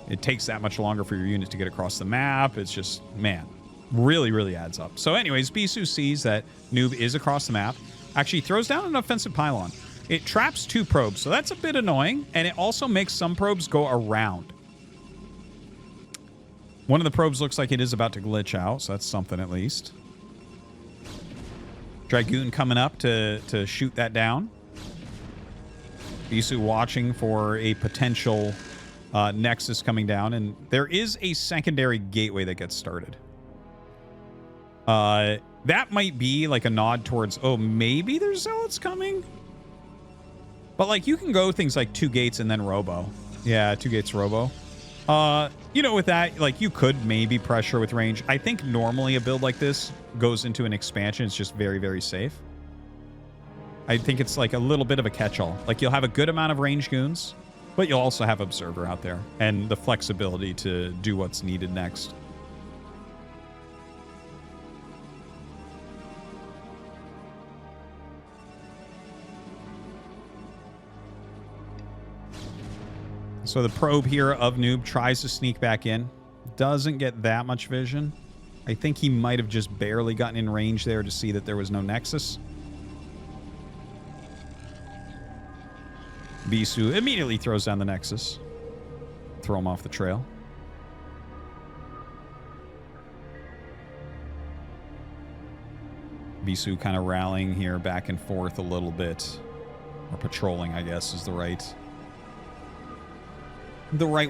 it takes that much longer for your unit to get across the map. It's just, man, really adds up. So anyways, Bisu sees that Noob is across the map, actually throws down an offensive pylon. It traps 2 probes, so that's a bit annoying, and it also makes some probes go around. One of the probes looks like it is about to glitch out, so that's something at least. Dragoon coming up to shoot that down. Bisu watching for a potential Nexus coming down, and there is a secondary gateway that gets started. That might be like a nod towards, oh, maybe there's zealots coming? But like, you can go things like 2 gates and then Robo. Yeah, 2 gates Robo. You know, with that, like, you could maybe pressure with range. I think normally a build like this goes into an expansion. It's just very safe. I think it's like a little bit of a catch-all. Like, you'll have a good amount of range goons, but you'll also have Observer out there and the flexibility to do what's needed next. So the probe here of Noob tries to sneak back in. Doesn't get that much vision. I think he might have just barely gotten in range there to see that there was no Nexus. Bisu immediately throws down the Nexus. Throw him off the trail. Bisu kind of rallying here back and forth a little bit. Or patrolling, I guess, is the right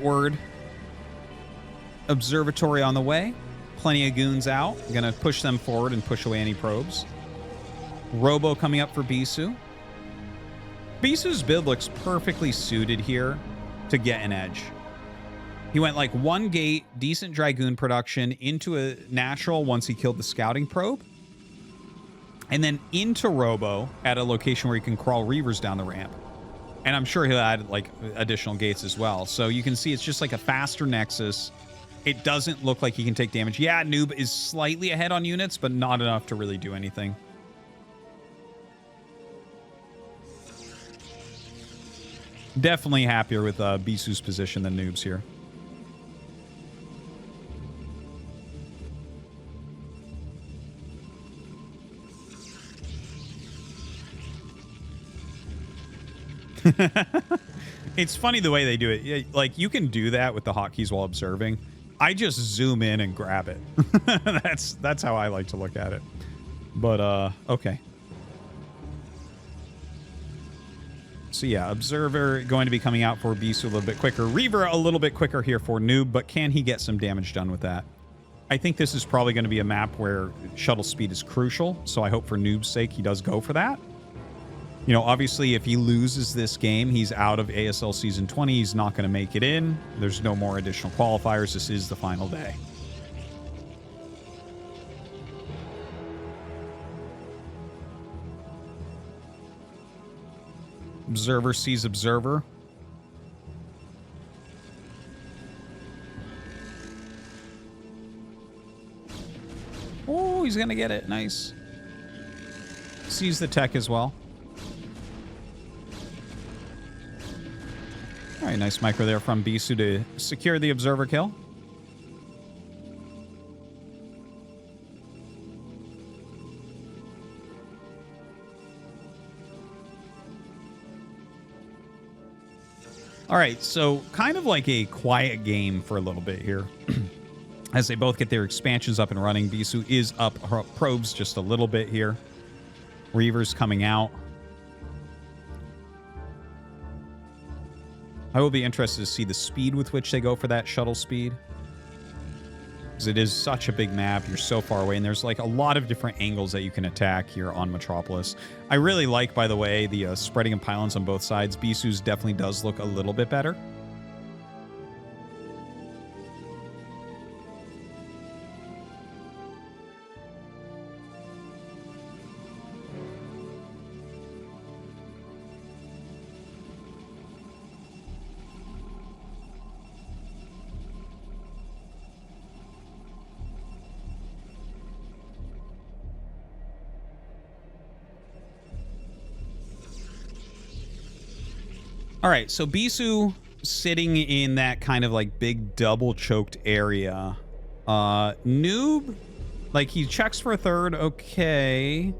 word. Observatory on the way. Plenty of goons out. Gonna push them forward and push away any probes. Robo coming up for Bisu. Bisu's build looks perfectly suited here to get an edge. He went like 1 gate, decent Dragoon production, into a natural once he killed the scouting probe, and then into Robo at a location where he can crawl Reavers down the ramp. And I'm sure he'll add like additional gates as well. So you can see it's just like a faster Nexus. It doesn't look like he can take damage. Yeah, Noob is slightly ahead on units, but not enough to really do anything. Definitely happier with Bisu's position than Noob's here. It's funny the way they do it. Like, you can do that with the hotkeys while observing. I just zoom in and grab it. That's how I like to look at it. But okay. So yeah, Observer going to be coming out for Bisu a little bit quicker. Reaver a little bit quicker here for Noob, but can he get some damage done with that? I think this is probably going to be a map where shuttle speed is crucial, so I hope for Noob's sake he does go for that. You know, obviously, if he loses this game, he's out of ASL Season 20. He's not going to make it in. There's no more additional qualifiers. This is the final day. Observer sees Observer. Oh, he's going to get it. Nice. Sees the tech as well. All right, nice micro there from Bisu to secure the observer kill. All right, so kind of like a quiet game for a little bit here. As they both get their expansions up and running, Bisu is up probes just a little bit here. Reaver's coming out. I will be interested to see the speed with which they go for that shuttle speed. Because it is such a big map. You're so far away. And there's like a lot of different angles that you can attack here on Metropolis. I really like, by the way, the spreading of pylons on both sides. Bisu's definitely does look a little bit better. All right, so Bisu sitting in that kind of like big double choked area. Noob, like he checks for a third. Okay.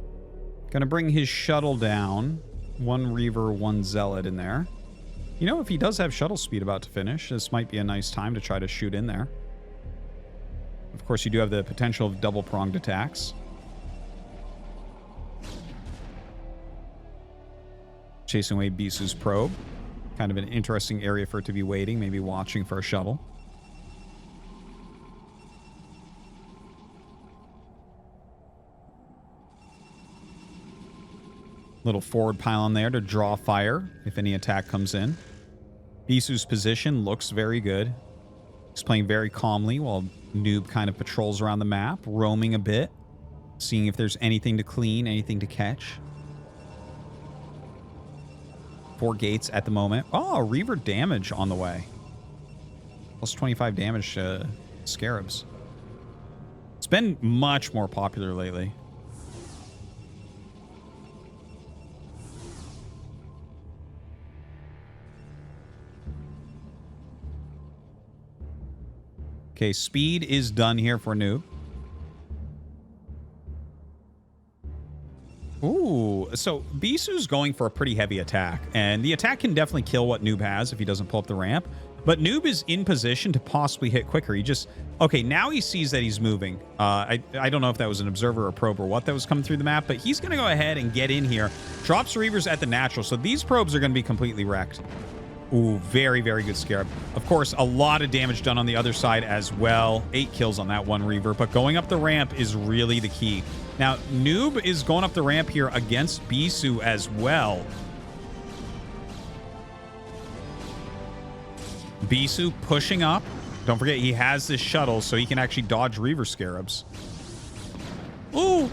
Gonna bring his shuttle down. One Reaver, one Zealot in there. You know, if he does have shuttle speed about to finish, this might be a nice time to try to shoot in there. Of course, you do have the potential of double-pronged attacks. Chasing away Bisu's probe. Kind of an interesting area for it to be waiting, maybe watching for a shuttle. Little forward pylon there to draw fire if any attack comes in. Bisu's position looks very good. He's playing very calmly while Noob kind of patrols around the map, roaming a bit, seeing if there's anything to clean, anything to catch. 4 gates at the moment. Oh, Reaver damage on the way. Plus 25 damage to Scarabs. It's been much more popular lately. Okay, speed is done here for Noob. Ooh, so Bisu's going for a pretty heavy attack, and the attack can definitely kill what Noob has if he doesn't pull up the ramp, but Noob is in position to possibly hit quicker. He just, okay, now he sees that he's moving. I don't know if that was an observer or probe or what that was coming through the map, but he's going to go ahead and get in here. Drops Reavers at the natural, so these probes are going to be completely wrecked. Ooh, very, very good Scarab. Of course, a lot of damage done on the other side as well. 8 kills on that one Reaver, but going up the ramp is really the key. Now, Noob is going up the ramp here against Bisu as well. Bisu pushing up. Don't forget, he has this shuttle, so he can actually dodge Reaver Scarabs. Ooh!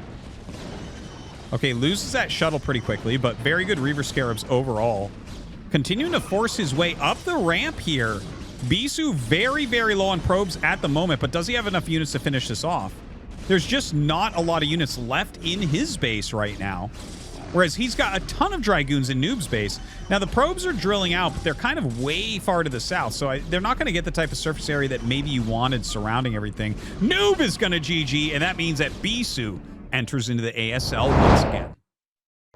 Okay, loses that shuttle pretty quickly, but very good Reaver Scarabs overall. Continuing to force his way up the ramp here. Bisu very, very low on probes at the moment, but does he have enough units to finish this off? There's just not a lot of units left in his base right now. Whereas he's got a ton of Dragoons in Noob's base. Now, the probes are drilling out, but they're kind of way far to the south, so they're not going to get the type of surface area that maybe you wanted surrounding everything. Noob is going to GG, and that means that Bisu enters into the ASL once again.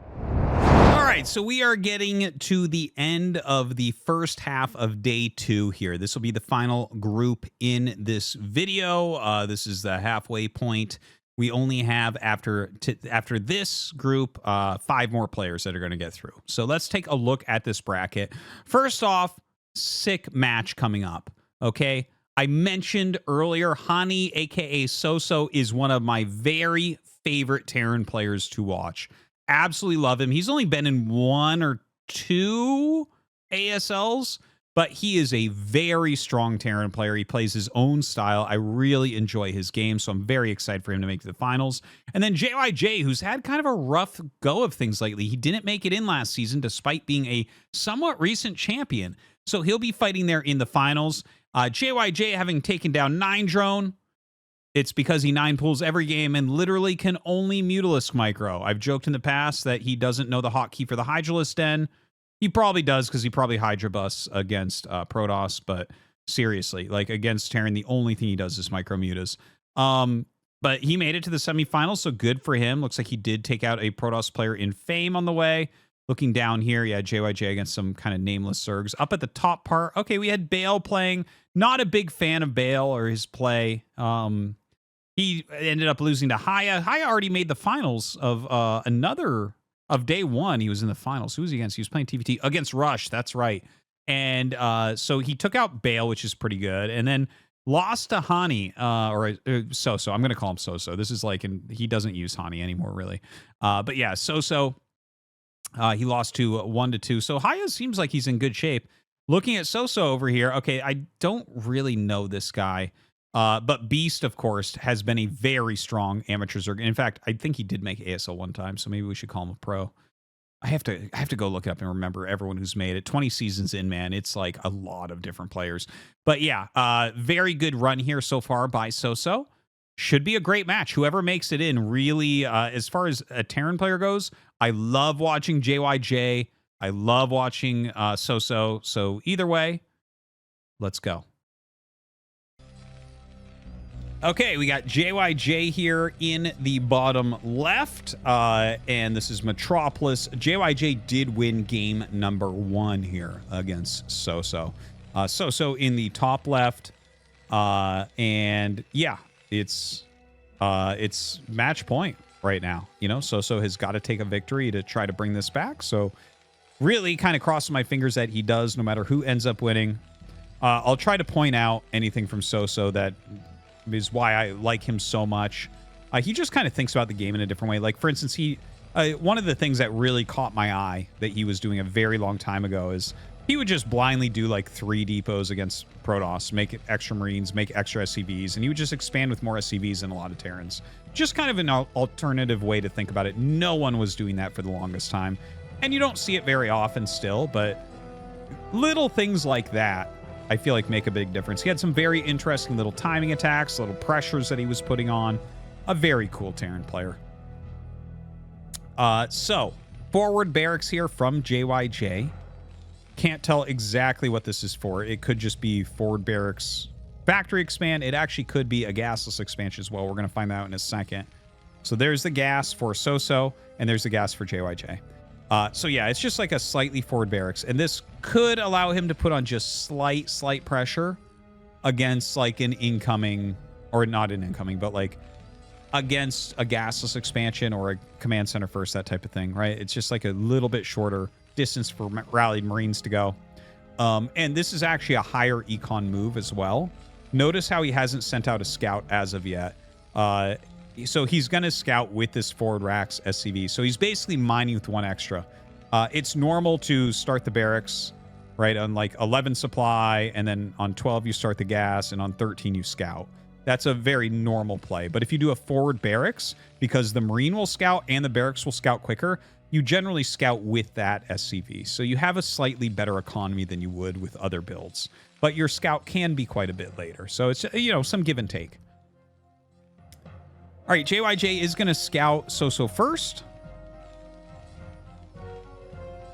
All right, so we are getting to the end of the first half of day 2 here. This will be the final group in this video. This is the halfway point. We only have, after this group, 5 more players that are going to get through. So let's take a look at this bracket. First off, sick match coming up, okay? I mentioned earlier, Hani, a.k.a. Soso, is one of my very favorite Terran players to watch. Absolutely love him. He's only been in 1 or 2 ASLs, but he is a very strong Terran player. He plays his own style. I really enjoy his game, so I'm very excited for him to make the finals. And then JYJ, who's had kind of a rough go of things lately. He didn't make it in last season, despite being a somewhat recent champion. So he'll be fighting there in the finals. JYJ having taken down 9 Drone. It's because he 9-pools every game and literally can only Mutalisk micro. I've joked in the past that he doesn't know the hotkey for the Hydralisk Den. He probably does because he probably Hydra Busts against Protoss, but seriously, like against Terran, the only thing he does is micro mutas. But he made it to the semifinals, so good for him. Looks like he did take out a Protoss player in Fame on the way. Looking down here, yeah, JYJ against some kind of nameless Zergs. Up at the top part, okay, we had Bale playing. Not a big fan of Bale or his play. He ended up losing to Haya. Haya already made the finals of of day one. He was in the finals. Who was he against? He was playing TVT against Rush. That's right. And so he took out Bale, which is pretty good. And then lost to Hani, or Soso. I'm going to call him Soso. This is like, and he doesn't use Hani anymore, really. But yeah, Soso, he lost to 1-2. So Haya seems like he's in good shape. Looking at Soso over here, okay, I don't really know this guy. But Beast, of course, has been a very strong amateur Zerg. In fact, I think he did make ASL one time, so maybe we should call him a pro. I have to go look it up and remember everyone who's made it. 20 seasons in, man. It's like a lot of different players. But yeah, very good run here so far by Soso. Should be a great match. Whoever makes it in, really, as far as a Terran player goes, I love watching JYJ. I love watching Soso. So either way, let's go. Okay, we got JYJ here in the bottom left, and this is Metropolis. JYJ did win game number 1 here against Soso. Soso in the top left, and yeah, it's match point right now. You know, Soso has got to take a victory to try to bring this back. So really kind of crossing my fingers that he does, no matter who ends up winning. I'll try to point out anything from Soso that is why I like him so much. He just kind of thinks about the game in a different way. Like, for instance, one of the things that really caught my eye that he was doing a very long time ago is he would just blindly do like 3 depots against Protoss, make extra Marines, make extra SCVs, and he would just expand with more SCVs than a lot of Terrans. Just kind of an alternative way to think about it. No one was doing that for the longest time. And you don't see it very often still, but little things like that I feel like make a big difference. He had some very interesting little timing attacks, little pressures that he was putting on. A very cool Terran player. So, forward barracks here from JYJ. Can't tell exactly what this is for. It could just be forward barracks factory expand. It actually could be a gasless expansion as well. We're going to find out in a second. So there's the gas for Soso, and there's the gas for JYJ. So yeah, it's just like a slightly forward barracks, and this could allow him to put on just slight pressure against like an incoming, or not an incoming, but like against a gasless expansion or a command center first, that type of thing, right? It's just like a little bit shorter distance for rallied Marines to go. And this is actually a higher econ move as well. Notice how he hasn't sent out a scout as of yet. So he's going to scout with this forward racks SCV. So he's basically mining with 1 extra. It's normal to start the barracks, right, on like 11 supply, and then on 12 you start the gas, and on 13 you scout. That's a very normal play. But if you do a forward barracks, because the Marine will scout and the barracks will scout quicker, you generally scout with that SCV. So you have a slightly better economy than you would with other builds. But your scout can be quite a bit later. So it's, you know, some give and take. All right, JYJ is going to scout Soso first.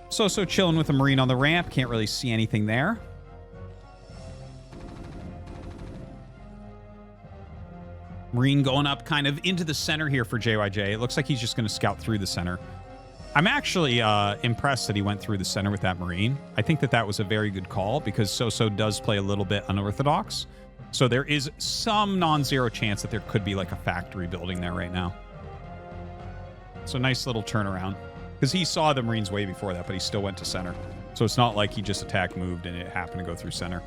Soso chilling with a Marine on the ramp. Can't really see anything there. Marine going up kind of into the center here for JYJ. It looks like he's just going to scout through the center. I'm actually impressed that he went through the center with that Marine. I think that that was a very good call because Soso does play a little bit unorthodox. So there is some non-zero chance that there could be like a factory building there right now. So nice little turnaround. Because he saw the Marines way before that, but he still went to center. So it's not like he just attacked, moved, and it happened to go through center.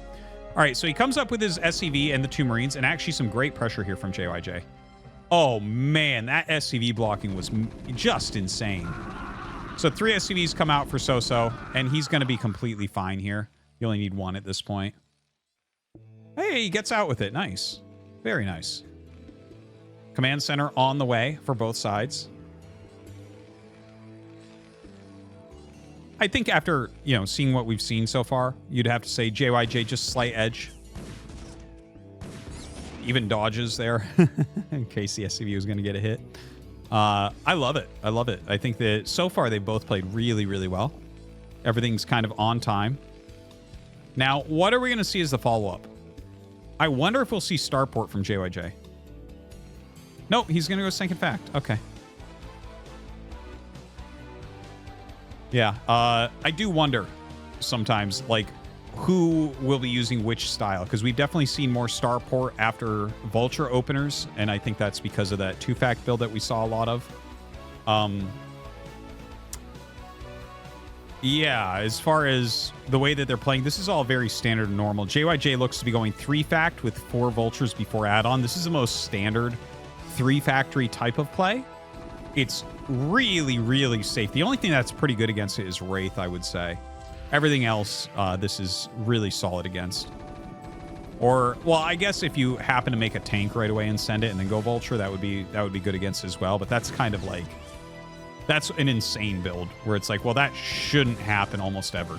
All right, so he comes up with his SCV and the 2 Marines, and actually some great pressure here from JYJ. Oh, man, that SCV blocking was just insane. So 3 SCVs come out for Soso, and he's going to be completely fine here. You only need 1 at this point. Hey, he gets out with it. Nice. Very nice. Command center on the way for both sides. I think after, you know, seeing what we've seen so far, you'd have to say JYJ just slight edge. even dodges there in case the SCV was going to get a hit. I love it. I love it. I think that so far they've both played really, really well. Everything's kind of on time. Now, what are we going to see as the follow-up? I wonder if we'll see Starport from JYJ. Nope, he's going to go Second Fact. Okay. Yeah, I do wonder sometimes, like, who will be using which style, because we've definitely seen more Starport after Vulture openers, and I think that's because of that 2-fact build that we saw a lot of. Yeah, as far as the way that they're playing, this is all very standard and normal. JYJ looks to be going 3-fact with 4 Vultures before add-on. This is the most standard 3-factory type of play. It's really, really safe. The only thing that's pretty good against it is Wraith, I would say. Everything else, this is really solid against. Or, well, I guess if you happen to make a tank right away and send it and then go Vulture, that would be good against as well. But that's kind of like, that's an insane build where it's like, well, that shouldn't happen almost ever.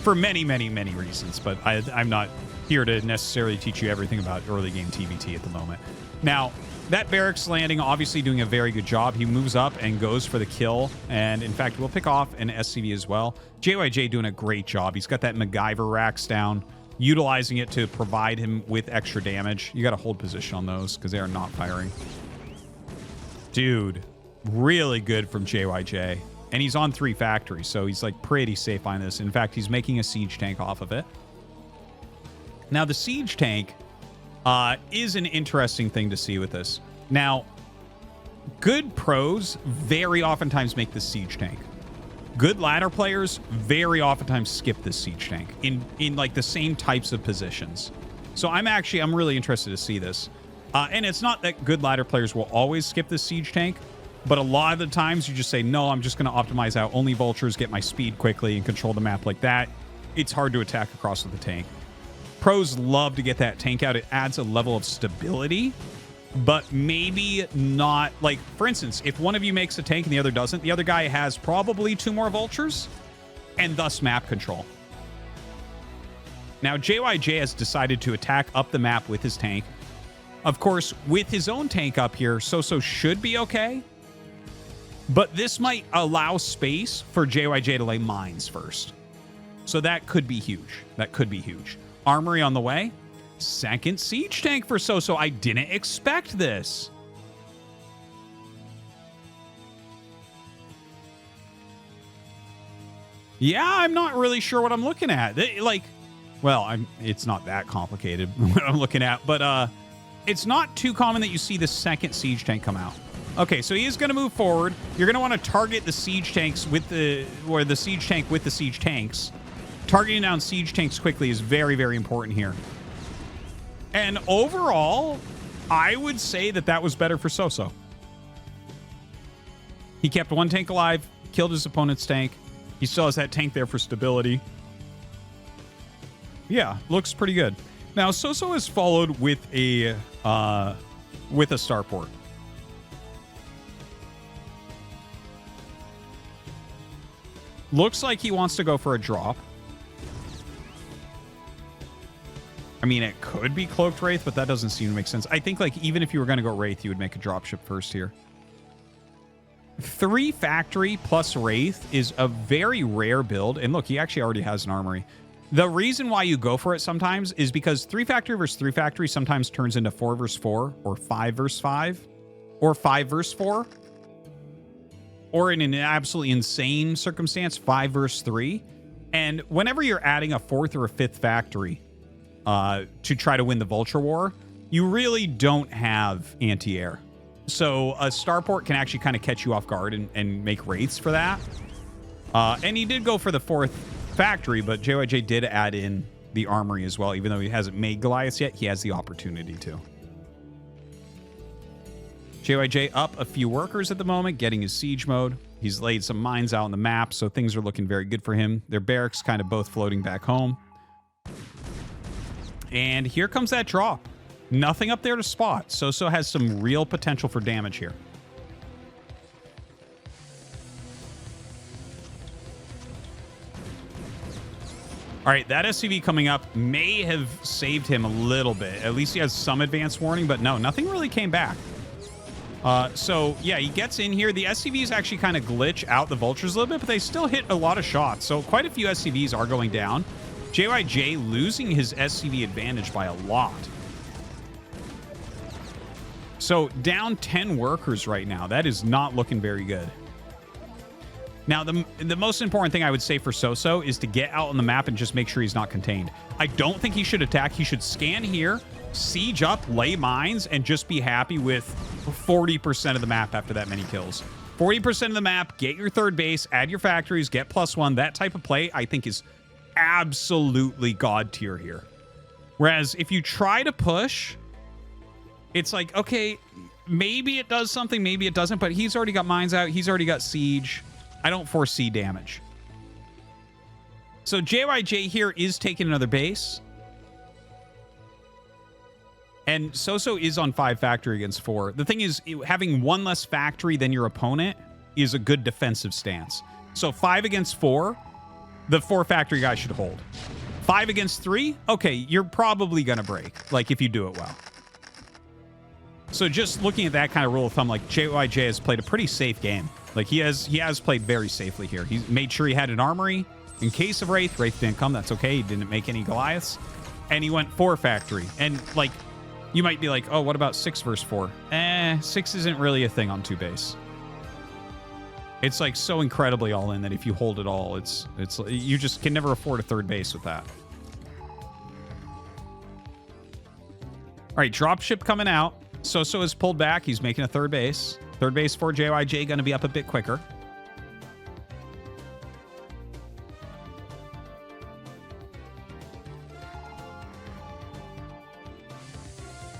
For many, many, many reasons. But I'm not here to necessarily teach you everything about early game TVT at the moment. Now, that Barracks landing, obviously doing a very good job. He moves up and goes for the kill. And in fact, we'll pick off an SCV as well. JYJ doing a great job. He's got that MacGyver racks down, utilizing it to provide him with extra damage. You got to hold position on those because they are not firing. Dude, really good from JYJ. And he's on 3 factories, so he's like pretty safe on this. In fact, he's making a siege tank off of it. Now, the siege tank is an interesting thing to see with this. Now, good pros very oftentimes make the siege tank. Good ladder players very oftentimes skip this siege tank in like the same types of positions. So I'm really interested to see this. And it's not that good ladder players will always skip the siege tank, but a lot of the times you just say, no, I'm just going to optimize out only Vultures, get my speed quickly, and control the map like that. It's hard to attack across with the tank. Pros love to get that tank out. It adds a level of stability, but maybe not. Like, for instance, if one of you makes a tank and the other doesn't, the other guy has probably 2 more Vultures and thus map control. Now, JYJ has decided to attack up the map with his tank. Of course, with his own tank up here, Soso should be okay, but this might allow space for JYJ to lay mines first. So that could be huge. That could be huge. Armory on the way. Second siege tank for Soso. I didn't expect this. Yeah, I'm not really sure what I'm looking at. It's not that complicated what I'm looking at, but it's not too common that you see the second siege tank come out. Okay, so he is going to move forward. You're going to want to target the siege tanks with the siege tank with the siege tanks. Targeting down siege tanks quickly is very, very important here. And overall, I would say that was better for Soso. He kept one tank alive, killed his opponent's tank. He still has that tank there for stability. Yeah, looks pretty good. Now, Soso is followed with a starport. Looks like he wants to go for a drop. I mean, it could be Cloaked Wraith, but that doesn't seem to make sense. I think, like, even if you were going to go Wraith, you would make a dropship first here. 3 factory plus Wraith is a very rare build. And look, he actually already has an armory. The reason why you go for it sometimes is because 3 factory versus 3 factory sometimes turns into 4 versus 4, or 5 versus 5, or 5 versus 4. Or in an absolutely insane circumstance, 5 versus 3. And whenever you're adding a 4th or a 5th factory to try to win the Vulture War, you really don't have anti-air. So a starport can actually kind of catch you off guard and make Wraiths for that. And he did go for the 4th factory, but JYJ did add in the armory as well. Even though he hasn't made Goliaths yet, he has the opportunity to. JYJ up a few workers at the moment, getting his siege mode. He's laid some mines out on the map, so things are looking very good for him. Their barracks kind of both floating back home. And here comes that drop. Nothing up there to spot. Soso has some real potential for damage here. All right, that SCV coming up may have saved him a little bit. At least he has some advance warning, but no, nothing really came back. So, yeah, he gets in here. The SCVs actually kind of glitch out the vultures a little bit, but they still hit a lot of shots. So quite a few SCVs are going down. JYJ losing his SCV advantage by a lot. So down 10 workers right now. That is not looking very good. Now, the most important thing I would say for Soso is to get out on the map and just make sure he's not contained. I don't think he should attack. He should scan here, siege up, lay mines, and just be happy with 40% of the map after that many kills. 40% of the map, get your third base, add your factories, get +1. That type of play, I think, is absolutely god tier here. Whereas if you try to push, it's like, okay, maybe it does something, maybe it doesn't, but he's already got mines out. He's already got siege. I don't foresee damage. So JYJ here is taking another base. And Soso is on 5 factory against 4. The thing is, having 1 less factory than your opponent is a good defensive stance. So 5 against 4, the 4 factory guy should hold. 5 against 3, okay, you're probably going to break, like if you do it well. So just looking at that kind of rule of thumb, like JYJ has played a pretty safe game. Like he has played very safely here. He made sure he had an armory in case of Wraith. Wraith didn't come. That's okay. He didn't make any Goliaths. And he went 4 factory. And like, you might be like, oh, what about 6 versus 4? 6 isn't really a thing on 2 base. It's like so incredibly all in that if you hold it all, it's you just can never afford a third base with that. All right, dropship coming out. Soso is pulled back. He's making a third base. Third base for JYJ going to be up a bit quicker.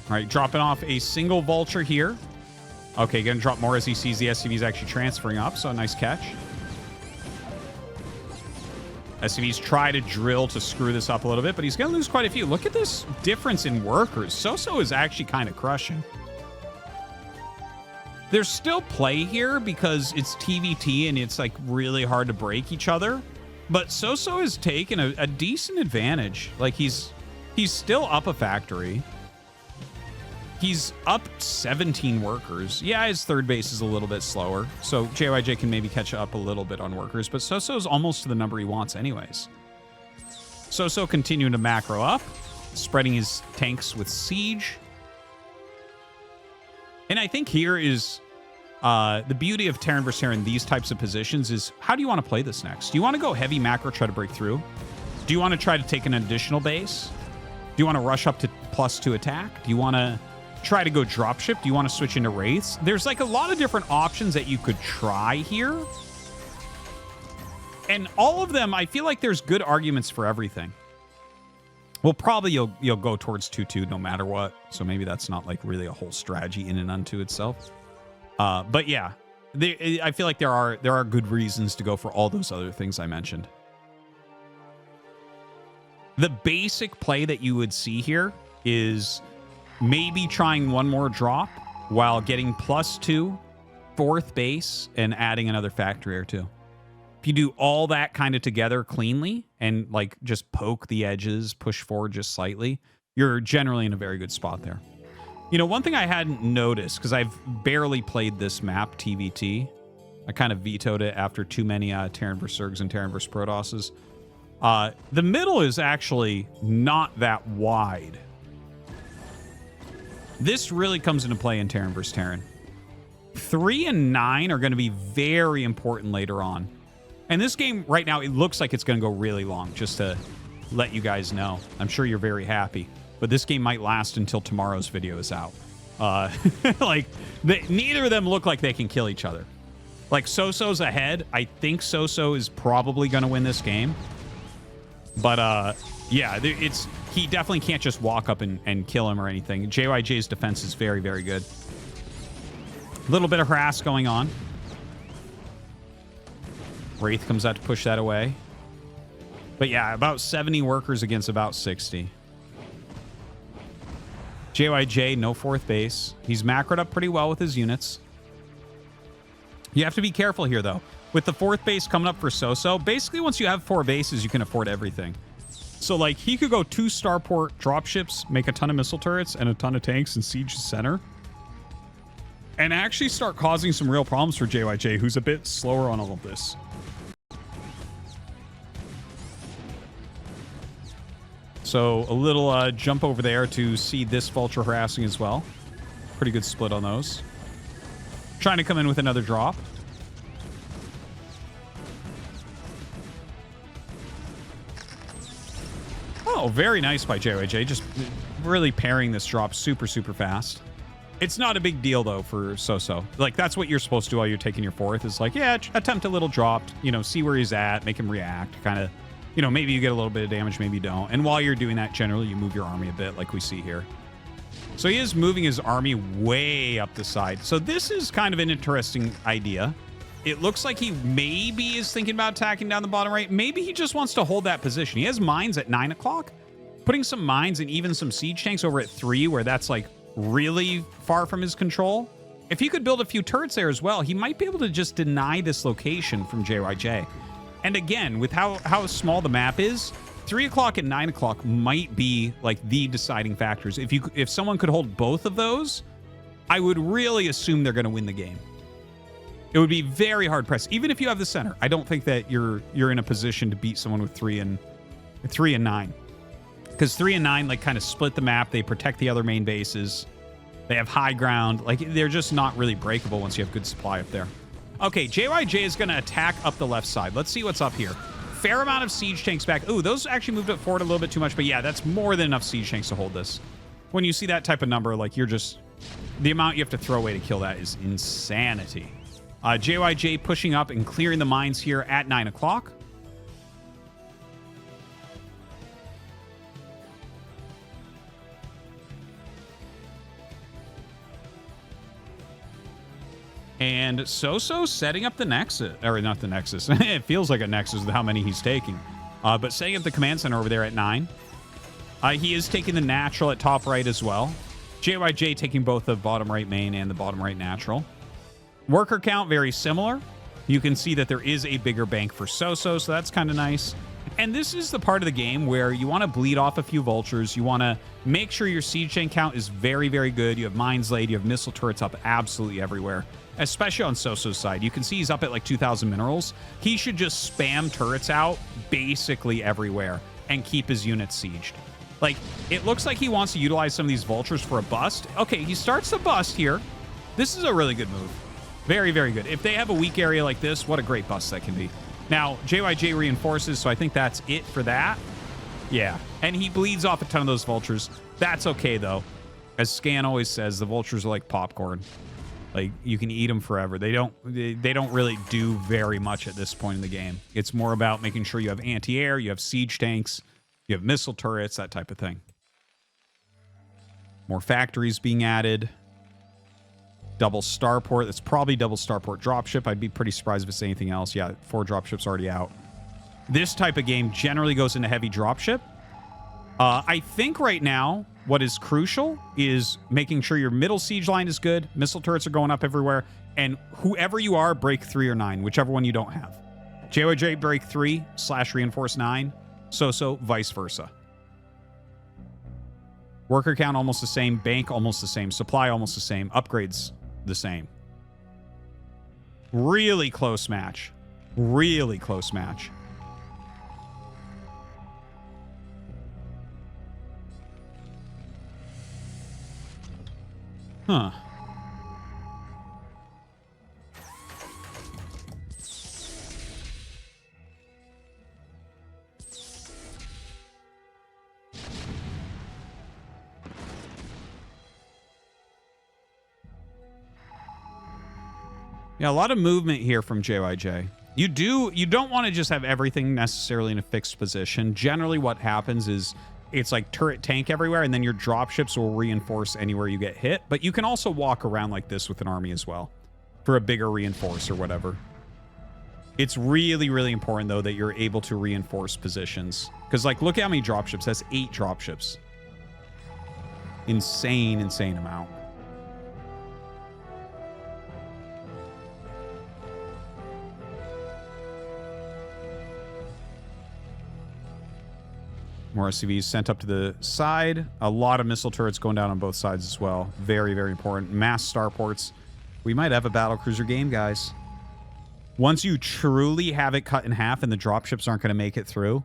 All right, dropping off a single vulture here. Okay, going to drop more as he sees the SCVs actually transferring up, so a nice catch. SCVs try to drill to screw this up a little bit, but he's going to lose quite a few. Look at this difference in workers. Soso is actually kind of crushing. There's still play here because it's TVT and it's like really hard to break each other. But Soso has taken a decent advantage. Like he's still up a factory. He's up 17 workers. Yeah, his third base is a little bit slower. So JYJ can maybe catch up a little bit on workers. But Soso's almost to the number he wants anyways. Soso continuing to macro up. Spreading his tanks with siege. And I think here is the beauty of Terran vs. Terran in these types of positions is how do you want to play this next? Do you want to go heavy macro, try to break through? Do you want to try to take an additional base? Do you want to rush up to +2 attack? Do you want to try to go dropship? Do you want to switch into Wraiths? There's like a lot of different options that you could try here. And all of them, I feel like there's good arguments for everything. Well, probably you'll go towards 2-2 no matter what. So maybe that's not like really a whole strategy in and unto itself. But yeah, I feel like there are good reasons to go for all those other things I mentioned. The basic play that you would see here is maybe trying one more drop while getting +2 4th base and adding another factory or 2. If you do all that kind of together cleanly and like just poke the edges, push forward just slightly, you're generally in a very good spot there. You know, one thing I hadn't noticed, because I've barely played this map, TVT. I kind of vetoed it after too many Terran vs. Zergs and Terran vs. Protosses. The middle is actually not that wide. This really comes into play in Terran vs. Terran. 3 and 9 are going to be very important later on. And this game right now, it looks like it's going to go really long, just to let you guys know. I'm sure you're very happy. But this game might last until tomorrow's video is out. Like, neither of them look like they can kill each other. Like, Soso's ahead. I think Soso is probably going to win this game. But, yeah, he definitely can't just walk up and kill him or anything. JYJ's defense is very, very good. A little bit of harass going on. Wraith comes out to push that away. But yeah, about 70 workers against about 60. JYJ, no 4th base. He's macroed up pretty well with his units. You have to be careful here, though. With the 4th base coming up for Soso, basically once you have 4 bases, you can afford everything. So, like, he could go 2 starport dropships, make a ton of missile turrets and a ton of tanks and siege the center. And actually start causing some real problems for JYJ, who's a bit slower on all of this. So, a little jump over there to see this vulture harassing as well. Pretty good split on those. Trying to come in with another drop. Oh, very nice by JYJ. Just really pairing this drop super, super fast. It's not a big deal, though, for Soso. Like, that's what you're supposed to do while you're taking your 4th. Is like, yeah, attempt a little drop. You know, see where he's at. Make him react. Kind of, you know, maybe you get a little bit of damage. Maybe you don't. And while you're doing that, generally, you move your army a bit, like we see here. So he is moving his army way up the side. So this is kind of an interesting idea. It looks like he maybe is thinking about attacking down the bottom right. Maybe he just wants to hold that position. He has mines at 9 o'clock. Putting some mines and even some siege tanks over at 3, where that's like really far from his control. If he could build a few turrets there as well, he might be able to just deny this location from JYJ. And again, with how small the map is, 3 o'clock and 9 o'clock might be like the deciding factors. If someone could hold both of those, I would really assume they're going to win the game. It would be very hard pressed. Even if you have the center, I don't think that you're in a position to beat someone with 3 and 9. Because 3 and 9 like kind of split the map. They protect the other main bases. They have high ground. Like, they're just not really breakable once you have good supply up there. Okay, JYJ is going to attack up the left side. Let's see what's up here. Fair amount of siege tanks back. Ooh, those actually moved up forward a little bit too much. But yeah, that's more than enough siege tanks to hold this. When you see that type of number, like, you're just... the amount you have to throw away to kill that is insanity. JYJ pushing up and clearing the mines here at 9 o'clock. And Soso setting up the Nexus, or not the Nexus. It feels like a Nexus with how many he's taking. But setting up the command center over there at 9. He is taking the natural at top right as well. JYJ taking both the bottom right main and the bottom right natural. Worker count, very similar. You can see that there is a bigger bank for Soso, so that's kind of nice. And this is the part of the game where you want to bleed off a few vultures. You want to make sure your siege chain count is very, very good. You have mines laid. You have missile turrets up absolutely everywhere, especially on Soso's side. You can see he's up at like 2,000 minerals. He should just spam turrets out basically everywhere and keep his units sieged. Like, it looks like he wants to utilize some of these vultures for a bust. Okay, he starts the bust here. This is a really good move. Very, very good. If they have a weak area like this, what a great bust that can be. Now, JYJ reinforces, so I think that's it for that. Yeah, and he bleeds off a ton of those vultures. That's okay, though. As Scan always says, the vultures are like popcorn. Like, you can eat them forever. They don't really do very much at this point in the game. It's more about making sure you have anti-air, you have siege tanks, you have missile turrets, that type of thing. More factories being added. Double starport. That's probably double starport dropship. I'd be pretty surprised if it's anything else. Yeah, 4 dropships already out. This type of game generally goes into heavy dropship. I think right now what is crucial is making sure your middle siege line is good. Missile turrets are going up everywhere. And whoever you are, break 3 or 9, whichever one you don't have. JYJ break 3 / reinforce 9. Soso, vice versa. Worker count almost the same. Bank almost the same. Supply almost the same. Upgrades the same. Really close match. Really close match. Huh. Yeah, a lot of movement here from JYJ. You don't want to just have everything necessarily in a fixed position. Generally what happens is it's like turret tank everywhere, and then your dropships will reinforce anywhere you get hit. But you can also walk around like this with an army as well for a bigger reinforce or whatever. It's really, really important, though, that you're able to reinforce positions. Because, like, look at how many dropships. That's 8 dropships. Insane, insane amount. More SCVs sent up to the side. A lot of missile turrets going down on both sides as well. Very, very important. Mass starports. We might have a battlecruiser game, guys. Once you truly have it cut in half and the dropships aren't going to make it through,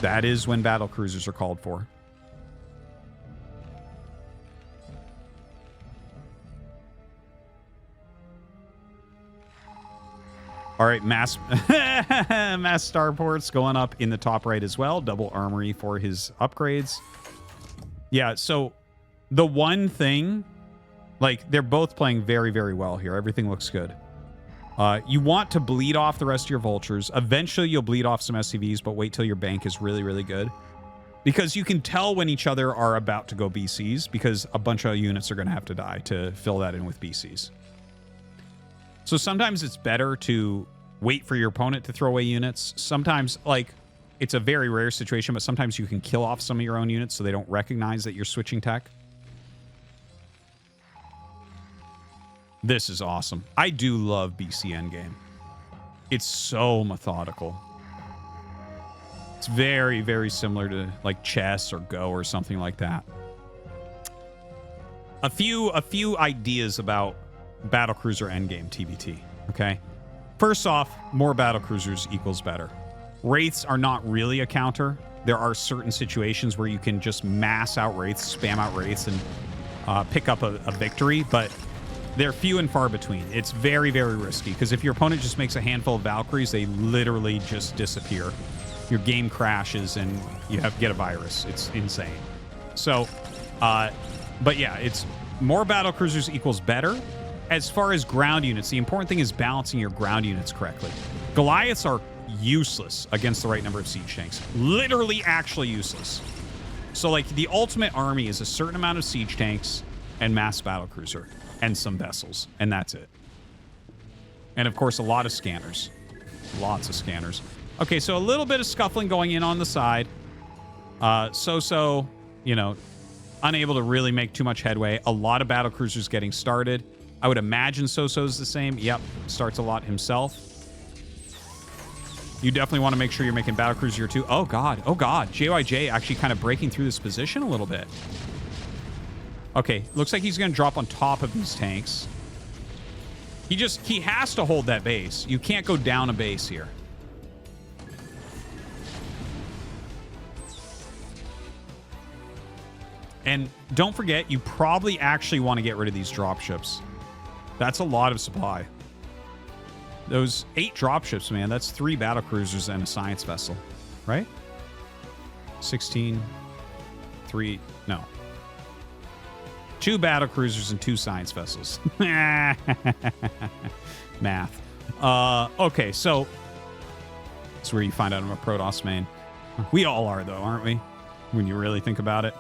that is when battlecruisers are called for. All right, mass starports going up in the top right as well. Double armory for his upgrades. Yeah, so the one thing, like, they're both playing very, very well here. Everything looks good. You want to bleed off the rest of your vultures. Eventually, you'll bleed off some SCVs, but wait till your bank is really, really good. Because you can tell when each other are about to go BCs, because a bunch of units are going to have to die to fill that in with BCs. So sometimes it's better to wait for your opponent to throw away units. Sometimes, like, it's a very rare situation, but sometimes you can kill off some of your own units so they don't recognize that you're switching tech. This is awesome. I do love BC Endgame. It's so methodical. It's very, very similar to, like, chess or Go or something like that. A few ideas about Battlecruiser Endgame TBT, okay? First off, more Battlecruisers equals better. Wraiths are not really a counter. There are certain situations where you can just mass out Wraiths, spam out Wraiths, and pick up a victory, but they're few and far between. It's very, very risky, because if your opponent just makes a handful of Valkyries, they literally just disappear. Your game crashes, and you get a virus. It's insane. So, but yeah, it's more Battlecruisers equals better. As far as ground units, the important thing is balancing your ground units correctly. Goliaths are useless against the right number of siege tanks. Literally, actually useless. So, like, the ultimate army is a certain amount of siege tanks and mass battlecruiser and some vessels, and that's it. And, of course, a lot of scanners. Lots of scanners. Okay, so a little bit of scuffling going in on the side. Soso, you know, unable to really make too much headway. A lot of battlecruisers getting started. I would imagine Soso's the same. Yep, starts a lot himself. You definitely want to make sure you're making battlecruiser here too. Oh god, JYJ actually kind of breaking through this position a little bit. Okay, looks like he's going to drop on top of these tanks. He has to hold that base. You can't go down a base here. And don't forget, you probably actually want to get rid of these dropships. That's a lot of supply. Those 8 dropships, man, that's 3 battlecruisers and a science vessel, right? 16, 3, no. 2 battlecruisers and 2 science vessels. Math. Okay, so that's where you find out I'm a Protoss main. We all are, though, aren't we? When you really think about it.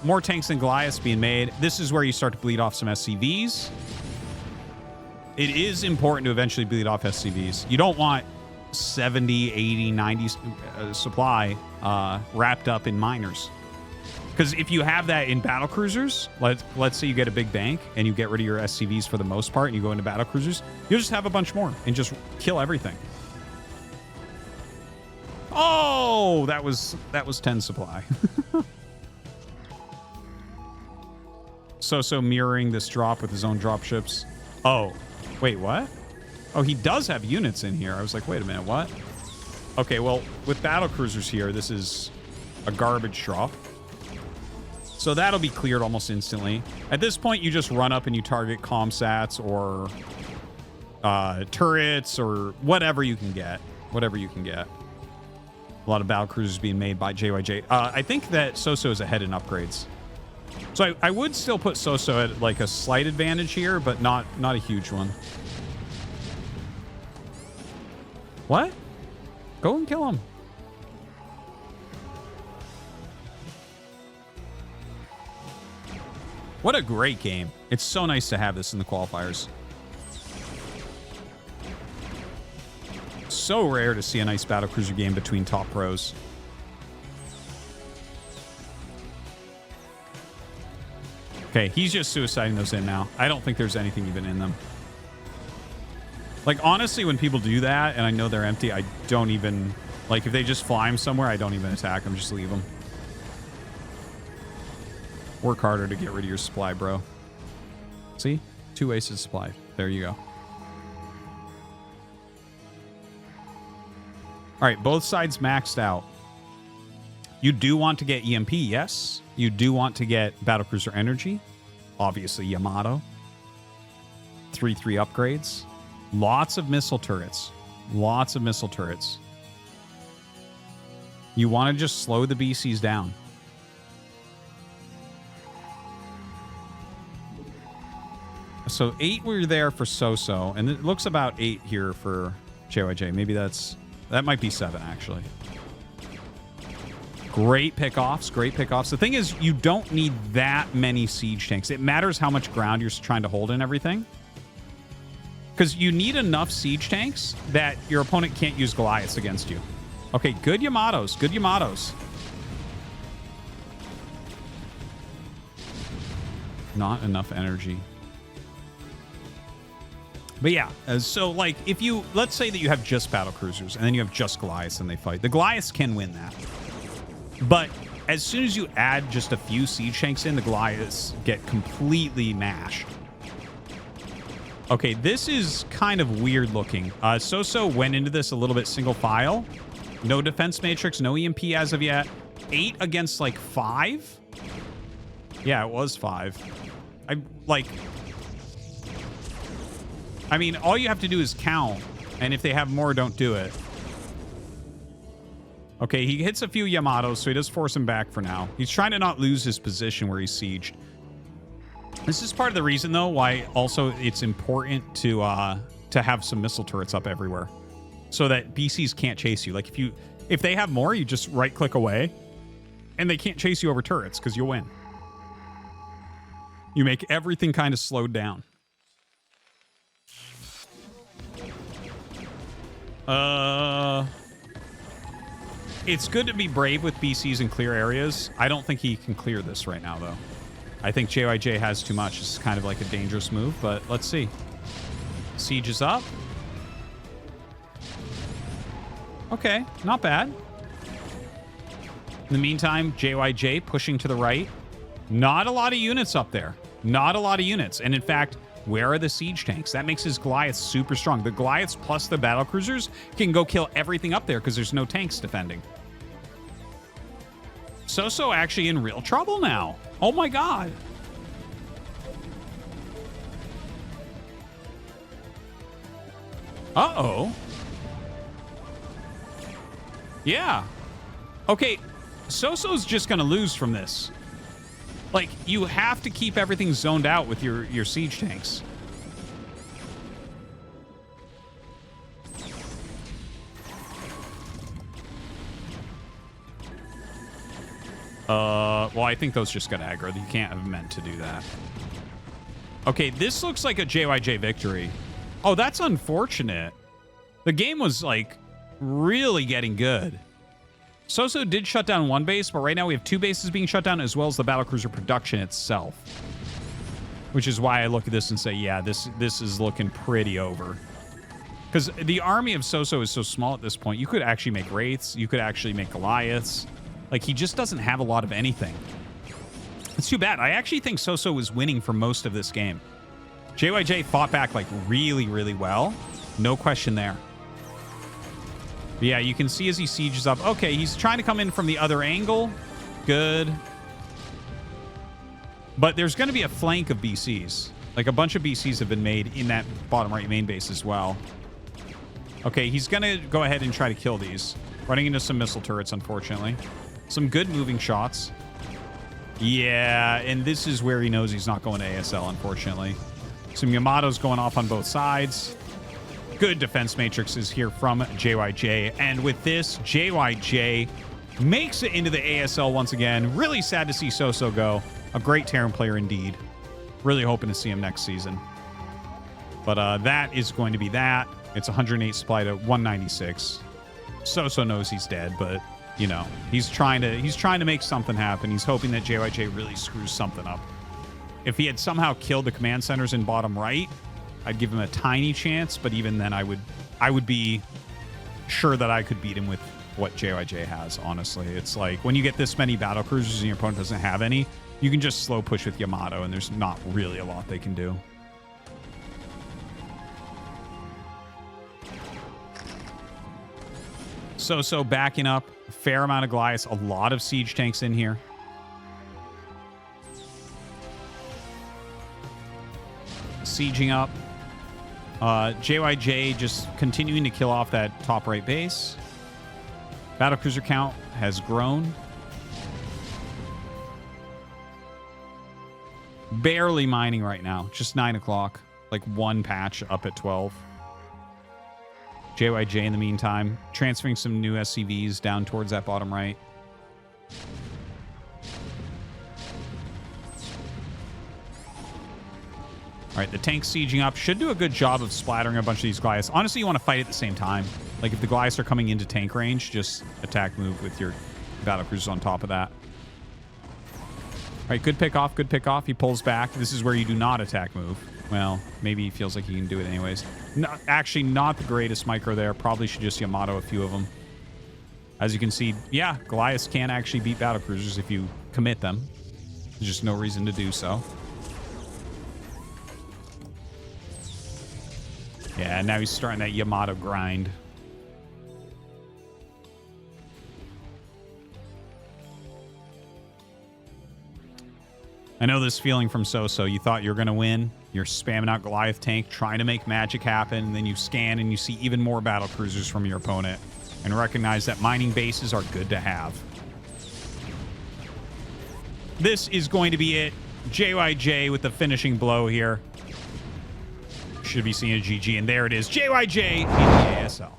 More tanks than Goliaths being made. This is where you start to bleed off some SCVs. It is important to eventually bleed off SCVs. You don't want 70, 80, 90 supply wrapped up in miners. Because if you have that in battlecruisers, let's say you get a big bank and you get rid of your SCVs for the most part and you go into battlecruisers, you'll just have a bunch more and just kill everything. Oh, that was 10 supply. Soso mirroring this drop with his own dropships. Oh, wait, what? Oh, he does have units in here. I was like, wait a minute, what? Okay, well, with battlecruisers here, this is a garbage drop. So that'll be cleared almost instantly. At this point, you just run up and you target comsats or turrets or whatever you can get. Whatever you can get. A lot of battlecruisers being made by JYJ. I think that Soso is ahead in upgrades. So I would still put Soso at like a slight advantage here, but not a huge one. What? Go and kill him. What a great game. It's so nice to have this in the qualifiers. So rare to see a nice battlecruiser game between top pros. Okay, he's just suiciding those in now. I don't think there's anything even in them. Like, honestly, when people do that, and I know they're empty, I don't even Like, if they just fly him somewhere, I don't even attack him. Just leave him. Work harder to get rid of your supply, bro. See? 2 wasted supply. There you go. All right, both sides maxed out. You do want to get EMP, yes. You do want to get Battlecruiser Energy. Obviously, Yamato. 3/3 upgrades. Lots of missile turrets. Lots of missile turrets. You want to just slow the BCs down. So 8 were there for Soso, and it looks about 8 here for JYJ. Maybe that might be 7, actually. Great pickoffs, great pickoffs. The thing is, you don't need that many siege tanks. It matters how much ground you're trying to hold and everything. Because you need enough siege tanks that your opponent can't use Goliaths against you. Okay, good Yamatos, good Yamatos. Not enough energy. But yeah, so like if you, let's say that you have just battle cruisers and then you have just Goliaths and they fight. The Goliaths can win that. But as soon as you add just a few siege tanks in, the Goliaths get completely mashed. Okay, this is kind of weird looking. Soso went into this a little bit single file. No defense matrix, no EMP as of yet. 8 against like 5? Yeah, it was 5. I mean, all you have to do is count, and if they have more, don't do it. Okay, he hits a few Yamatos, so he does force him back for now. He's trying to not lose his position where he's sieged. This is part of the reason, though, why also it's important to have some missile turrets up everywhere, so that BCs can't chase you. Like if they have more, you just right-click away, and they can't chase you over turrets because you'll win. You make everything kind of slowed down. It's good to be brave with BCs in clear areas. I don't think he can clear this right now, though. I think JYJ has too much. This is kind of like a dangerous move, but let's see. Siege is up. Okay, not bad. In the meantime, JYJ pushing to the right. Not a lot of units up there. Not a lot of units. And in fact, where are the siege tanks? That makes his Goliaths super strong. The Goliaths plus the battle cruisers can go kill everything up there because there's no tanks defending. Soso actually in real trouble now. Oh my god. Uh-oh. Yeah. Okay, Soso's just going to lose from this. Like, you have to keep everything zoned out with your siege tanks. Well, I think those just got aggro. You can't have meant to do that. Okay, this looks like a JYJ victory. Oh, that's unfortunate. The game was, like, really getting good. Soso did shut down 1 base, but right now we have 2 bases being shut down, as well as the battlecruiser production itself. Which is why I look at this and say, yeah, this is looking pretty over. Because the army of Soso is so small at this point. You could actually make Wraiths. You could actually make Goliaths. Like, he just doesn't have a lot of anything. It's too bad. I actually think Soso was winning for most of this game. JYJ fought back, like, really, really well. No question there. But yeah, you can see as he sieges up. Okay, he's trying to come in from the other angle. Good. But there's going to be a flank of BCs. Like, a bunch of BCs have been made in that bottom right main base as well. Okay, he's going to go ahead and try to kill these. Running into some missile turrets, unfortunately. Some good moving shots. Yeah, and this is where he knows he's not going to ASL, unfortunately. Some Yamatos going off on both sides. Good defense matrices here from JYJ. And with this, JYJ makes it into the ASL once again. Really sad to see Soso go. A great Terran player indeed. Really hoping to see him next season. But that is going to be that. It's 108 supply to 196. Soso knows he's dead, but you know, he's trying to make something happen. He's hoping that JYJ really screws something up. If he had somehow killed the command centers in bottom right, I'd give him a tiny chance, but even then I would be sure that I could beat him with what JYJ has, honestly. It's like when you get this many battle cruisers and your opponent doesn't have any, you can just slow push with Yamato, and there's not really a lot they can do. Soso backing up. A fair amount of Goliaths. A lot of siege tanks in here. Sieging up. JYJ just continuing to kill off that top right base. Battlecruiser count has grown. Barely mining right now. Just 9 o'clock. Like one patch up at 12. JYJ in the meantime, transferring some new SCVs down towards that bottom right. All right, the tank's sieging up. Should do a good job of splattering a bunch of these Goliaths. Honestly, you want to fight at the same time. Like, if the Goliaths are coming into tank range, just attack move with your battlecruisers on top of that. All right, good pick off, good pick off. He pulls back. This is where you do not attack move. Well, maybe he feels like he can do it anyways. No, actually, not the greatest micro there. Probably should just Yamato a few of them. As you can see, yeah, Goliaths can actually beat battlecruisers if you commit them. There's just no reason to do so. Yeah, now he's starting that Yamato grind. I know this feeling from Soso. You thought you were going to win. You're spamming out Goliath tank, trying to make magic happen. And then you scan and you see even more battle cruisers from your opponent. And recognize that mining bases are good to have. This is going to be it. JYJ with the finishing blow here. Should be seeing a GG, and there it is. JYJ in the ASL.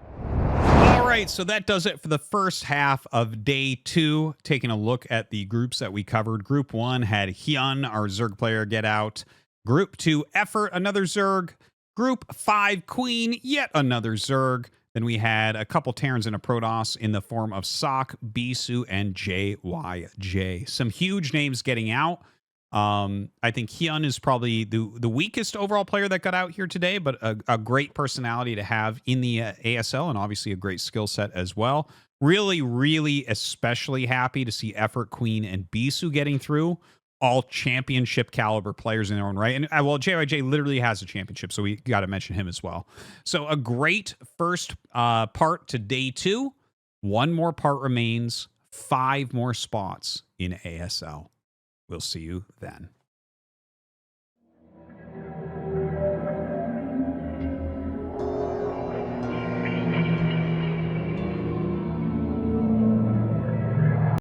All right, so that does it for the first half of day 2. Taking a look at the groups that we covered. Group 1 had Hyun, our Zerg player, get out. Group 2, Effort, another Zerg. Group 5, Queen, yet another Zerg. Then we had a couple Terrans and a Protoss in the form of Sok, Bisu, and JYJ. Some huge names getting out. I think Hyun is probably the weakest overall player that got out here today, but a great personality to have in the ASL, and obviously a great skill set as well. Really, really especially happy to see Effort, Queen, and Bisu getting through. All championship caliber players in their own right. And well, JYJ literally has a championship, so we got to mention him as well. So a great first part to day 2. 1 more part remains. 5 more spots in ASL. We'll see you then.